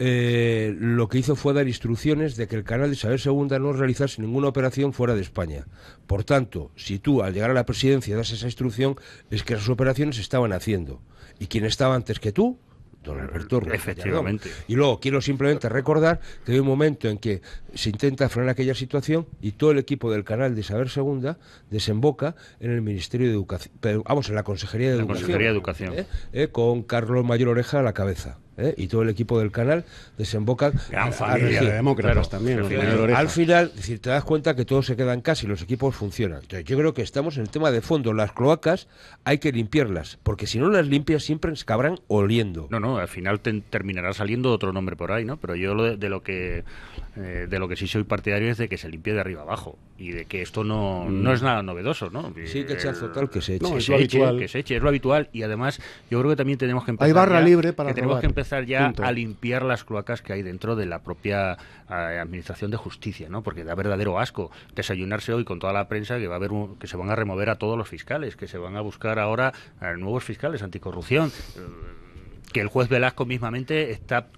lo que hizo fue dar instrucciones de que el canal de Isabel II no realizase ninguna operación fuera de España. Por tanto, si tú al llegar a la presidencia das esa instrucción, es que esas operaciones se estaban haciendo. ¿Y quién estaba antes que tú? Don Alberto Ruiz. Efectivamente. Y luego quiero simplemente recordar que hay un momento en que se intenta frenar aquella situación y todo el equipo del canal de Isabel II desemboca en el Ministerio de Educación, en la Consejería de Educación. Consejería de Educación. Con Carlos Mayor Oreja a la cabeza. Y todo el equipo del canal desemboca gran familia de demócratas también. Al final, es decir, te das cuenta que todo se queda en casa y los equipos funcionan. Entonces, yo creo que estamos en el tema de fondo. Las cloacas hay que limpiarlas, porque si no las limpias siempre se acabarán oliendo. No, al final terminará saliendo otro nombre por ahí, ¿no? Pero yo de lo que sí soy partidario es de que se limpie de arriba abajo y de que esto no es nada novedoso, ¿no? Sí, que echazo tal que se eche. No, es lo habitual. Que se eche, es lo habitual, y además yo creo que también tenemos que empezar. Hay barra libre para tenemos que empezar ya punto. A limpiar las cloacas que hay dentro de la propia administración de justicia, ¿no? Porque da verdadero asco desayunarse hoy con toda la prensa que va a haber que se van a remover a todos los fiscales, que se van a buscar ahora a nuevos fiscales anticorrupción, que el juez Velasco mismamente está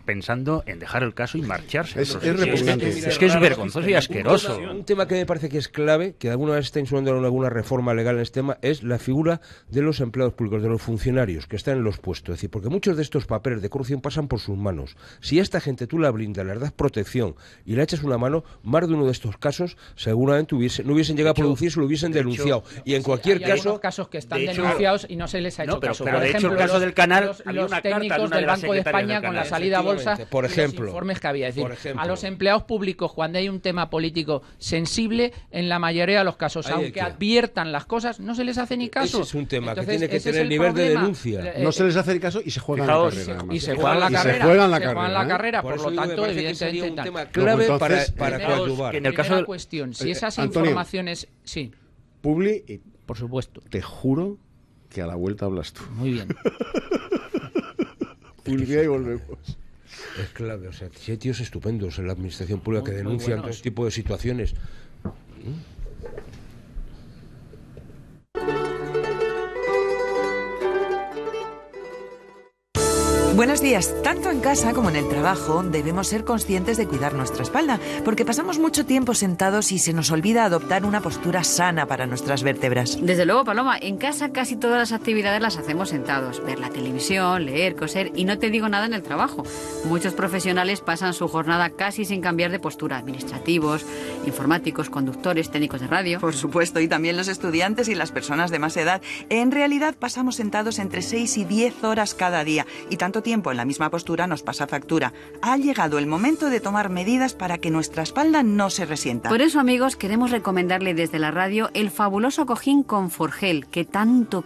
pensando en dejar el caso y marcharse. Es repugnante. Es que es vergonzoso y asqueroso. Un tema que me parece que es clave, que alguna vez está insinuando en alguna reforma legal en este tema, es la figura de los empleados públicos, de los funcionarios que están en los puestos. Es decir, porque muchos de estos papeles de corrupción pasan por sus manos. Si a esta gente tú la blindas, le das protección y le echas una mano, más de uno de estos casos seguramente no hubiesen llegado a producirse, lo hubiesen denunciado. Y en cualquier caso... Hay casos que están denunciados y no se les ha hecho caso. Pero de hecho el caso del canal, los técnicos del Banco de España con la salida a bolsa, por ejemplo, los informes que había. Es decir, a los empleados públicos, cuando hay un tema político sensible, en la mayoría de los casos, aunque adviertan las cosas, no se les hace ni caso. Ese es un tema. Entonces, que tiene que tener nivel de denuncia. No se les hace ni caso y se juegan la carrera. Y se juegan la carrera. Se juegan la carrera. Por lo tanto, evidentemente, un tema clave para coadyuvar. En el caso de cuestión, si esas informaciones... Sí. Publi, por supuesto. Te juro que a la vuelta hablas tú. Muy bien. Publicidad y volvemos. Es clave, o sea, si hay tíos estupendos en la administración pública que denuncian todo este tipo de situaciones. Buenos días. Tanto en casa como en el trabajo debemos ser conscientes de cuidar nuestra espalda, porque pasamos mucho tiempo sentados y se nos olvida adoptar una postura sana para nuestras vértebras. Desde luego, Paloma, en casa casi todas las actividades las hacemos sentados. Ver la televisión, leer, coser, y no te digo nada en el trabajo. Muchos profesionales pasan su jornada casi sin cambiar de postura. Administrativos, informáticos, conductores, técnicos de radio. Por supuesto, y también los estudiantes y las personas de más edad. En realidad pasamos sentados entre 6 y 10 horas cada día, y tanto tiempo en la misma postura nos pasa factura. Ha llegado el momento de tomar medidas para que nuestra espalda no se resienta. Por eso, amigos, queremos recomendarle desde la radio el fabuloso cojín Conforgel, que tanto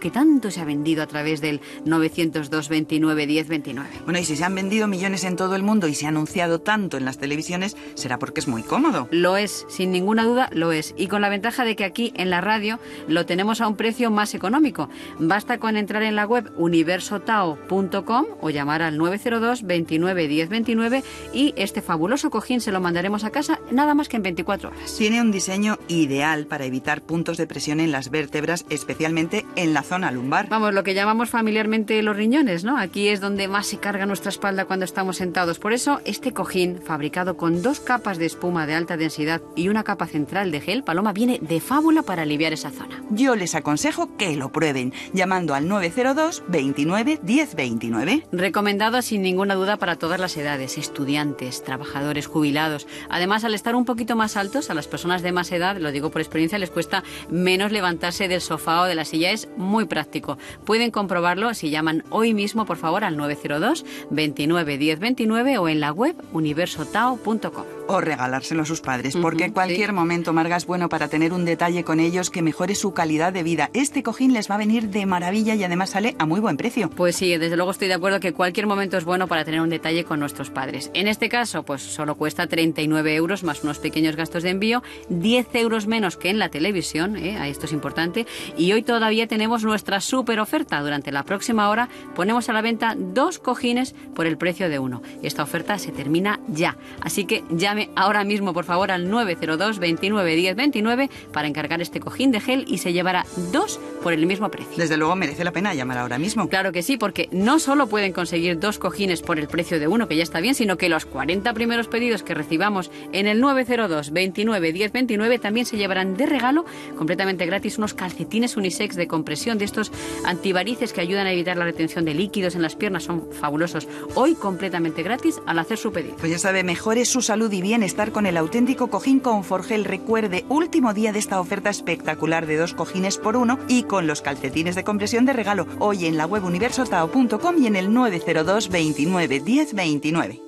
se ha vendido a través del 902 29 10 29. Bueno, y si se han vendido millones en todo el mundo y se ha anunciado tanto en las televisiones, será porque es muy cómodo. Lo es, sin ninguna duda lo es. Y con la ventaja de que aquí en la radio lo tenemos a un precio más económico. Basta con entrar en la web universotao.com o llamar al 902 29 10 29 y este fabuloso cojín se lo mandaremos a casa nada más que en 24 horas. Tiene un diseño ideal para evitar puntos de presión en las vértebras, especialmente en la zona lumbar. Vamos, lo que llamamos familiarmente los riñones, ¿no? Aquí es donde más se carga nuestra espalda cuando estamos sentados. Por eso, este cojín, fabricado con 2 capas de espuma de alta densidad y una capa central de gel, Paloma, viene de fábula para aliviar esa zona. Yo les aconsejo que lo prueben, llamando al 902 29 10 29. Recomendado sin ninguna duda para todas las edades, estudiantes, trabajadores, jubilados. Además, al estar un poquito más altos, a las personas de más edad, lo digo por experiencia, les cuesta menos levantarse del sofá o de la silla. Es muy práctico. Pueden comprobarlo si llaman hoy mismo, por favor, al 902 29 10 29 o en la web universotao.com. O regalárselo a sus padres, porque cualquier momento, Marga, es bueno para tener un detalle con ellos que mejore su calidad de vida. Este cojín les va a venir de maravilla y además sale a muy buen precio. Pues sí, desde luego estoy de acuerdo que cualquier momento es bueno para tener un detalle con nuestros padres. En este caso, pues solo cuesta 39 euros más unos pequeños gastos de envío, 10 euros menos que en la televisión, esto es importante, y hoy todavía tenemos nuestra súper oferta. Durante la próxima hora ponemos a la venta 2 cojines por el precio de uno. Esta oferta se termina ya, así que llame llame ahora mismo, por favor, al 902 29 10 29 para encargar este cojín de gel y se llevará 2 por el mismo precio. Desde luego merece la pena llamar ahora mismo. Claro que sí, porque no solo pueden conseguir 2 cojines por el precio de uno, que ya está bien, sino que los 40 primeros pedidos que recibamos en el 902 29 10 29 también se llevarán de regalo, completamente gratis, unos calcetines unisex de compresión, de estos antivarices que ayudan a evitar la retención de líquidos en las piernas. Son fabulosos. Hoy completamente gratis al hacer su pedido. Pues ya sabe, mejore su salud y bienestar con el auténtico cojín Conforgel. Recuerde, último día de esta oferta espectacular de 2 cojines por 1 y con los calcetines de compresión de regalo. Hoy en la web universotao.com y en el 902 29 10 29.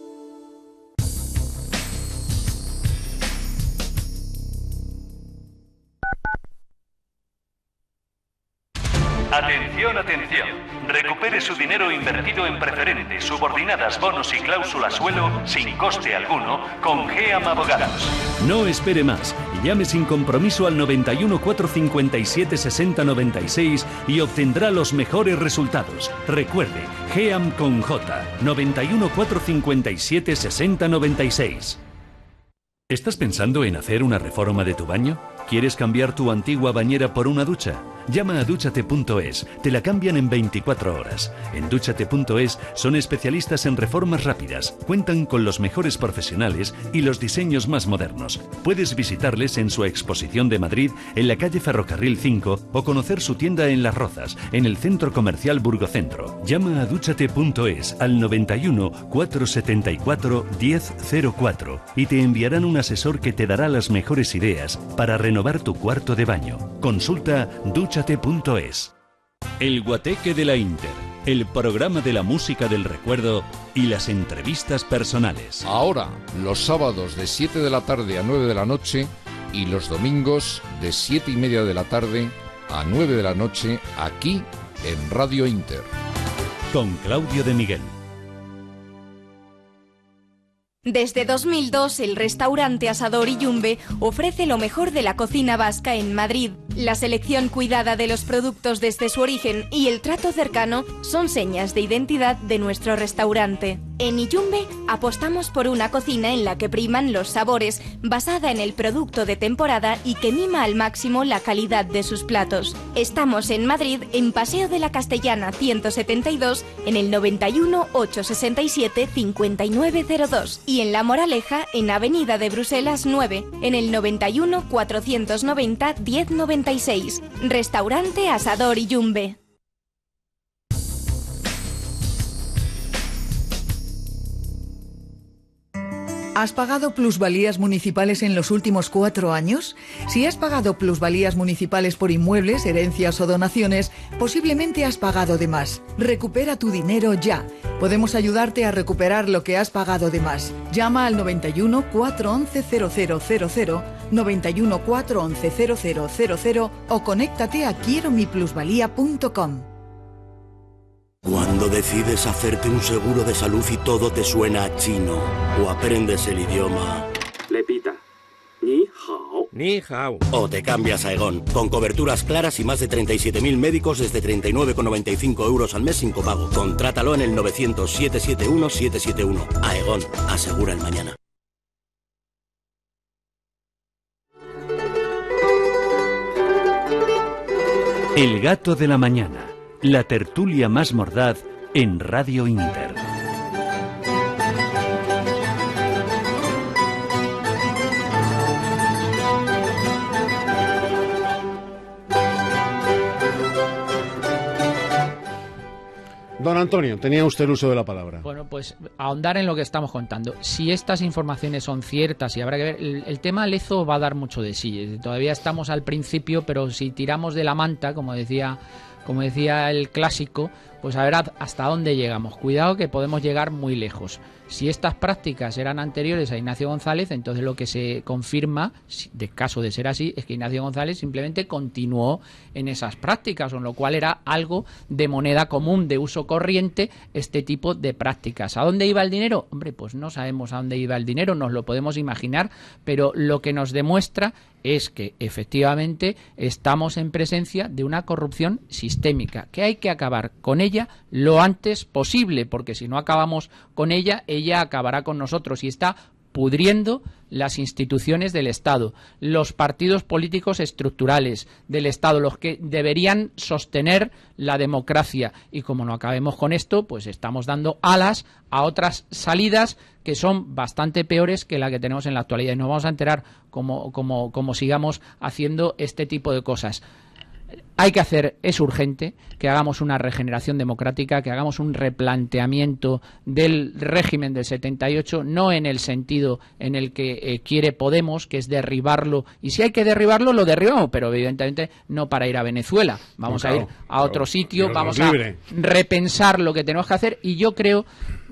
Atención, atención. Recupere su dinero invertido en preferentes, subordinadas, bonos y cláusula suelo sin coste alguno con GEAM Abogados. No espere más y llame sin compromiso al 91 457 60 96 y obtendrá los mejores resultados. Recuerde, GEAM con J, 91 457 60 96. ¿Estás pensando en hacer una reforma de tu baño? ¿Quieres cambiar tu antigua bañera por una ducha? Llama a dúchate.es, te la cambian en 24 horas. En dúchate.es son especialistas en reformas rápidas, cuentan con los mejores profesionales y los diseños más modernos. Puedes visitarles en su exposición de Madrid, en la calle Ferrocarril 5, o conocer su tienda en Las Rozas, en el Centro Comercial Burgocentro. Llama a dúchate.es al 91 474 1004 y te enviarán un asesor que te dará las mejores ideas para renovar tu cuarto de baño. Consulta dúchate.es. El Guateque de la Inter, el programa de la música del recuerdo y las entrevistas personales. Ahora, los sábados de 7 de la tarde a 9 de la noche y los domingos de 7 y media de la tarde a 9 de la noche aquí en Radio Inter. Con Claudio de Miguel. Desde 2002, el restaurante Asador Iyumbe ofrece lo mejor de la cocina vasca en Madrid. La selección cuidada de los productos desde su origen y el trato cercano son señas de identidad de nuestro restaurante. En Iyumbe apostamos por una cocina en la que priman los sabores, basada en el producto de temporada y que mima al máximo la calidad de sus platos. Estamos en Madrid, en Paseo de la Castellana 172, en el 91 867 5902 y en La Moraleja, en Avenida de Bruselas 9, en el 91 490 1096. Restaurante Asador Iyumbe. ¿Has pagado plusvalías municipales en los últimos 4 años? Si has pagado plusvalías municipales por inmuebles, herencias o donaciones, posiblemente has pagado de más. Recupera tu dinero ya. Podemos ayudarte a recuperar lo que has pagado de más. Llama al 91 411 0000, 91 411 0000 o conéctate a quieromiplusvalía.com. Cuando decides hacerte un seguro de salud y todo te suena a chino o aprendes el idioma, Repita. Ni hao. Ni hao. O te cambias a Aegon, con coberturas claras y más de 37.000 médicos desde 39,95 euros al mes sin copago. Contrátalo en el 900 771 771. Aegon, asegura el mañana. El gato de la mañana. La tertulia más mordaz en Radio Inter. Don Antonio, tenía usted el uso de la palabra. Bueno, pues ahondar en lo que estamos contando. Si estas informaciones son ciertas y habrá que ver, el tema Lezo va a dar mucho de sí. Todavía estamos al principio, pero si tiramos de la manta, como decía el clásico, pues a ver hasta dónde llegamos. Cuidado que podemos llegar muy lejos. Si estas prácticas eran anteriores a Ignacio González, entonces lo que se confirma, de caso de ser así, es que Ignacio González simplemente continuó en esas prácticas, con lo cual era algo de moneda común, de uso corriente, este tipo de prácticas. ¿A dónde iba el dinero? Hombre, pues no sabemos a dónde iba el dinero, nos lo podemos imaginar, pero lo que nos demuestra es que efectivamente estamos en presencia de una corrupción sistémica, que hay que acabar con ella lo antes posible, porque si no acabamos con ella, ella acabará con nosotros y está pudriendo las instituciones del Estado, los partidos políticos estructurales del Estado, los que deberían sostener la democracia. Y como no acabemos con esto, pues estamos dando alas a otras salidas que son bastante peores que la que tenemos en la actualidad. Y nos vamos a enterar como sigamos haciendo este tipo de cosas. Hay que hacer, es urgente, que hagamos una regeneración democrática, que hagamos un replanteamiento del régimen del 78, no en el sentido en el que quiere Podemos, que es derribarlo, y si hay que derribarlo, lo derribamos, pero evidentemente no para ir a Venezuela. Vamos a ir a otro sitio, vamos a repensar lo que tenemos que hacer, y yo creo,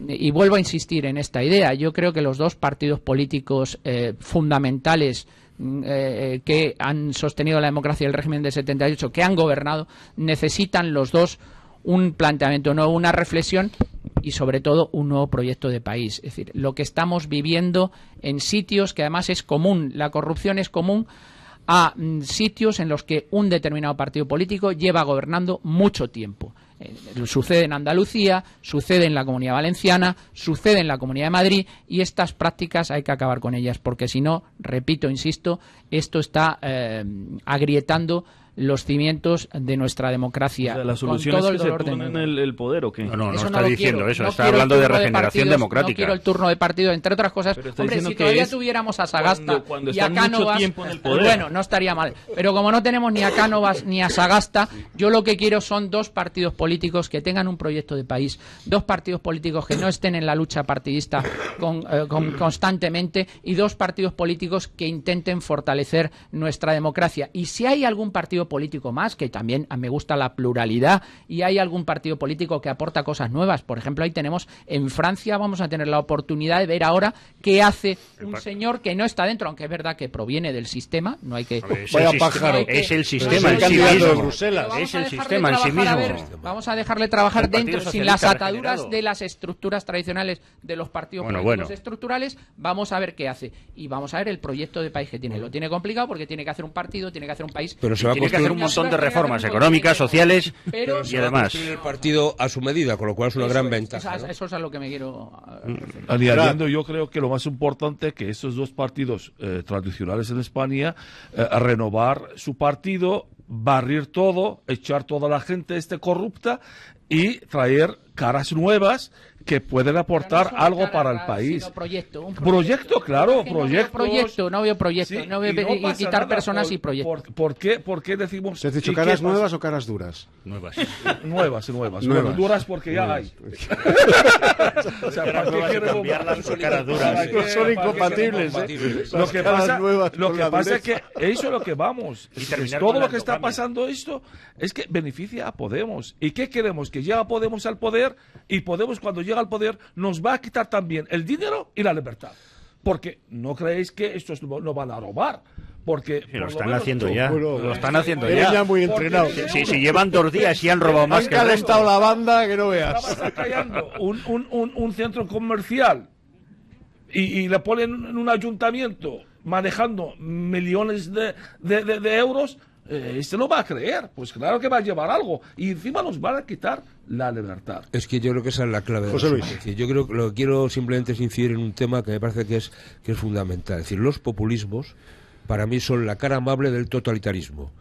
y vuelvo a insistir en esta idea, yo creo que los dos partidos políticos fundamentales que han sostenido la democracia y el régimen del 78, que han gobernado, necesitan los dos un planteamiento nuevo, una reflexión y sobre todo un nuevo proyecto de país. Es decir, lo que estamos viviendo en sitios que además es común, la corrupción es común a sitios en los que un determinado partido político lleva gobernando mucho tiempo. Sucede en Andalucía, sucede en la Comunidad Valenciana, sucede en la Comunidad de Madrid, y estas prácticas hay que acabar con ellas, porque si no, repito, insisto, esto está agrietando los cimientos de nuestra democracia. O sea, la solución es que se turnen el poder, ¿o qué? No está diciendo eso, está hablando de regeneración democrática. No quiero el turno de partido, entre otras cosas. Hombre, si todavía tuviéramos a Sagasta y a Cánovas, bueno, no estaría mal. Pero como no tenemos ni a Cánovas ni a Sagasta, yo lo que quiero son dos partidos políticos que tengan un proyecto de país, dos partidos políticos que no estén en la lucha partidista constantemente, y dos partidos políticos que intenten fortalecer nuestra democracia. Y si hay algún partido político más, que también me gusta la pluralidad, y hay algún partido político que aporta cosas nuevas, por ejemplo, ahí tenemos en Francia, vamos a tener la oportunidad de ver ahora qué hace un señor que no está dentro, aunque es verdad que proviene del sistema, no hay que... Es el sistema en sí mismo. Es el sistema en sí mismo. Vamos a dejarle trabajar dentro, sin las ataduras de las estructuras tradicionales de los partidos políticos estructurales. Vamos a ver qué hace, y vamos a ver el proyecto de país que tiene. Lo tiene complicado porque tiene que hacer un partido, tiene que hacer un país, pero se va tiene que hacer un montón de reformas económicas, sociales y además el partido a su medida, con lo cual es una gran ventaja. Eso es a lo que me quiero añadiendo, yo creo que lo más importante es que estos dos partidos tradicionales en España renovar su partido, barrir todo, echar toda la gente corrupta y traer caras nuevas que pueden aportar algo para el país. Proyecto, claro, proyecto. No veo proyecto, sí, no veo y quitar personas y proyectos. ¿Por qué decimos? ¿Se has dicho caras nuevas o caras duras? Nuevas. Bueno, duras porque ya hay. O sea, ¿para qué queremos cambiarlas por caras duras? Son incompatibles. Lo que pasa es que eso es lo que vamos. Todo lo que está pasando esto es que beneficia a Podemos. ¿Y qué queremos? Que llega Podemos al poder, y Podemos, cuando llega al poder, nos va a quitar también el dinero y la libertad. Porque no creéis que estos no van a robar. Porque lo están haciendo ya. Lo están haciendo ya. Ya muy entrenado. Si llevan 2 días y han robado más que el resto. Han calentado la banda que no veas. Estaba callando un centro comercial y le ponen en un ayuntamiento manejando millones de euros. No va a creer, pues claro que va a llevar algo, y encima nos van a quitar la libertad. Es que yo creo que esa es la clave. José Luis. Es decir, yo creo que lo que quiero simplemente es incidir en un tema que me parece que es fundamental. Es decir, los populismos para mí son la cara amable del totalitarismo,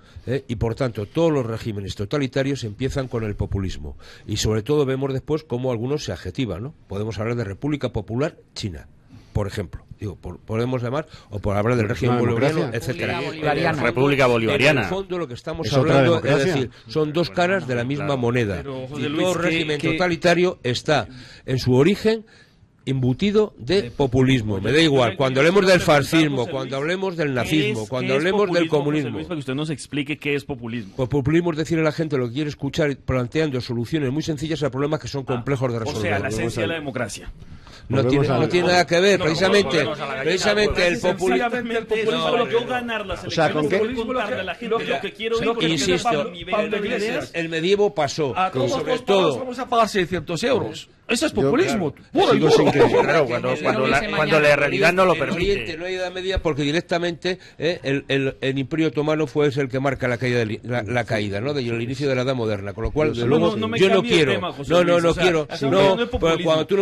y por tanto todos los regímenes totalitarios empiezan con el populismo, y sobre todo vemos después cómo algunos se adjetivan, ¿no? Podemos hablar de República Popular China, por ejemplo. Podemos llamar, o por hablar del régimen bolivariano, etcétera. República Bolivariana. En el fondo lo que estamos hablando es decir, son dos caras de la misma moneda. Y todo régimen totalitario está en su origen embutido de populismo. Me da igual, cuando hablemos del fascismo, cuando hablemos del nazismo, cuando hablemos del comunismo. Para que usted nos explique qué es populismo. Pues populismo es decirle a la gente lo que quiere escuchar, planteando soluciones muy sencillas a problemas que son complejos de resolver. O sea, la esencia de la democracia. No tiene nada que ver, precisamente el populismo. O sea, ¿con qué? Insisto, el medievo pasó. Sobre todo vamos a pagar 600 euros. Eso es populismo. Claro, cuando la realidad no lo permite. No hay edad media porque directamente el Imperio Otomano fue el que marca la caída, la caída, ¿no? El inicio de la Edad Moderna. Con lo cual, yo no quiero.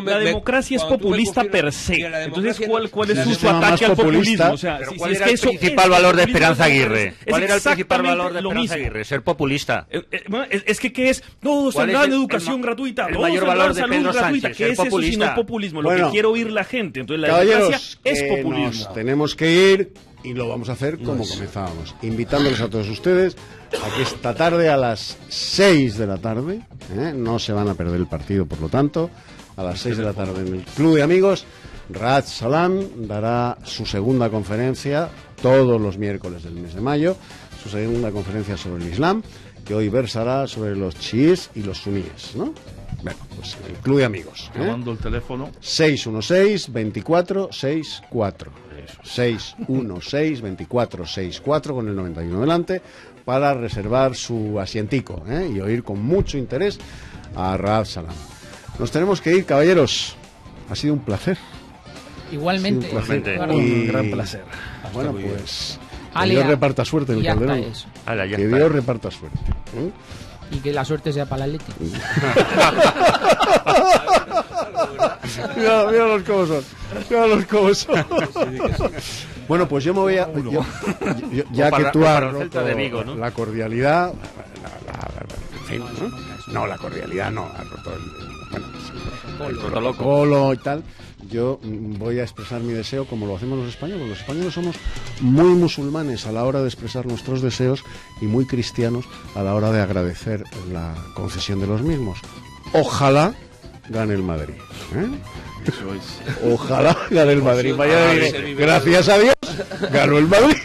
La democracia es populista per se. Entonces, ¿cuál es su ataque al populismo? O sea, ¿cuál era el principal valor de Esperanza Aguirre? ¿Cuál era el principal valor de Esperanza Aguirre? Ser populista. Es que ¿qué es? Todos tendrán educación gratuita. El mayor valor de Pedro gratuita. ¿Qué es eso sino populismo? Lo que quiere oír la gente. Entonces la democracia es populismo. Nos tenemos que ir y lo vamos a hacer como comenzábamos, invitándoles a todos ustedes a que esta tarde a las 6 de la tarde, no se van a perder el partido, por lo tanto, a las 6 de la tarde en el Club de Amigos, Raad Salam dará su segunda conferencia todos los miércoles del mes de mayo, su segunda conferencia sobre el Islam, que hoy versará sobre los chiíes y los suníes, ¿no? Bueno, pues el Club de Amigos. Llamando el teléfono 616-2464. 616-2464 con el 91 delante para reservar su asientico y oír con mucho interés a Raad Salam. Nos tenemos que ir, caballeros. Ha sido un placer. Igualmente. Un gran placer. Bueno, pues que Dios reparta suerte en el Calderón. Que Dios reparta suerte. Y que la suerte sea para el Atleti. Mira los cómo son. Mira los cómo son. Bueno, pues yo me voy a... ya que tú has roto de Vigo, ¿no? La cordialidad... la cordialidad no. Ha roto el protocolo y tal. Yo voy a expresar mi deseo como lo hacemos los españoles. Los españoles somos muy musulmanes a la hora de expresar nuestros deseos y muy cristianos a la hora de agradecer la concesión de los mismos. Ojalá gane el Madrid. Eso es. Ojalá gane el Madrid. Mañana diré, gracias a Dios, ganó el Madrid.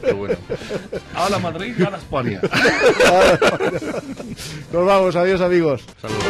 Qué bueno. Ahora Madrid gana España. Nos vamos, adiós amigos. Saludos.